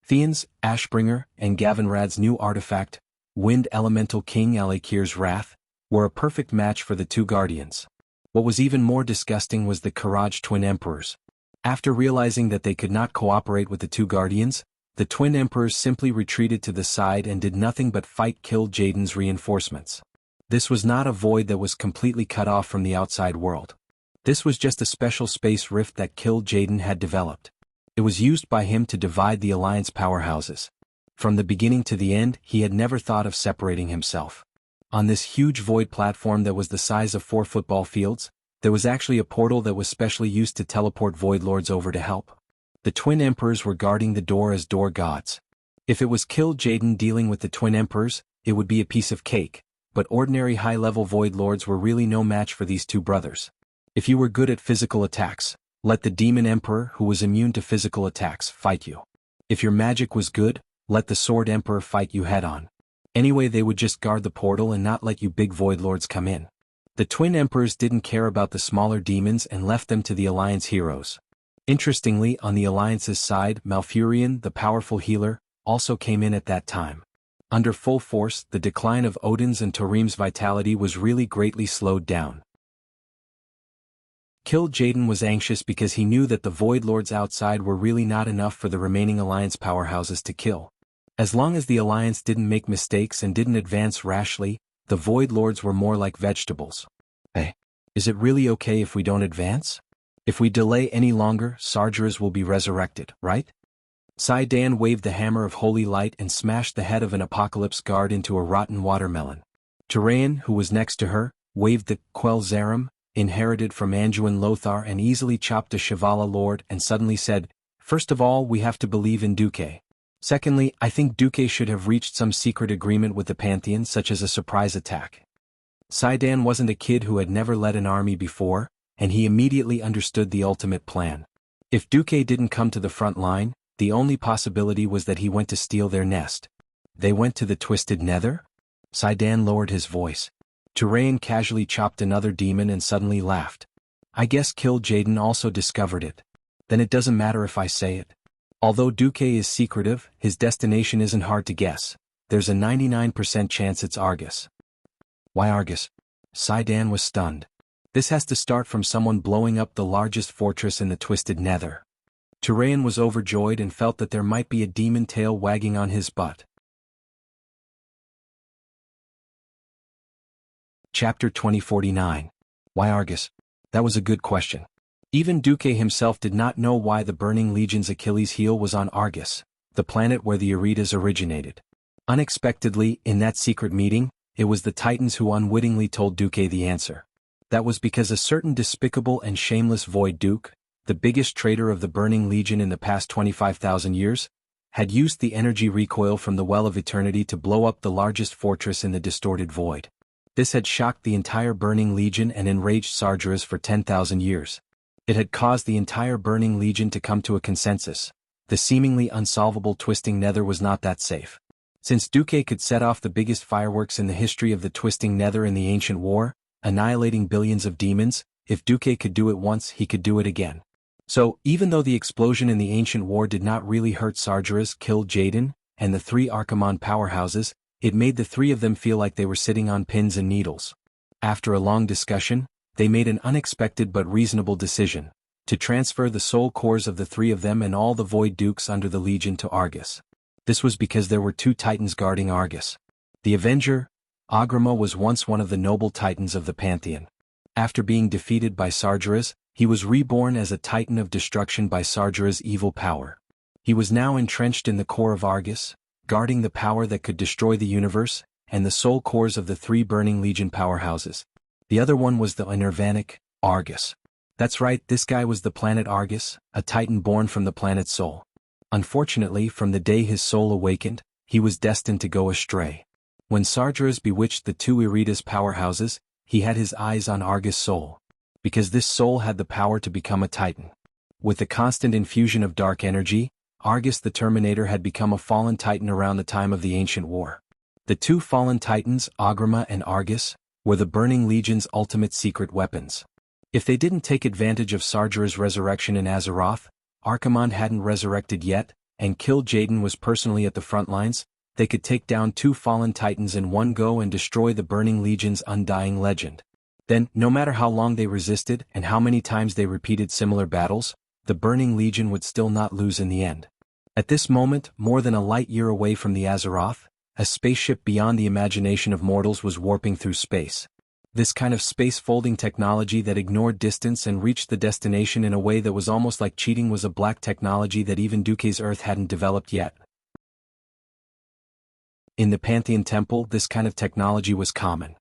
Theon's, Ashbringer, and Gavinrad's new artifact, Wind Elemental King Alakir's Wrath, were a perfect match for the two guardians. What was even more disgusting was the Karaj twin emperors. After realizing that they could not cooperate with the two guardians, the twin emperors simply retreated to the side and did nothing but fight Kil'jaeden's reinforcements. This was not a void that was completely cut off from the outside world. This was just a special space rift that Kil'jaeden had developed. It was used by him to divide the Alliance powerhouses. From the beginning to the end, he had never thought of separating himself. On this huge void platform that was the size of 4 football fields, there was actually a portal that was specially used to teleport void lords over to help. The twin emperors were guarding the door as door gods. If it was Kil'jaeden dealing with the twin emperors, it would be a piece of cake, but ordinary high-level void lords were really no match for these two brothers. If you were good at physical attacks, let the demon emperor who was immune to physical attacks fight you. If your magic was good, let the sword emperor fight you head-on. Anyway, they would just guard the portal and not let you big void lords come in. The twin emperors didn't care about the smaller demons and left them to the Alliance heroes. Interestingly, on the Alliance's side, Malfurion, the powerful healer, also came in at that time. Under full force, the decline of Odin's and Tarim's vitality was really greatly slowed down. Kil'jaeden was anxious because he knew that the void lords outside were really not enough for the remaining Alliance powerhouses to kill. As long as the Alliance didn't make mistakes and didn't advance rashly, the void lords were more like vegetables. Hey, is it really okay if we don't advance? If we delay any longer, Sargeras will be resurrected, right? Saidan waved the hammer of holy light and smashed the head of an apocalypse guard into a rotten watermelon. Turayan, who was next to her, waved the Quell Zarim, inherited from Anduin Lothar, and easily chopped a Shivala lord and suddenly said, "First of all, we have to believe in Duque. Secondly, I think Duque should have reached some secret agreement with the Pantheon, such as a surprise attack." Saidan wasn't a kid who had never led an army before, and he immediately understood the ultimate plan. If Duque didn't come to the front line, the only possibility was that he went to steal their nest. They went to the Twisted Nether? Saidan lowered his voice. Turayan casually chopped another demon and suddenly laughed. "I guess Kil'jaeden also discovered it. Then it doesn't matter if I say it. Although Duque is secretive, his destination isn't hard to guess. There's a 99% chance it's Argus." "Why Argus?" Saidan was stunned. "This has to start from someone blowing up the largest fortress in the Twisted Nether." Turayan was overjoyed and felt that there might be a demon tail wagging on his butt. Chapter 2049. Why Argus? That was a good question. Even Duque himself did not know why the Burning Legion's Achilles heel was on Argus, the planet where the Eritas originated. Unexpectedly, in that secret meeting, it was the Titans who unwittingly told Duque the answer. That was because a certain despicable and shameless Void Duke, the biggest traitor of the Burning Legion in the past 25,000 years, had used the energy recoil from the Well of Eternity to blow up the largest fortress in the distorted void. This had shocked the entire Burning Legion and enraged Sargeras for 10,000 years. It had caused the entire Burning Legion to come to a consensus. The seemingly unsolvable Twisting Nether was not that safe. Since Duque could set off the biggest fireworks in the history of the Twisting Nether in the Ancient War, annihilating billions of demons, if Duque could do it once, he could do it again. So, even though the explosion in the Ancient War did not really hurt Sargeras, Kil'jaeden, and the 3 Archimonde powerhouses, it made the 3 of them feel like they were sitting on pins and needles. After a long discussion, they made an unexpected but reasonable decision. to transfer the soul cores of the three of them and all the Void Dukes under the Legion to Argus. This was because there were two titans guarding Argus. The Avenger, Agrima, was once one of the noble titans of the Pantheon. After being defeated by Sargeras, he was reborn as a titan of destruction by Sargeras' evil power. He was now entrenched in the core of Argus, guarding the power that could destroy the universe, and the soul cores of the three burning Legion powerhouses. The other one was the Nirvanic, Argus. That's right, this guy was the planet Argus, a titan born from the planet Sol. Unfortunately, from the day his soul awakened, he was destined to go astray. When Sargeras bewitched the two Iridas powerhouses, he had his eyes on Argus' soul. Because this soul had the power to become a titan. With the constant infusion of dark energy, Argus the Terminator had become a fallen titan around the time of the Ancient War. The two fallen titans, Agrima and Argus, were the Burning Legion's ultimate secret weapons. If they didn't take advantage of Sargeras' resurrection in Azeroth, Archimonde hadn't resurrected yet, and Kill Jaden was personally at the front lines, they could take down two fallen titans in one go and destroy the Burning Legion's undying legend. Then, no matter how long they resisted and how many times they repeated similar battles, the Burning Legion would still not lose in the end. At this moment, more than a light year away from the Azeroth, a spaceship beyond the imagination of mortals was warping through space. This kind of space-folding technology that ignored distance and reached the destination in a way that was almost like cheating was a black technology that even Duke's Earth hadn't developed yet. In the Pantheon Temple, this kind of technology was common.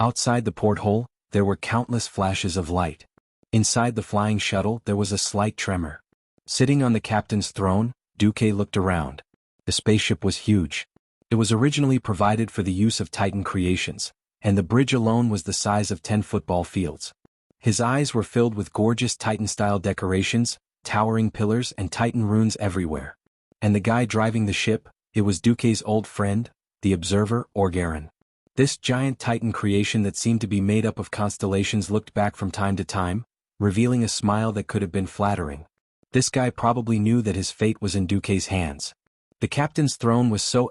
Outside the porthole, there were countless flashes of light. Inside the flying shuttle, there was a slight tremor. Sitting on the captain's throne, Duke looked around. The spaceship was huge. It was originally provided for the use of Titan creations, and the bridge alone was the size of 10 football fields. His eyes were filled with gorgeous Titan-style decorations, towering pillars and Titan runes everywhere. And the guy driving the ship, it was Duke's old friend, the Observer, Orgarin. This giant Titan creation that seemed to be made up of constellations looked back from time to time, revealing a smile that could have been flattering. This guy probably knew that his fate was in Duke's hands. The captain's throne was so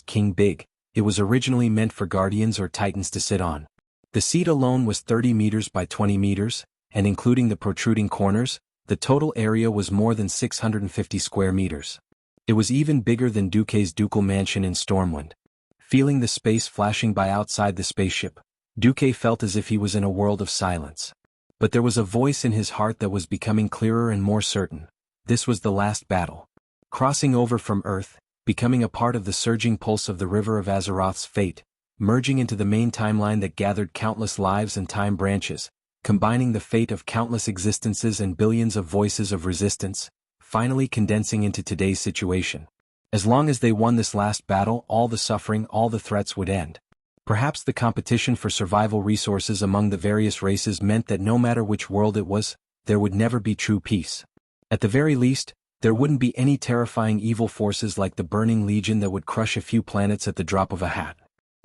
King big, it was originally meant for guardians or titans to sit on. The seat alone was 30 meters by 20 meters, and including the protruding corners, the total area was more than 650 square meters. It was even bigger than Duke's ducal mansion in Stormwind. Feeling the space flashing by outside the spaceship, Duke felt as if he was in a world of silence. But there was a voice in his heart that was becoming clearer and more certain. This was the last battle. Crossing over from Earth, becoming a part of the surging pulse of the river of Azeroth's fate, merging into the main timeline that gathered countless lives and time branches, combining the fate of countless existences and billions of voices of resistance, finally condensing into today's situation. As long as they won this last battle, all the suffering, all the threats would end. Perhaps the competition for survival resources among the various races meant that no matter which world it was, there would never be true peace. At the very least, there wouldn't be any terrifying evil forces like the Burning Legion that would crush a few planets at the drop of a hat.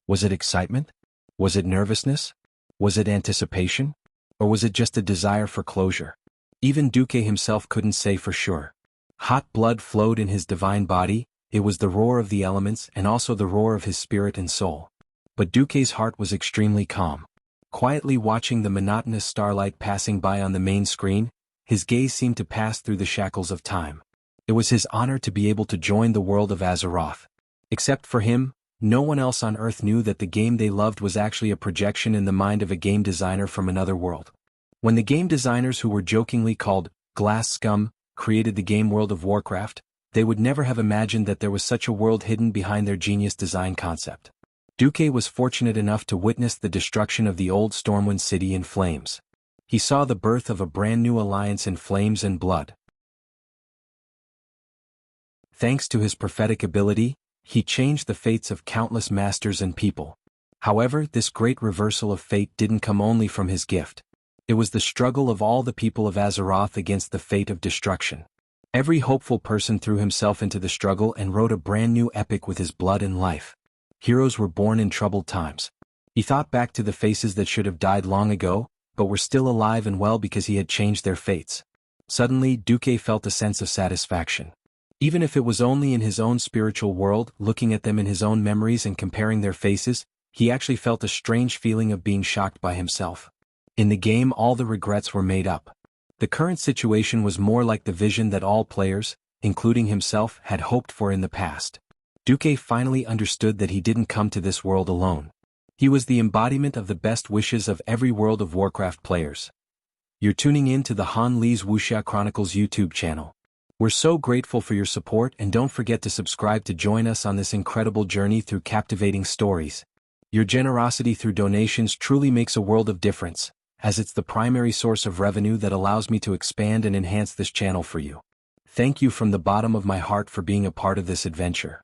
Was it excitement? Was it nervousness? Was it anticipation? Or was it just a desire for closure? Even Duke himself couldn't say for sure. Hot blood flowed in his divine body, it was the roar of the elements and also the roar of his spirit and soul. But Duke's heart was extremely calm. Quietly watching the monotonous starlight passing by on the main screen, his gaze seemed to pass through the shackles of time. It was his honor to be able to join the world of Azeroth. Except for him, no one else on Earth knew that the game they loved was actually a projection in the mind of a game designer from another world. When the game designers who were jokingly called Glass Scum created the game World of Warcraft, they would never have imagined that there was such a world hidden behind their genius design concept. Duke was fortunate enough to witness the destruction of the old Stormwind city in flames. He saw the birth of a brand new alliance in flames and blood. Thanks to his prophetic ability, he changed the fates of countless masters and people. However, this great reversal of fate didn't come only from his gift. It was the struggle of all the people of Azeroth against the fate of destruction. Every hopeful person threw himself into the struggle and wrote a brand new epic with his blood and life. Heroes were born in troubled times. He thought back to the faces that should have died long ago, but were still alive and well because he had changed their fates. Suddenly, Duke felt a sense of satisfaction. Even if it was only in his own spiritual world, looking at them in his own memories and comparing their faces, he actually felt a strange feeling of being shocked by himself. In the game, all the regrets were made up. The current situation was more like the vision that all players, including himself, had hoped for in the past. Duque finally understood that he didn't come to this world alone. He was the embodiment of the best wishes of every World of Warcraft players. You're tuning in to the Han Lee's Wuxia Chronicles YouTube channel. We're so grateful for your support, and don't forget to subscribe to join us on this incredible journey through captivating stories. Your generosity through donations truly makes a world of difference, as it's the primary source of revenue that allows me to expand and enhance this channel for you. Thank you from the bottom of my heart for being a part of this adventure.